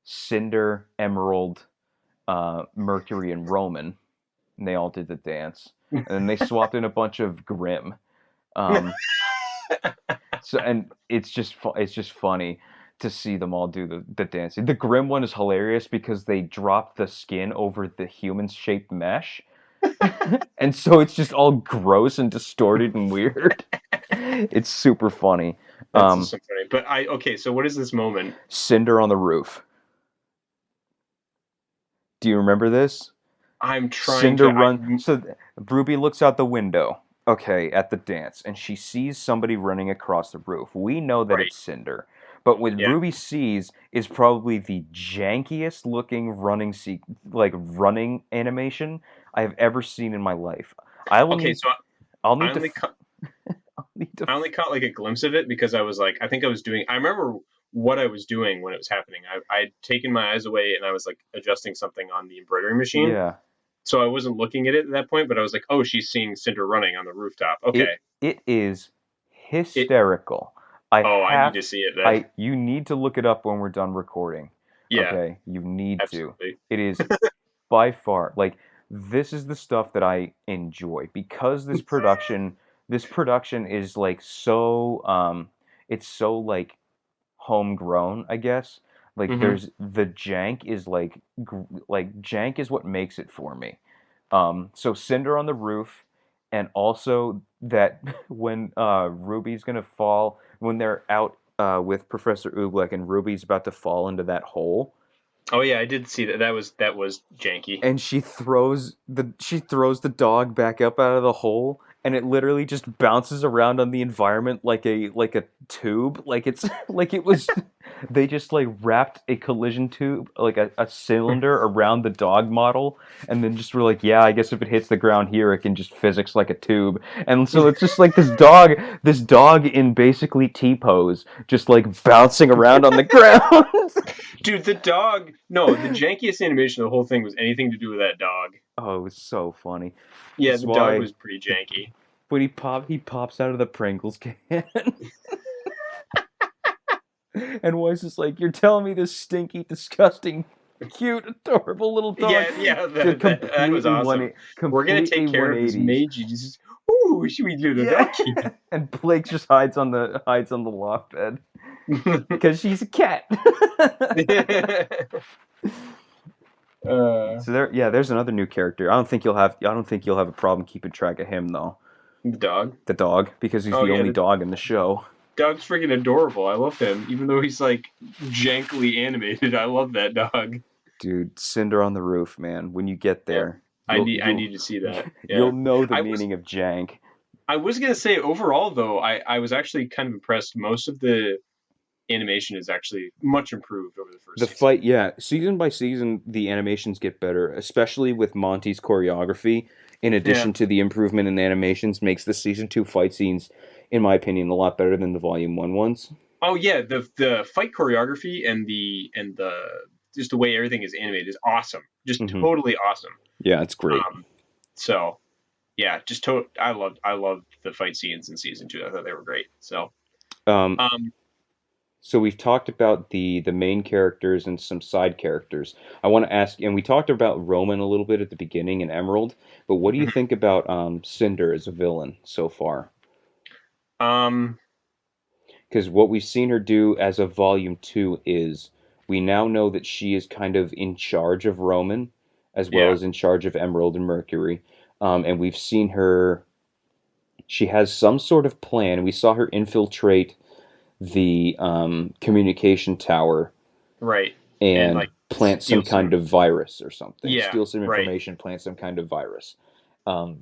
Cinder, Emerald, Mercury, and Roman, and they all did the dance. And then they swapped in a bunch of Grimm. Um, and it's just funny to see them all do the dancing. The Grimm one is hilarious because they dropped the skin over the human shaped mesh. And so it's just all gross and distorted and weird. It's super funny. That's Um, just so funny. But I okay. So what is this moment? Cinder on the roof. Do you remember this? I'm trying Cinder to. run. So Ruby looks out the window, okay, at the dance, and she sees somebody running across the roof. We know that Right. it's Cinder, but what Yeah. Ruby sees is probably the jankiest looking running animation I have ever seen in my life. I will Okay. need. So I'll I need to. only caught I'll need to. I only caught like a glimpse of it because I was like, I think I was doing. I remember what I was doing when it was happening. I'd taken my eyes away and I was like adjusting something on the embroidery machine. Yeah. So I wasn't looking at it at that point, but I was like, oh, she's seeing Cinder running on the rooftop. Okay. It is It. hysterical. I Oh, I need have to see it then. you need to look it up when we're done recording. Yeah. Okay? You need to. Absolutely. It is by far like this is the stuff that I enjoy because this production is like so it's so like homegrown, I guess. Like Hmm. there's the jank is like jank is what makes it for me. So Cinder on the roof, and also that when Ruby's gonna fall when they're out with Professor Oobleck and Ruby's about to fall into that hole, Oh yeah, I did see that. That was janky. And she throws the dog back up out of the hole, and it literally just bounces around on the environment like a tube, like it's like it was they just like wrapped a collision tube, like a cylinder around the dog model, and then just were like, yeah, I guess if it hits the ground here it can just physics like a tube. And so it's just like this dog in basically T-pose just like bouncing around on the ground. Dude, the dog. No, the jankiest animation of the whole thing was anything to do with that dog. Oh, it was so funny. Yeah, That's the dog why was pretty the janky. when he pops out of the Pringles can, and Weiss is like, "You're telling me this stinky, disgusting, cute, adorable little dog Yeah, yeah, did that was awesome. We're gonna completely take care of this 180s." Meiji. Just, ooh, sweet little Yeah, doggy. and Blake just hides on the loft bed because she's a cat. uh, So there's another new character. I don't think you'll have a problem keeping track of him though. the dog. The dog, because he's Oh the yeah, only the dog in the show. dog's freaking adorable. I love him, even though he's like jankily animated. I love that dog. Dude, Cinder on the Roof, man. When you get Yeah, there, I you'll need I you'll need to see that. you'll Yeah, know the I was meaning of jank. I was gonna say overall though, I was actually kind of impressed. Most of the animation is actually much improved over the first The season. fight, yeah, season by season, the animations get better, especially with Monty's choreography. In Yeah. addition to the improvement in animations, makes the season two fight scenes, in my opinion, a lot better than the volume one ones. Oh yeah, the fight choreography and the just the way everything is animated is awesome. Just Hmm. totally awesome. Yeah, it's great. So yeah, I loved the fight scenes in season two. I thought they were great. So Um, um so we've talked about the main characters and some side characters. I want to ask, and we talked about Roman a little bit at the beginning and Emerald, but what do you mhm. think about Cinder as a villain so far? um Because what we've seen her do as of Volume 2 is we now know that she is kind of in charge of Roman as well yeah, as in charge of Emerald and Mercury. And we've seen her, she has some sort of plan. We saw her infiltrate the communication tower right. And and like plant some steal kind some of virus or something, yeah, steal some right. information, plant some kind of virus.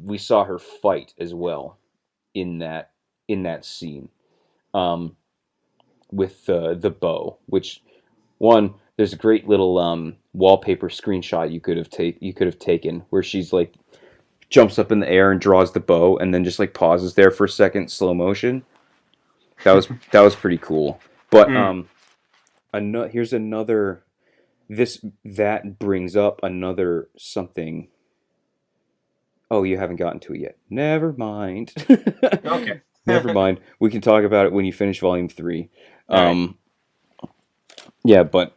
We saw her fight as well in that scene. Um, with the bow, which one there's a great little wallpaper screenshot you could have taken where she's like jumps up in the air and draws the bow and then just like pauses there for a second, slow motion. That was pretty cool. But Mm. here's another this that brings up another something. Oh, you haven't gotten to it yet. Never mind. Okay. Never mind. We can talk about it when you finish volume 3. All right. Um, yeah, but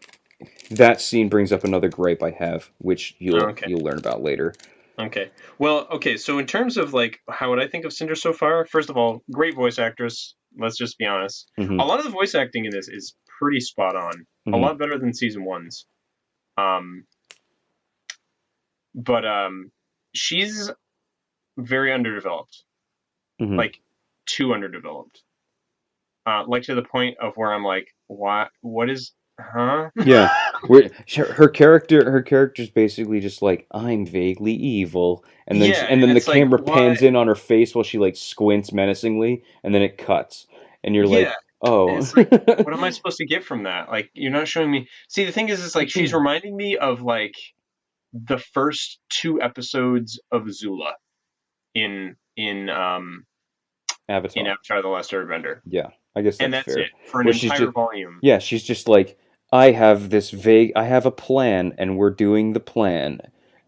that scene brings up another gripe I have, which you'll Okay. you'll learn about later. Okay. Well, okay, so in terms of like how would I think of Cinder so far? First of all, great voice actress. Let's just be honest. A Hmm. lot of the voice acting in this is pretty spot on. A Hmm. lot better than season one's. Um, but she's very underdeveloped. Hmm. Like too underdeveloped. Like to the point of where I'm like, what is huh? Yeah, her character's basically just like I'm vaguely evil, and then Yeah, and and then the it's like camera what pans in on her face while she like squints menacingly, and then it cuts, and you're yeah. like, And oh. it's like, what am I supposed to get from that? Like, you're not showing me. See, the thing is, it's like she's reminding me of like the first two episodes of Zula in Avatar. Avatar: The Last Airbender, Yeah, I guess and that's that's fair. it for an Where she's entire just, volume. yeah, she's just like, I have a plan, and we're doing the plan.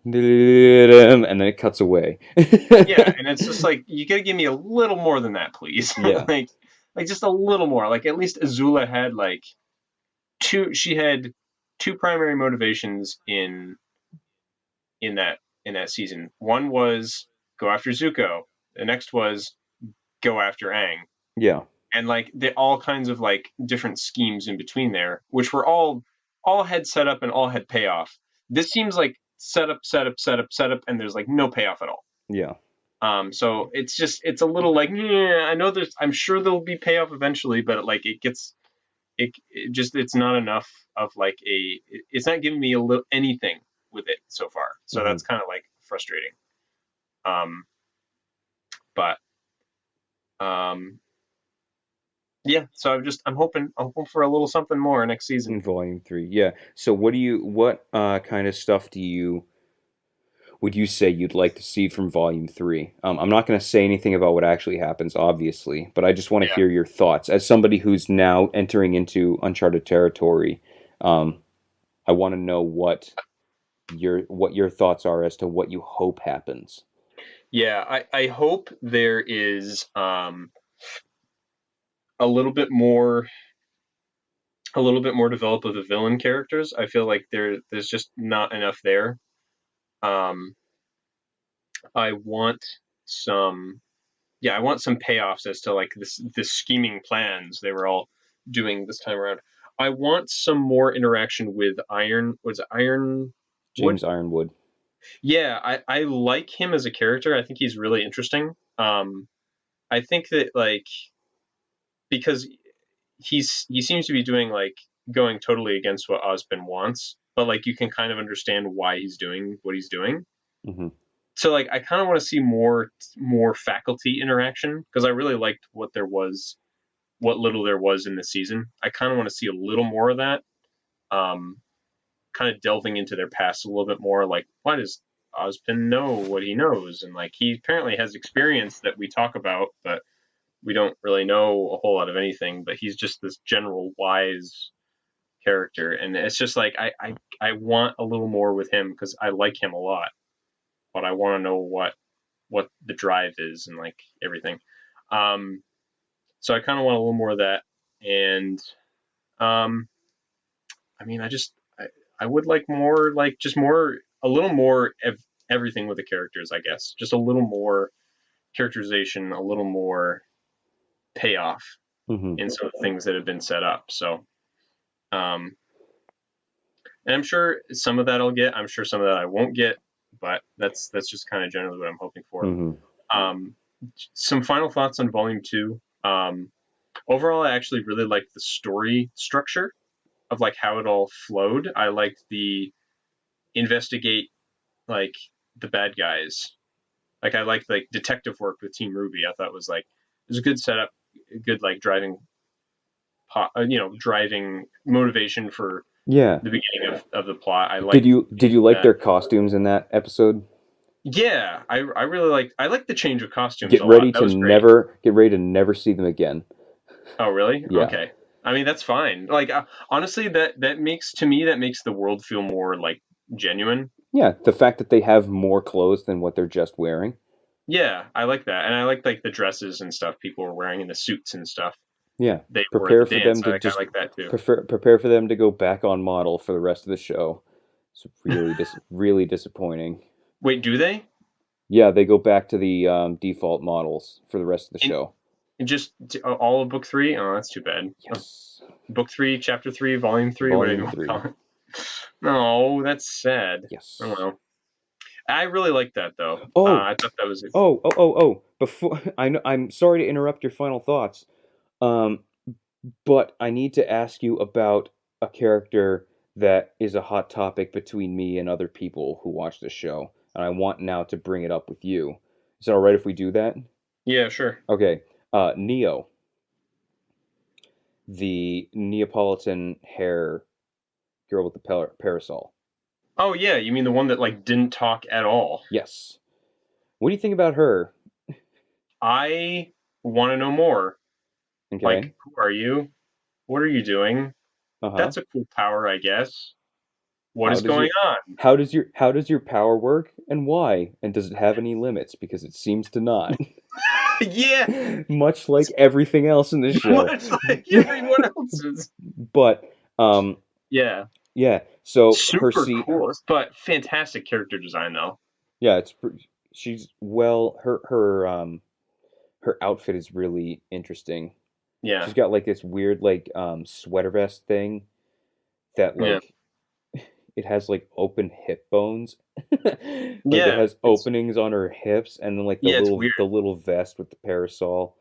And then it cuts away. Yeah, and it's just like you gotta give me a little more than that, please. Yeah, like just a little more. Like at least Azula had like two. She had two primary motivations in that season. One was go after Zuko. The next was go after Aang. yeah, And like they all kinds of like different schemes in between there, which were all had setup and all had payoff. This seems like setup, setup, setup, setup, and there's like no payoff at all. yeah. So it's a little like yeah, I know I'm sure there'll be payoff eventually, but like it's not enough of like it's not giving me a little anything with it so far. So Mm-hmm. that's kind of like frustrating. Um, but yeah, so I'm hoping for a little something more next season. In Volume 3, yeah. So what kind of stuff would you say you'd like to see from Volume 3? I'm not going to say anything about what actually happens, obviously, but I just want to Yeah. hear your thoughts. As somebody who's now entering into uncharted territory, um, I want to know what your thoughts are as to what you hope happens. Yeah, I hope there is a little bit more develop of the villain characters. I feel like there's just not enough there. Um, I want some I want some payoffs as to like this scheming plans they were all doing this time around. I want some more interaction with Ironwood? James Ironwood. Yeah, I like him as a character. I think he's really interesting. I think that like because he seems to be doing like going totally against what Ozpin wants, but like you can kind of understand why he's doing what he's doing. Mm-hmm. So like I kind of want to see more faculty interaction because I really liked what little there was in the season. I kind of want to see a little more of that. Um, Kind of delving into their past a little bit more. Like, why does Ozpin know what he knows? And like, he apparently has experience that we talk about, but we don't really know a whole lot of anything. But he's just this general wise character, and it's just like I want a little more with him because I like him a lot, but I want to know what the drive is and like everything. Um, so I kind of want a little more of that, and um, I mean, I would like more, like just more, a little more of everything with the characters. I guess just a little more characterization, a little more payoff Mm-hmm. in some of the things that have been set up. So, um, and I'm sure some of that I'll get. I'm sure some of that I won't get, but that's just kind of generally what I'm hoping for. Mm-hmm. Um, some final thoughts on Volume Two. Overall, I actually really liked the story structure of like how it all flowed. I liked the investigate like the bad guys. Like I liked like detective work with Team RWBY. I thought it was a good setup, good like driving motivation for Yeah. the beginning of the plot. I Did liked you like that. their costumes in that episode? Yeah, I really liked the change of costumes Get a lot. ready That to was great. never see them again. Oh really? Yeah. Okay. I mean that's fine. Like honestly, that makes the world feel more like genuine. Yeah, the fact that they have more clothes than what they're just wearing. Yeah, I like that, and I like the dresses and stuff people were wearing and the suits and stuff Yeah. they wore at the Prepare for them dance. to I just like that too. prepare for them to go back on model for the rest of the show. It's really disappointing. Wait, do they? Yeah, they go back to the default models for the rest of the In, show. in just all of book three? Oh, that's too bad. Oh, Yes. book three, chapter three, volume three, whatever you Volume want to 3. call it. No, that's sad. Oh Yes. well. I really like that though. Oh, I thought that was a, oh. Before I'm sorry to interrupt your final thoughts. Um, but I need to ask you about a character that is a hot topic between me and other people who watch the show, and I want now to bring it up with you. Is it all right if we do that? yeah, sure. Okay. Neo, the Neapolitan hair girl with the parasol. Oh yeah, you mean the one that like didn't talk at all? Yes. What do you think about her? I want to know more. Okay. Like, who are you? What are you doing? Uh huh. That's a cool power, I guess. What How is does going your on? how does your power work and why? And does it have any limits? Because it seems to not. Yeah, Much like everything else in this show. much like everyone else's. But Yeah, yeah. So super cool, but fantastic character design though. yeah, she's well her outfit is really interesting. Yeah, She's got like this weird like sweater vest thing that yeah, like it has like open hip bones. Like it yeah. has openings on her hips and then like It's weird. the little vest with the parasol.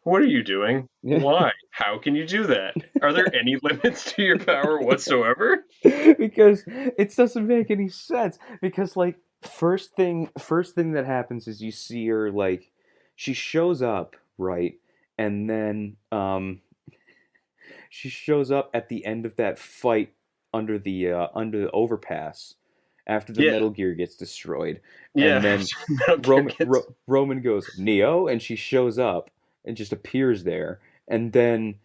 What are you doing? Yeah. Why? How can you do that? Are there any limits to your power whatsoever? Because it doesn't make any sense. Because like first thing that happens is you see her like she shows up, right? And then she shows up at the end of that fight under the overpass after the Yeah, Metal Gear gets destroyed. And yeah. then Metal Gear gets. Roman goes, "Neo," and she shows up and just appears there. And then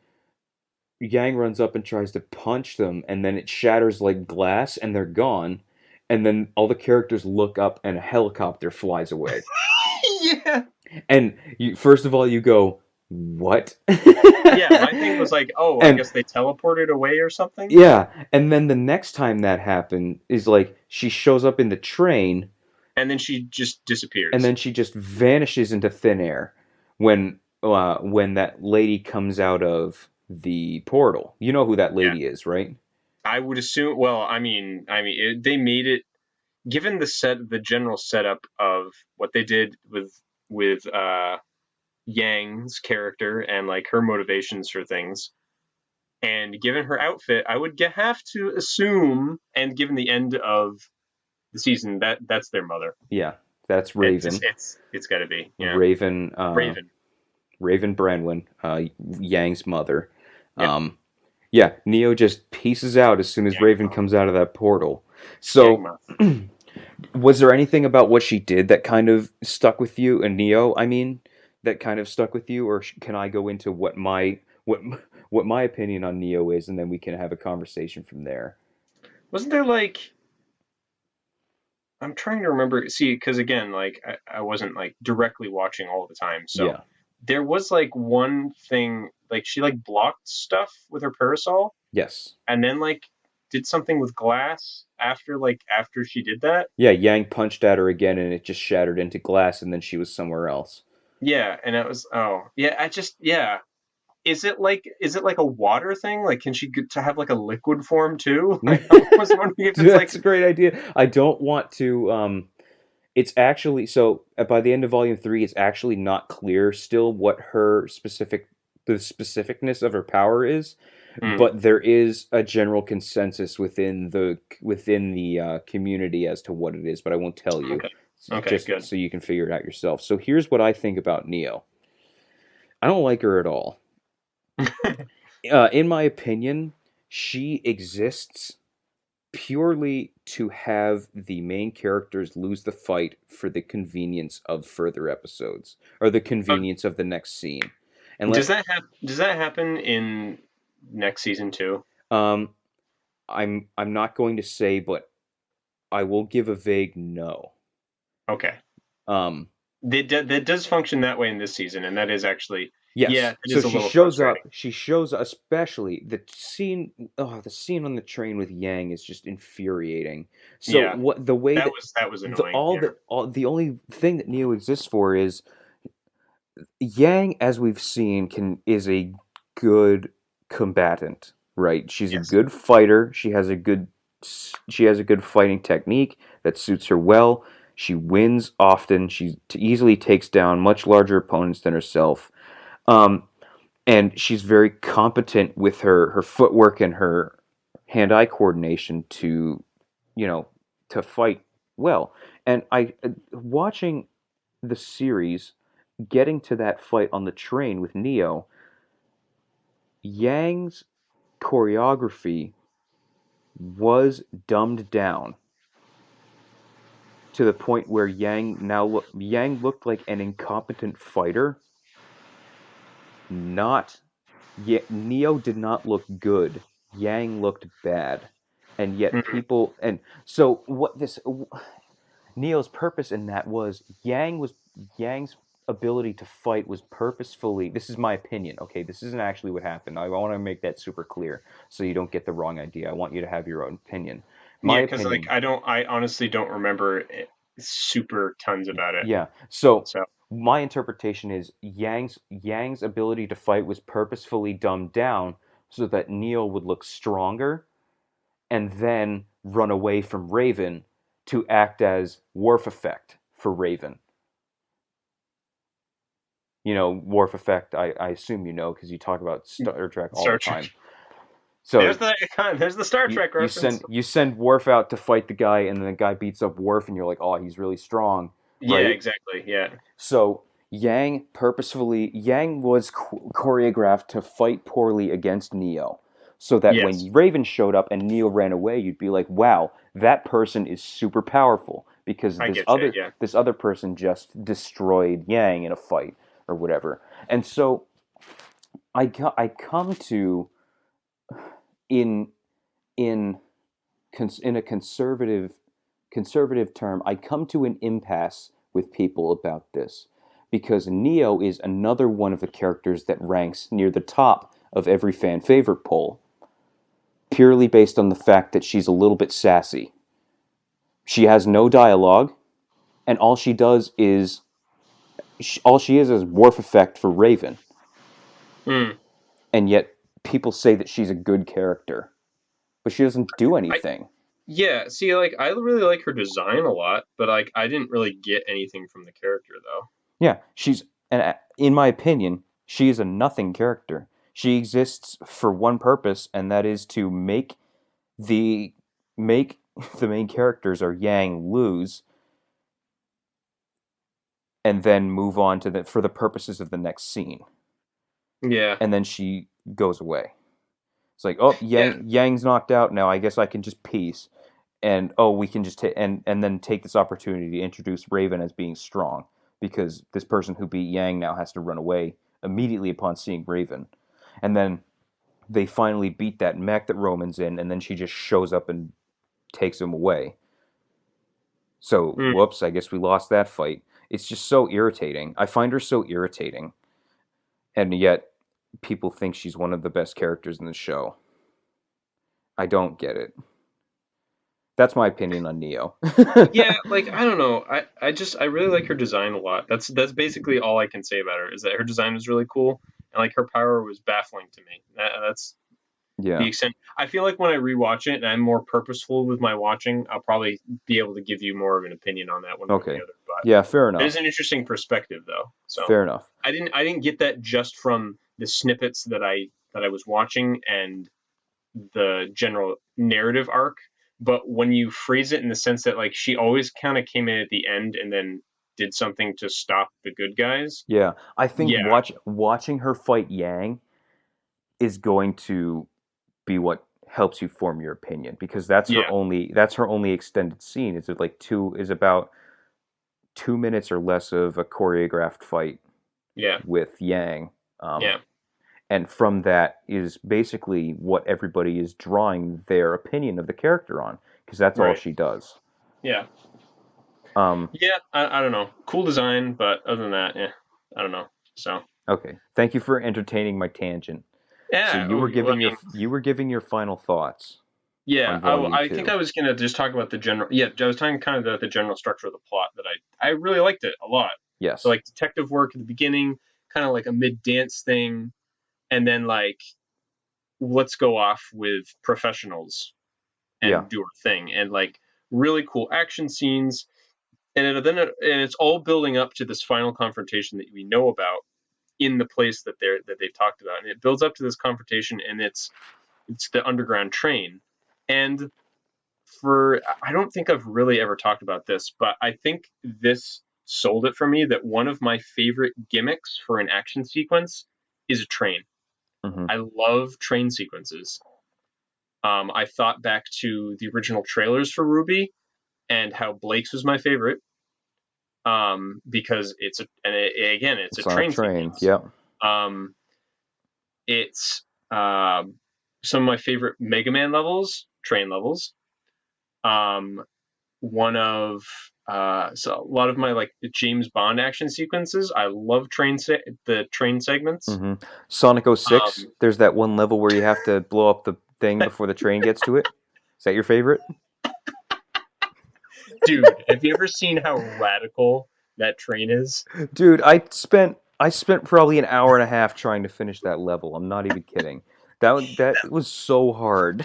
Yang runs up and tries to punch them, and then it shatters like glass, and they're gone. And then all the characters look up, and a helicopter flies away. Yeah. And first of all, you go, "What?" Yeah, my thing was like, oh, I And guess they teleported away or something. yeah, and then the next time that happened is like she shows up in the train, And then she just and disappears. then she just vanishes into thin air when that lady comes out of the portal. You know who that Yeah. lady is, right? I would assume. Well, they made it. Given the general setup of what they did with Yang's character and like her motivations for things, and given her outfit, I would have to assume, and given the end of the season, that's their mother. Yeah, that's It's just Raven. it's got to be, Raven, Raven. Raven Branwen, Yang's mother. Yeah, Yeah, Neo just pieces out as soon as Yang Raven mom. comes out of that portal. Yang So, mom. was there anything about what she did that kind of stuck with you, and Neo? I mean, that kind of stuck with you, or can I go into what my opinion on Neo is, and then we can have a conversation from there? Wasn't there like, I'm trying to remember. See, because again, like I wasn't like directly watching all the time, so Yeah. there was like one thing, like she like blocked stuff with her parasol, Yes. and then like did something with glass after she did that. Yeah. Yang punched at her again, and it just shattered into glass, and then she was somewhere else. Yeah, and it was, oh yeah, I just, yeah. Is it like a water thing? Like, can she get to have like a liquid form too? Like, I was wondering if Dude, it's like, that's a great idea. I don't want to. It's actually so by the end of volume three, it's actually not clear still what the specificness of her power is, mm, but there is a general consensus within the community as to what it is. But I won't tell you, okay, okay, just good. so you can figure it out yourself. So here's what I think about Neo. I don't like her at all. In my opinion, she exists purely to have the main characters lose the fight for the convenience of further episodes or the Uh, convenience of the next scene. And does that happen in next season too? um I'm not going to say, but I will give a vague no. Okay, Um that does function that way in this season, and that is actually, yeah, yes. it So is a little frustrating. she shows up, especially the scene on the train with Yang is just infuriating. So Yeah, what the way that was annoying. Yeah. the only thing that Neo exists for is Yang, as we've seen, is a good combatant, right? She's a Yes. good fighter. She has a good fighting technique that suits her well. She wins often. She easily takes down much larger opponents than herself. Um, and she's very competent with her footwork and her hand-eye coordination to, you know, to fight well. And I watching the series, getting to that fight on the train with Neo, Yang's choreography was dumbed down to the point where Yang looked like an incompetent fighter. Not Neo did not look good. Yang looked bad. And yet Mhm. people and so what this Neo's purpose in that was Yang's ability to fight was purposefully. This is my opinion. Okay, this isn't actually what happened. I want to make that super clear so you don't get the wrong idea. I want you to have your own opinion. My Yeah, because like opinion. I honestly don't remember super tons about it. Yeah. So So my interpretation is Yang's ability to fight was purposefully dumbed down so that Neo would look stronger and then run away from Raven to act as Worf effect for Raven. You know, Worf effect. I assume you know because you talk about Star Trek all Star the Trek. time. So There's the Star Trek you reference. send Worf out to fight the guy, and then the guy beats up Worf, and you're like, oh, he's really strong, Yeah, right? exactly. Yeah. So Yang was choreographed to fight poorly against Neo, so that Yes, when Raven showed up and Neo ran away, you'd be like, wow, that person is super powerful because I get you. Yeah. this other person just destroyed Yang in a fight or whatever. And so I come to in in in a conservative term, I come to an impasse with people about this because Neo is another one of the characters that ranks near the top of every fan favorite poll, purely based on the fact that she's a little bit sassy. She has no dialogue, and all she is Worf effect for Raven, Mm. and yet people say that she's a good character, but she doesn't do I anything. Yeah. See, like I really like her design a lot, but like I didn't really get anything from the character though. Yeah, and in my opinion, she is a nothing character. She exists for one purpose, and that is to the make the main characters or Yang lose, and then move on to the for the purposes of the next scene, Yeah. and then she goes away. It's like, oh, Yeah. Yang's knocked out now. I guess I can just peace, and oh, we can just and then take this opportunity to introduce Raven as being strong because this person who beat Yang now has to run away immediately upon seeing Raven, and then they finally beat that mech that Roman's in, and then she just shows up and takes him away. So Mm. whoops, I guess we lost that fight. It's just so irritating. I find her so irritating, and yet people think she's one of the best characters in the show. I don't get it. That's my opinion on Neo. Yeah, like I don't know. I really like her design a lot. That's basically all I can say about her is that her design was really cool and like her power was baffling to me. That's the Yeah. extent. I feel like when I rewatch it and I'm more purposeful with my watching, I'll probably be able to give you more of an opinion on that one way or the Okay. other. But Yeah, fair it is enough. an interesting perspective though. So Fair enough. I didn't get that just from the snippets that I was watching and the general narrative arc, but when you phrase it in the sense that like she always kind of came in at the end and then did something to stop the good guys. Yeah, I think Yeah, watching her fight Yang is going to be what helps you form your opinion because yeah, that's her only extended scene. Is about 2 minutes or less of a choreographed fight yeah, with Yang. Um, yeah. and from that is basically what everybody is drawing their opinion of the character on because that's all Right. she does. Yeah, Um, yeah. I don't know. Cool design, but other than that, yeah, I don't know. So okay, thank you for entertaining my tangent. So yeah. Oh, well, I mean, you were giving your final thoughts yeah. on I, volume I think two. I was gonna just talk about the general. Yeah, I was talking kind of the general structure of the plot that I really liked it a lot. So Yes. like detective work at the beginning, kind of like a mid dance thing, and then like let's go off with professionals Yeah. and do our thing and like really cool action scenes and it's all building up to this final confrontation that we know about in the place that they've talked about and it builds up to this confrontation and it's the underground train and for I don't think I've really ever talked about this but I think this sold it for me that one of my favorite gimmicks for an action sequence is a train. Hmm. I love train sequences. I thought back to the original trailers for RWBY and how Blake's was my favorite because again it's a It's on a train train. sequence. Yep. Um, it's some of my favorite Mega Man levels, train levels. Um, one of so a lot of my like James Bond action sequences. I love the train segments. Hmm. Sonic 06. Um, There's that one level where you have to blow up the thing before the train gets to it. Is that your favorite? dude, have you ever seen how radical that train is? Dude, I spent probably an hour and a half trying to finish that level. I'm not even kidding. That was so hard.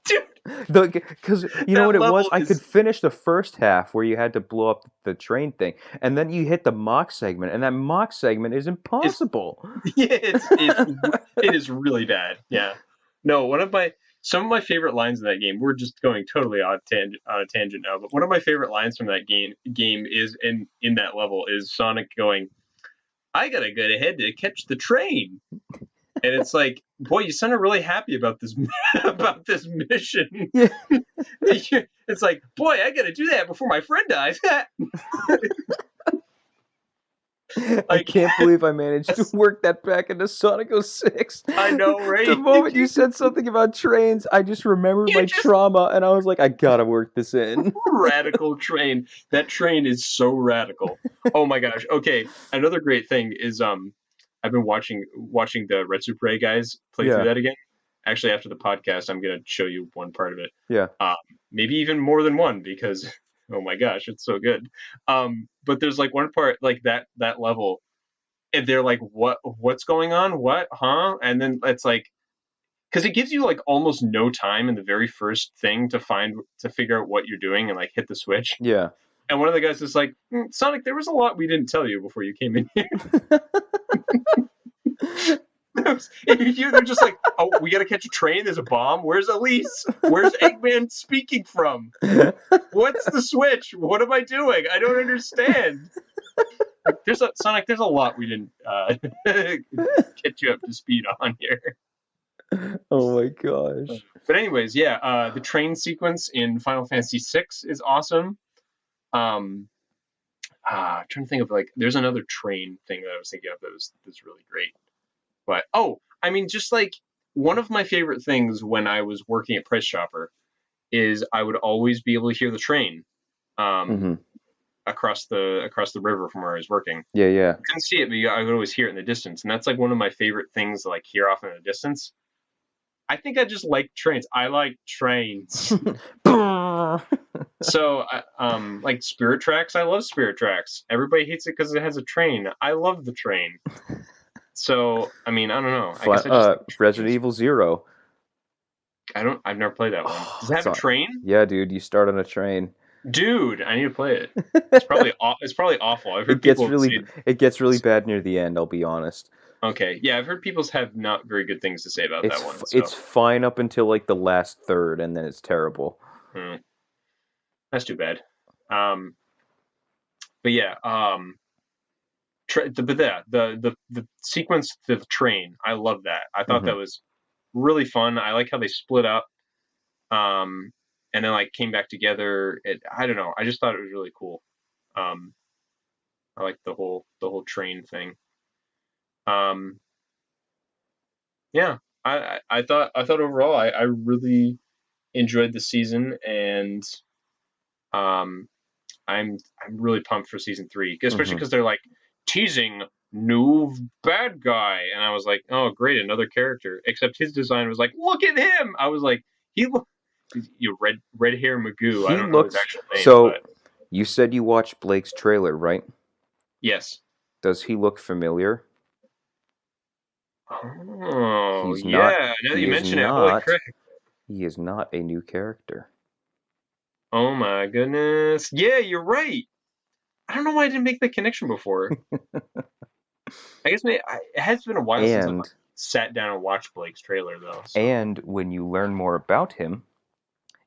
Dude, Because you know That what it was? level I could is finish the first half where you had to blow up the train thing, and then you hit the mock segment, and that mock segment is it's impossible. yeah, it is really bad. Yeah. No, some of my favorite lines in that game. We're just going totally on a tangent now, but one of my favorite lines from that game is in that level is Sonic going, "I gotta get ahead to catch the train," and it's like, boy, you sounded really happy about this about this mission. Yeah. It's like, boy, I gotta do that before my friend dies. I Like, can't believe I managed to work that back into Sonic 06. I know, The right? moment you said something about trains, I just remembered You my just trauma, and I was like, I gotta work this in. radical train. That train is so radical. Oh my gosh. Okay, another great thing is I've been watching the RWBY guys play through Yeah, that again. Actually, after the podcast, I'm gonna show you one part of it. yeah, Um, Maybe even more than one because oh my gosh, it's so good. But there's like one part like that level, and they're like, what's going on? What? Huh? And then it's like because it gives you like almost no time in the very first thing to figure out what you're doing and like hit the switch. yeah. And one of the guys is like, Sonic, there was a lot we didn't tell you before you came in here. They're just like, oh, we gotta catch a train. There's a bomb. Where's Elise? Where's Eggman speaking from? What's the switch? What am I doing? I don't understand. Like, Sonic. There's a lot we didn't get you up to speed on here. Oh my gosh. But anyways, yeah, the train sequence in Final Fantasy VI is awesome. Um, I'm trying to think of like, there's another train thing that I was thinking of that's really great. But I mean, just like one of my favorite things when I was working at Price Chopper is I would always be able to hear the train um, Hmm. across the river from where I was working. Yeah, yeah. I couldn't see it, but I would always hear it in the distance, and that's like one of my favorite things to like hear off in the distance. I think I just like trains. I like trains. So, like Spirit Tracks, I love Spirit Tracks. Everybody hates it because it has a train. I love the train. So, I mean, I don't know. I guess I just like Resident trains. Evil Zero. I've never played that one. Does it have a train? Yeah, dude, you start on a train. Dude, I need to play it. It's probably awful. I've heard It gets people really say, it gets really bad near the end, I'll be honest. okay, yeah, I've heard people have not very good things to say about that one. So, It's fine up until like the last third, and then it's terrible. hmm, that's too bad. Um, but yeah, the sequence to the train, I love that. I thought Hmm. that was really fun. I like how they split up, um, and then like came back together. I don't know. I just thought it was really cool. Um, I like the whole train thing. Um, yeah, I thought overall I really enjoyed the season, and um, I'm really pumped for season 3, especially Hmm. because they're like teasing new bad guy, and I was like, oh great, another character. Except his design was like, look at him. I was like, he look, you red hair Magoo. I He don't know his looks actual name, so. but You said you watched Blake's trailer, right? yes. Does he look familiar? Oh He's not. yeah. Now that He you is mention it, holy not. crap. He is not a new character. Oh my goodness. Yeah, you're right. I don't know why I didn't make that connection before. I guess it has been a while since I've like, And sat down and watched Blake's trailer though. So and when you learn more about him,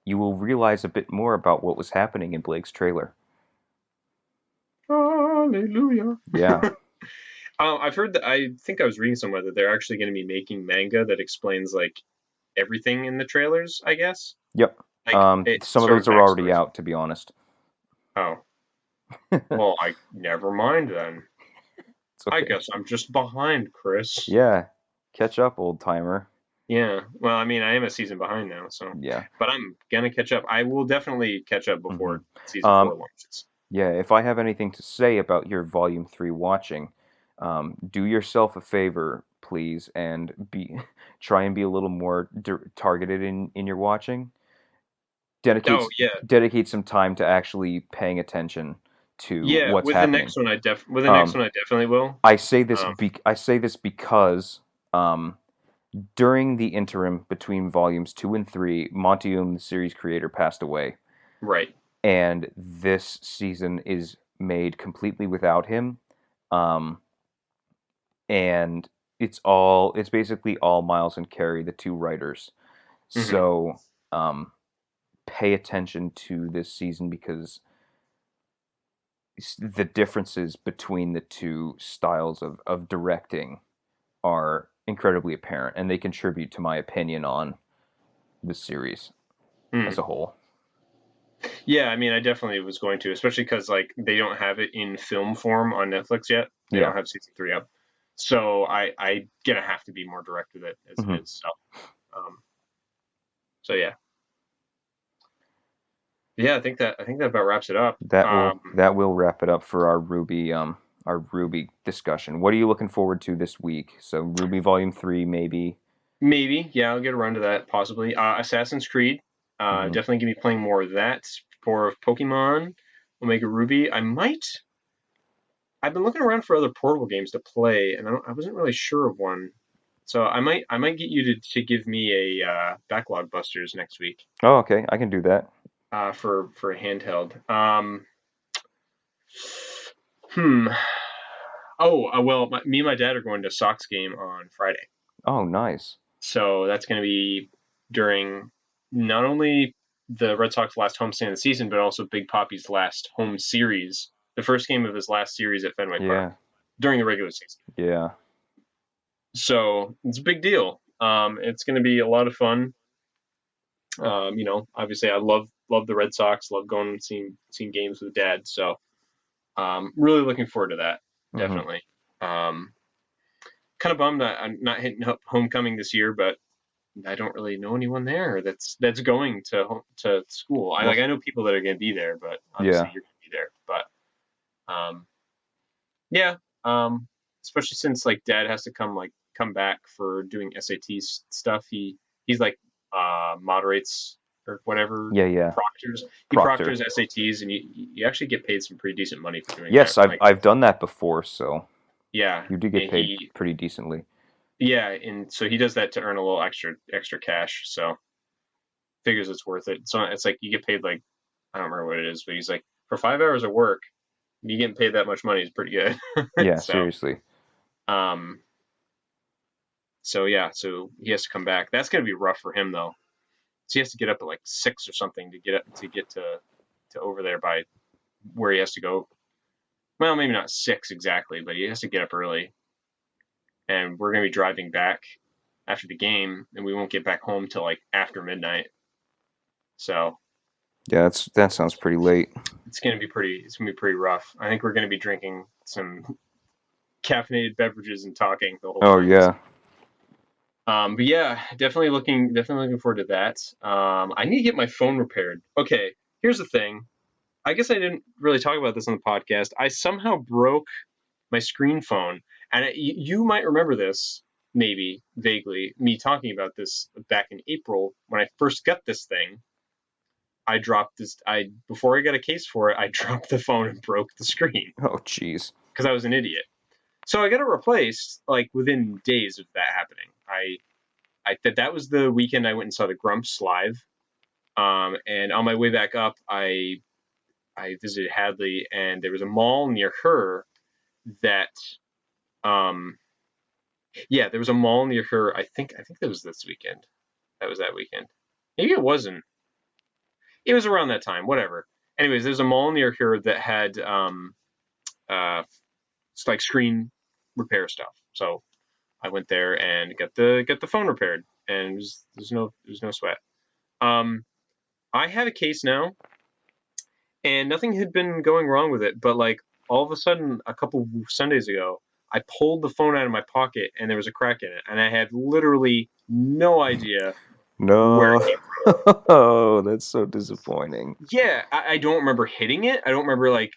you will realize a bit more about what was happening in Blake's trailer. hallelujah. Yeah. I've heard that. I think I was reading somewhere that they're actually going to be making manga that explains like everything in the trailers. I guess Yep. like Some of sort of those are already backstories. out, to be honest. Oh well, I never mind then. It's I okay. guess I'm just behind, Chris. Yeah. Catch up, old timer. Yeah. Well, I mean, I am a season behind now, so Yeah. but I'm gonna catch up. I will definitely catch up Hmm. before season Um, 4 launches. yeah, if I have anything to say about your Volume 3 watching, do yourself a favor, please, and try and be a little more targeted in your watching. Oh Dedicate yeah, dedicate some time to actually paying attention to yeah. what's happening. With the next Um, one, I definitely will. I say this Um, because um, During the interim between volumes 2 and 3, Montium, the series creator, passed away. Right. And this season is made completely without him. Um, and it's basically all Miles and Carrie, the two writers. Mm-hmm. So pay attention to this season because the differences between the two styles of directing are incredibly apparent, and they contribute to my opinion on the series as Mm. a whole. Yeah, I mean, I definitely was going to, especially because like they don't have it in film form on Netflix yet. They Yeah. don't have season 3 up, so I gonna have to be more direct with it as it Hmm. is. Um, so yeah, yeah, I think that about wraps it up. That will wrap it up for our RWBY discussion. What are you looking forward to this week? So RWBY Volume 3 maybe. Maybe, yeah, I'll get around to that possibly. Assassin's Creed, Hmm. definitely gonna be playing more of that. For Pokemon, Omega Ruby, I might. I've been looking around for other portable games to play, and I wasn't really sure of one. So I might get you to give me a backlog busters next week Oh, okay, I can do that. for a handheld. Hmm. Oh, well, me and my dad are going to a Sox game on Friday, Oh, nice. so that's going to be during not only the Red Sox last homestand of the season, but also Big Poppy's last home series, the first game of his last series at Fenway Park Yeah, during the regular season. yeah. So it's a big deal. It's going to be a lot of fun. Obviously, I love the Red Sox. Love going and seeing games with Dad. So, really looking forward to that. Hmm. Definitely. Um, Kind of bummed that I'm not hitting up homecoming this year, but I don't really know anyone there that's going to school. I Well, like I know people that are going to be there, but obviously yeah. you're going to be there. But yeah, um, especially since like Dad has to come back for doing SAT stuff. He's like moderates or whatever Yeah, yeah. proctors. He Proctor. proctors SATs, and you actually get paid some pretty decent money for doing that. Yes, I've Like I've done that before, so yeah, you do get and paid pretty decently. and so he does that to earn a little extra cash. So figures it's worth it. So it's like you get paid like I don't remember what it is, but he's like for 5 hours of work, you getting paid that much money is pretty good. Yeah, so seriously. um so yeah, so he has to come back. That's gonna be rough for him though. So he has to get up at like 6 or something to get to over there by where he has to go. Well, maybe not 6 exactly, but he has to get up early. And we're gonna be driving back after the game, and we won't get back home till like after midnight. So Yeah, that sounds pretty late. it's gonna be pretty rough. I think we're gonna be drinking some caffeinated beverages and talking the whole Oh time. yeah. But yeah, definitely looking forward to that. I need to get my phone repaired. Okay, here's the thing. I guess I didn't really talk about this on the podcast. I somehow broke my screen phone, and you might remember this, maybe vaguely, me talking about this back in April when I first got this thing. I dropped this. I before I got a case for it, I dropped the phone and broke the screen Oh jeez. because I was an idiot. So I got it replaced like within days of that happening. That was the weekend I went and saw the Grumps live. And on my way back up, I visited Hadley, and there was a mall near her that yeah, there was a mall near her. I think that was this weekend. That was that weekend. Maybe it wasn't. It was around that time. Whatever. Anyways, there's a mall near here that had uh like screen repair stuff. So I went there and got the phone repaired, and there's no sweat. Um, I have a case now, and nothing had been going wrong with it, but like all of a sudden, a couple Sundays ago, I pulled the phone out of my pocket and there was a crack in it, and I had literally no idea where No. it came Oh, that's so disappointing. from. Yeah, I don't remember hitting it. I don't remember like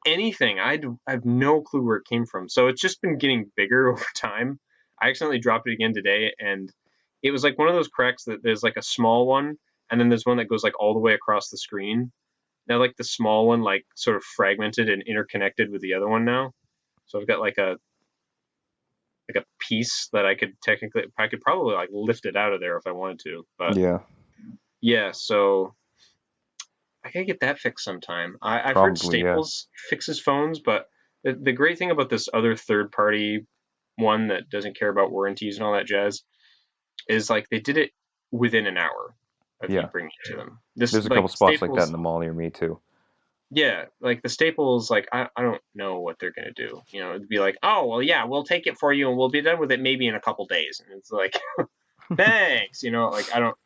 anything. I have no clue where it came from. So it's just been getting bigger over time. I accidentally dropped it again today, and it was like one of those cracks that there's like a small one, and then there's one that goes like all the way across the screen. Now, like the small one, like sort of fragmented and interconnected with the other one now. So I've got like a piece that I could probably like lift it out of there if I wanted to. But Yeah, yeah, so I gotta get that fixed sometime. I've heard probably, yeah. Staples fixes phones, but the great thing about this other third party one that doesn't care about warranties and all that jazz is like they did it within an hour of you Yeah. bringing it to them. This There's a couple like spots like that in Staples, the mall near me too. yeah, like the Staples, like I don't know what they're gonna do. You know, it'd be like, oh well, yeah, we'll take it for you and we'll be done with it maybe in a couple days, and it's like, thanks, you know, like I don't,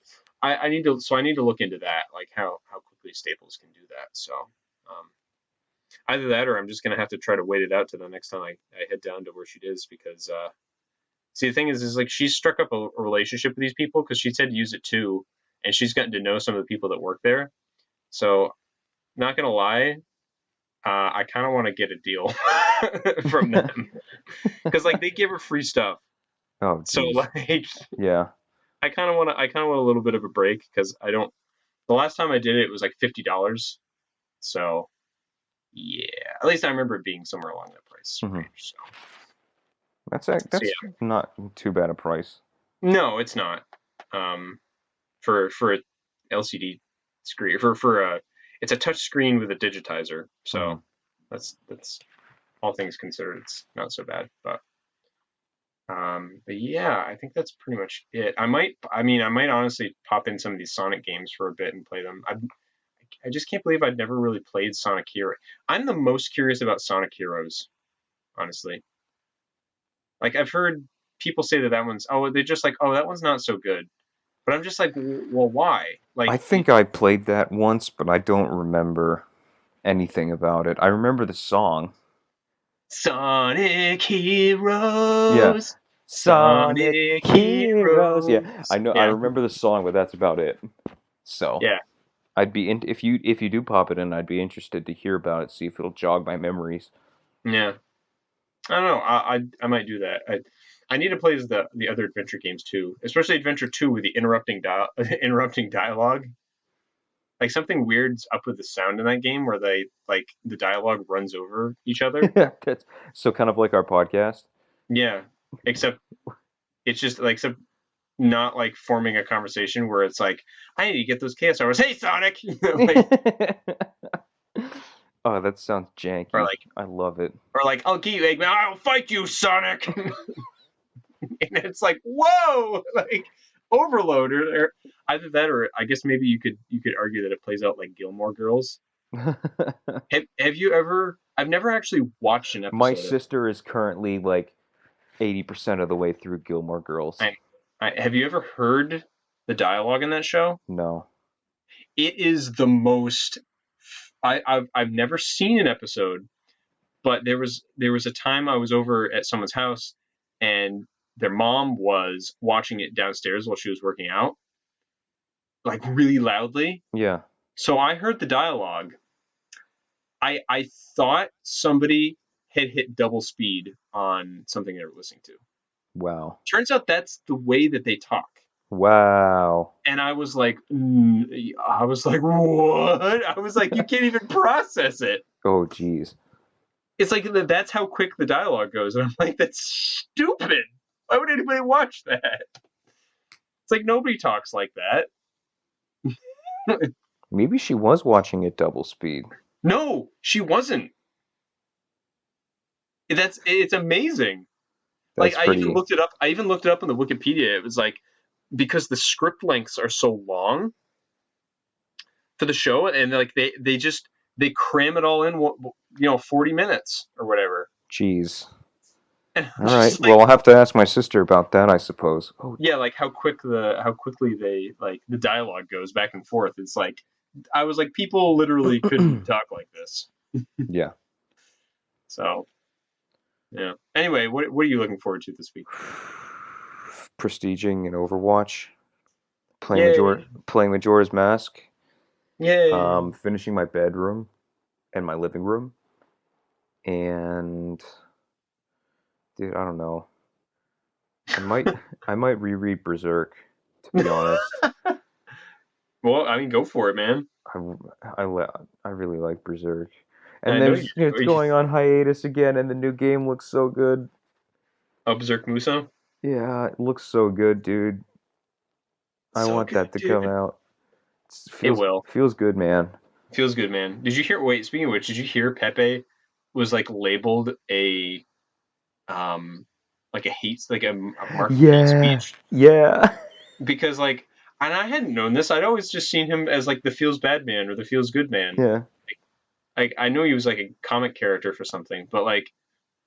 I need to, so I need to look into that, like how quickly Staples can do that. So um, either that or I'm just gonna have to try to wait it out to the next time I head down to where she is because see the thing is like she's struck up a relationship with these people because she said to use it too, and she's gotten to know some of the people that work there. So not gonna lie, I kind of want to get a deal from them because like they give her free stuff. Oh, So jeez. like Yeah. I kind of want a little bit of a break because I don't. The last time I did it, it was like $50. So yeah, at least I remember it being somewhere along that price Hmm. range. So, so That's yeah, not too bad a price. no, it's not. Um, for a LCD screen for a it's a touch screen with a digitizer. Hmm. So that's all things considered, it's not so bad. But yeah, I think that's pretty much it. I might honestly pop in some of these Sonic games for a bit and play them. I just can't believe I'd never really played Sonic Hero. I'm the most curious about Sonic Heroes, honestly. Like I've heard people say that one's they're just like that one's not so good. But I'm just like, well, why? I Like think I played that once, but I don't remember anything about it. I remember the song. Sonic Yeah. Heroes, Sonic Sonic Heroes. Yeah, I Heroes. know. I Yeah, remember the song, but that's about it. So yeah. I'd be in if you do pop it in, I'd be interested to hear about it, see if it'll jog my memories. Yeah, I don't know. I might do that. I need to play the other adventure games too, especially Adventure Two with the interrupting dialogue. Like something weird's up with the sound in that game where they like the dialogue runs over each other. That's so kind of like our podcast. Yeah, except it's just like except not like forming a conversation where it's like I need to get those chaos hours. Hey Sonic, like Oh, that sounds or janky. like I love it. I'll get you Eggman. I'll fight you Sonic. And it's like whoa, like overload or either that or I guess maybe you could argue that it plays out like Gilmore Girls. Have you ever? I've never actually watched an My episode of. sister is currently like 80% of the way through Gilmore Girls. I, have you ever heard the dialogue in that show? No. It is the most. I've never seen an episode, but there was a time I was over at someone's house and their mom was watching it downstairs while she was working out, like really loudly. Yeah. So I heard the dialogue. I thought somebody had hit double speed on something they were listening to. Wow. Turns out that's the way that they talk. Wow. And I was like, what? I was like, you can't even process it. Oh, geez. It's like that's how quick the dialogue goes, and I'm like, that's stupid. Why would anybody watch that? It's like nobody talks like that. Maybe she was watching it double speed. No, she wasn't. It's amazing. Like That's pretty. I even looked it up on the Wikipedia. It was like because the script lengths are so long for the show, and like they cram it all in, 40 minutes or whatever. Jeez. And I'm All right. just like, Well, I'll have to ask my sister about that, I suppose. Oh, yeah, like how quickly they like the dialogue goes back and forth. It's like I was like, people literally couldn't talk like this. yeah. So yeah. Anyway, what are you looking forward to this week? Prestiging in Overwatch, Yay! playing Majora's Mask, Yay! finishing my bedroom and my living room, and dude, I don't know. I might I might reread Berserk, to be honest. Well, I mean, go for it, man. I, I really like Berserk. And I know you there's it's do. going on hiatus again, and the new game looks so good. Oh, Berserk Muso. Yeah, it looks so good, dude. I So want good, that to come dude. out. It Feels will. feels good, man. Feels good, man. Did you hear? Wait, speaking of which, did you hear Pepe was like labeled um like a a mark of hate Yeah, speech yeah, because like, and I hadn't known this. I'd always just seen him as like the feels bad man or the feels good man. yeah. Like I know he was like a comic character for something, but like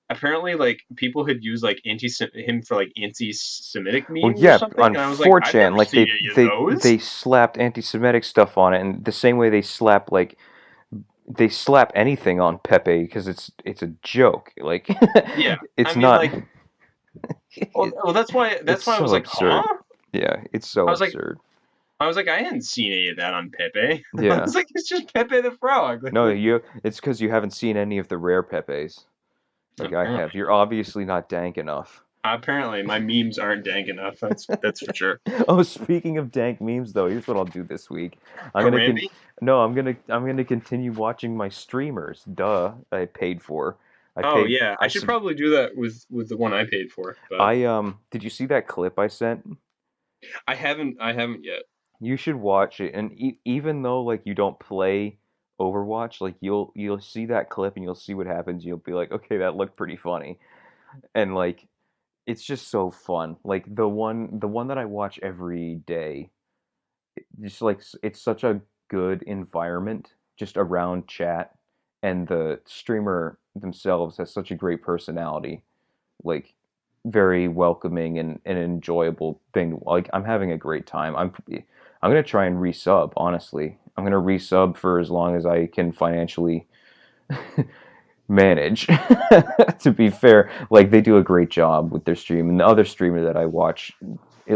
apparently like people had used like anti him for like anti-Semitic Well, memes or yeah, something, on and I was like, I've 4chan, never like seen they any of they those. they slapped anti-Semitic stuff on it, and the same way they slap like they slap anything on Pepe because it's a joke. Like Yeah, I it's mean not. like, It, well it's that's why I was so like, huh? absurd. Yeah, it's so I was like, absurd. I hadn't seen any of that on Pepe. I Yeah. was like, it's just Pepe the Frog. Like, No, what? you. It's because you haven't seen any of the rare Pepes like I have. Apparently, You're obviously not dank enough. apparently, my memes aren't dank enough. That's for sure. Oh, speaking of dank memes, though, here's what I'll do this week. I'm gonna con- Harambe? no, I'm gonna continue watching my streamers. Duh, I paid for. I Oh paid. yeah, I should probably do that with the one I paid for, but Did you see that clip I sent? I haven't yet. You should watch it. And even though like you don't play Overwatch, like you'll see that clip and you'll see what happens. You'll be like, okay, that looked pretty funny. And like it's just so fun. Like the one that I watch every day, just like it's such a good environment just around chat, and the streamer themselves has such a great personality, like very welcoming and an enjoyable thing. Like I'm having a great time. I'm gonna try and resub. Honestly, I'm gonna resub for as long as I can financially manage. To be fair, like they do a great job with their stream. And the other streamer that I watch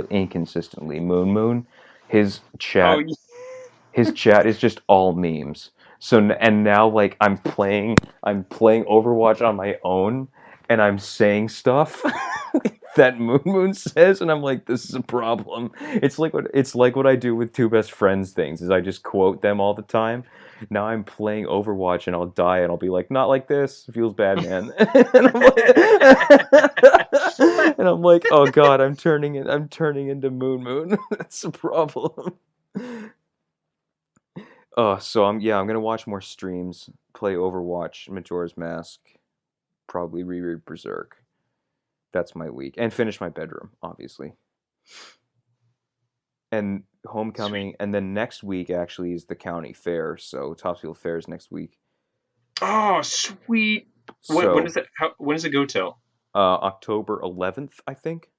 inconsistently, Moon, his Oh, chat his chat is just all memes. So and now like I'm playing Overwatch on my own, and I'm saying stuff that Moon says, and I'm like, this is a problem. It's like what I do with two best friends things is I just quote them all the time. Now I'm playing Overwatch and I'll die and I'll be like, not like this. It feels bad, man. And I'm like, oh god, I'm turning into Moon. That's a problem. So I'm gonna watch more streams, play Overwatch, Majora's Mask, probably reread Berserk. That's my week, and finish my bedroom, obviously. And sweet. homecoming, and then next week actually is the county fair. So Topsfield Fair is next week. Oh, sweet. When So does it when does it go till? October 11th, I think.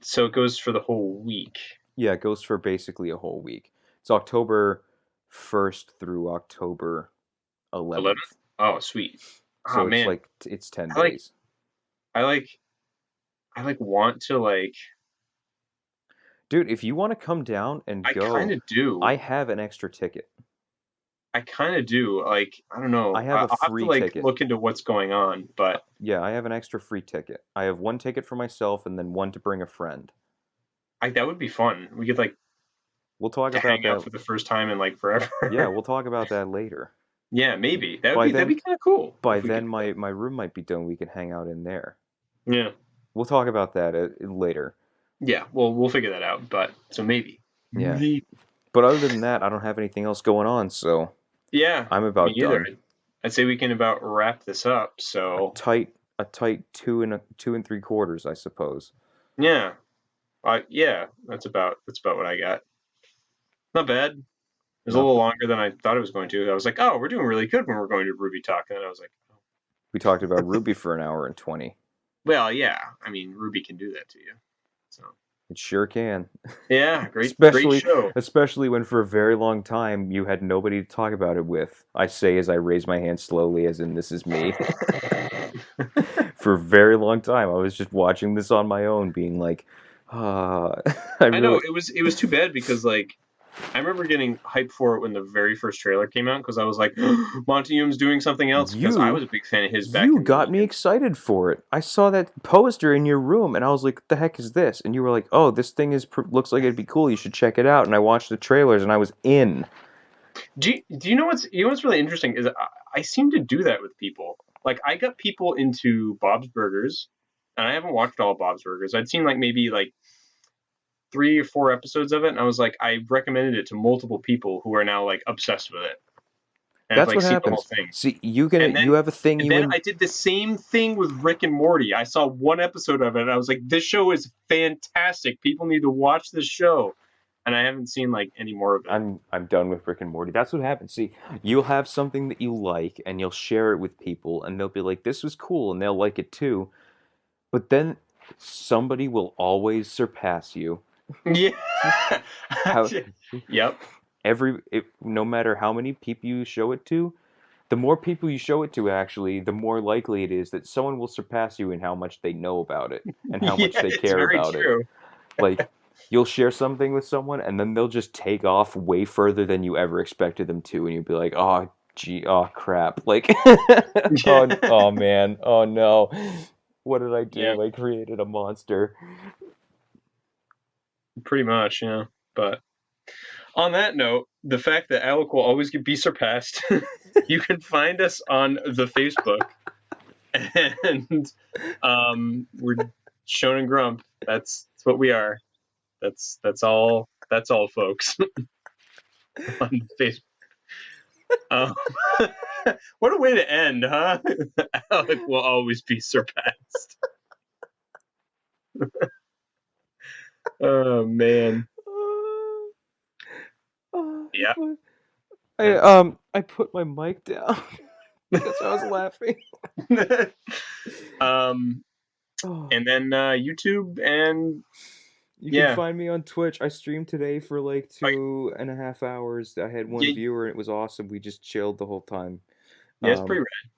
So it goes for the whole week. Yeah, it goes for basically a whole week. It's October 1st through October 11th? 11th. Oh, sweet. Oh So it's man, like it's 10 I like days. I like I like want to like Dude, if you want to come down and I kind go, of do. I have an extra ticket. I kind of do. Like, I don't I know. have a I'll have to free like ticket. look into what's going on, but Yeah, I have an extra free ticket. I have one ticket for myself and then one to bring a friend. that would be fun. We could like We'll talk to about hang out that. for the first time in like forever. Yeah, we'll talk about that later. Yeah, maybe. By That'd then, be kind of cool by if we could then do that. my room might be done. We can hang out in there. Yeah. We'll talk about that later. Yeah, well, we'll figure that out, but so maybe. Yeah. Maybe. But other than that, I don't have anything else going on, so Yeah, I'm me about either. done. I'd say we can about wrap this up. A So, tight a tight 2 and 3/4, I suppose. yeah. Yeah, that's about what I got. Not bad. It was a Not little b- longer than I thought it was going to. I was like, "Oh, we're doing really good when we're going to Ruby Talk." And then I was like, oh. We talked about Ruby for an hour and 20. "Well, yeah. I mean, Ruby can do that to you." So, It sure can. yeah, great especially show. especially when for a very long time you had nobody to talk about it with. I say as I raise my hand slowly, as in this is me. For a very long time, I was just watching this on my own, being like, ah, I I know really. it was too bad because like I remember getting hyped for it when the very first trailer came out because I was like, Monty Hume's doing something else because I was You a big fan of his back you in got me excited for it. I saw that poster in your room, and I was like, "What the heck is this?" And you were like, "Oh, this thing looks like it'd be cool. You should check it out." And I watched the trailers, and I was in. do you know what's really interesting is I seem to do that with people. Like I got people into Bob's Burgers and I haven't watched all of Bob's Burgers. I'd seen like maybe like 3 or 4 episodes of it, and I was like, I recommended it to multiple people who are now like obsessed with it, and have That's like what seen the whole happens. thing. See, You have a thing you I did the same thing with Rick and Morty. I saw one episode of it, and I was like, this show is fantastic. People need to watch this show, and I haven't seen like any more of it. I'm done with Rick and Morty. That's what happens. See, you'll have something that you like, and you'll share it with people, and they'll be like, "This was cool," and they'll like it too. But then somebody will always surpass you. Yeah. How, Yep. no matter how many people you show it to, the more people you show it to, actually, the more likely it is that someone will surpass you in how much they know about it and how much they It's care very about true. it. Like, you'll share something with someone, and then they'll just take off way further than you ever expected them to, and you'll be like, "Oh, gee, oh crap!" Like, oh man, oh no, what did I do? Yeah. I created a monster. Pretty much, yeah. But on that note, the fact that Alec will always be surpassed, you can find us on the Facebook, and we're Shonen Grump. That's what we are. That's all. That's all, folks. On Facebook. What a way to end, huh? Alec will always be surpassed. Oh man. Yeah. I put my mic down because I was laughing. And then YouTube, and you can find me on Twitch. I streamed today for like 2.5 hours. I had one viewer, and it was awesome. We just chilled the whole time. Yeah, it's pretty rad.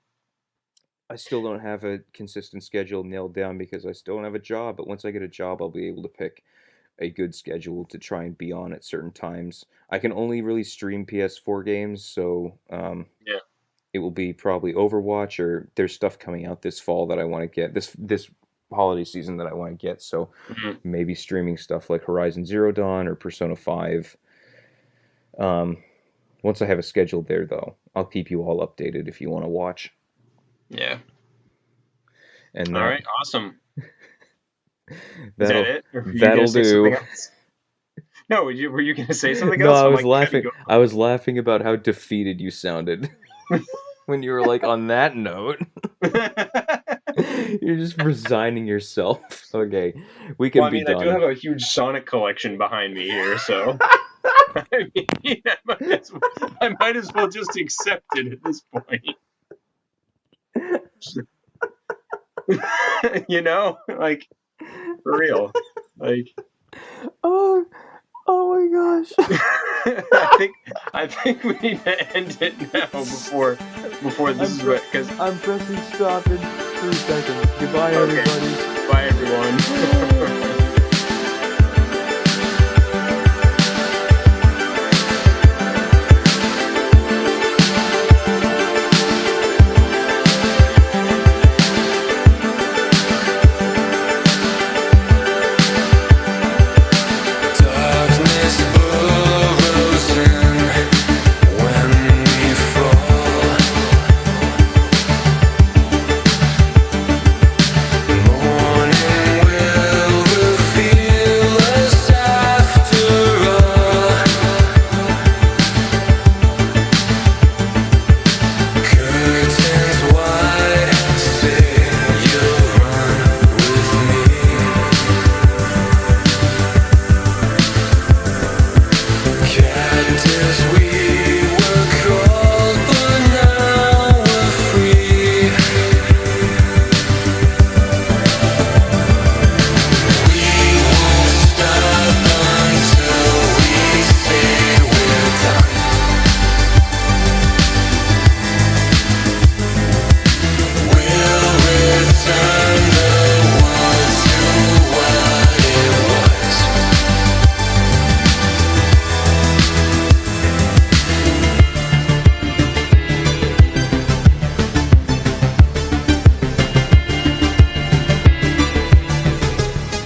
I still don't have a consistent schedule nailed down because I still don't have a job. But once I get a job, I'll be able to pick a good schedule to try and be on at certain times. I can only really stream PS4 games, so it will be probably Overwatch, or there's stuff coming out this fall that I want to get this holiday season that I want to get. So maybe streaming stuff like Horizon Zero Dawn or Persona 5. Once I have a schedule there, though, I'll keep you all updated if you want to watch. Yeah. And all right, awesome. That'll, Is that it? Or that'll do. No, were you going to say something else? No, I was laughing. I was laughing about how defeated you sounded when you were like, on that note. You're just resigning yourself. Okay, we can be done. I do have a huge Sonic collection behind me here, so I mean, I might as well just accept it at this point. You know, like, for real, like. Oh my gosh. I think we need to end it now before this because I'm pressing stop in 3 seconds. Goodbye, everybody. Bye, everyone.